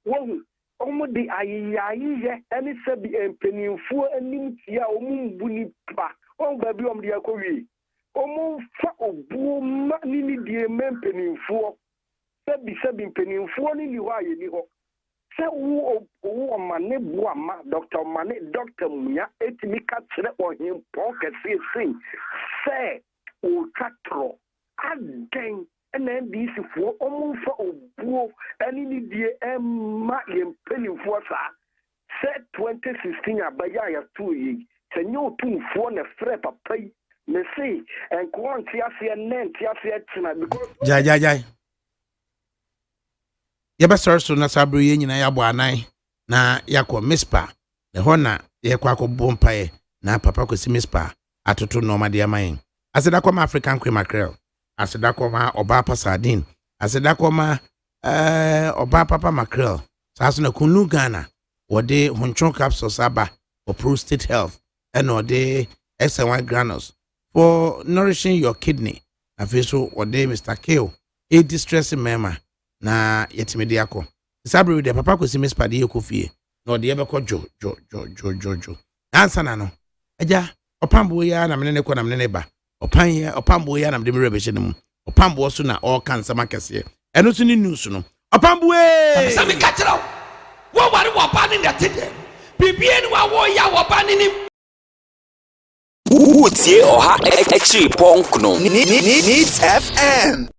wo omudi ayiyayiye eni sebi empenimfo anim tia omumbu ni pa on babi omdi akowi omfa obuo ma ni die mempenimfo sebi empenimfo ni liwa ye ni ho se wo Omane Boama Dr. Omane Dr. Munya etimi ka kire ohim pon kese sin se o twatro aden na NDC fo omfa obuo ani ni die emma yempenifo sa se 2016 abaya ya tuyi senyo otumfo na frɛ papa yi me say enko ntiase ntiase tina because jai yɛbɛsɔre so na sabro yɛ nyina yɛabɔ anan na yɛakɔ mispa ɛhɔ na yɛkɔ akɔbɔ mpaeɛ na papa kɔsi mispa atoto nɔɔmade ama yɛn asedakɔma African cream mackerel asedakɔma ɔbaa pa sardine asedakɔma ɔbaa papa mackerel saa so na kunu Ghana wɔde honchon capsules aba for prostate health ɛna ɔde XY granules for nourishing your kidney afei so wɔde Mr. Kale a distressing mema na yetimede akọ sabri de papa kosi mispade ekofie na ode yebekọ jo ansa na no aja opambo ya na menene kọ na menene ba opambo ya na mede mire behye nemu opambo so na all cancer makese eno so ni news no opambo sami ka kira wo ware wo ba ni ndete bibie ni wa wo ya wo ba ni nim Utie Oha Extra Punk no Needs FM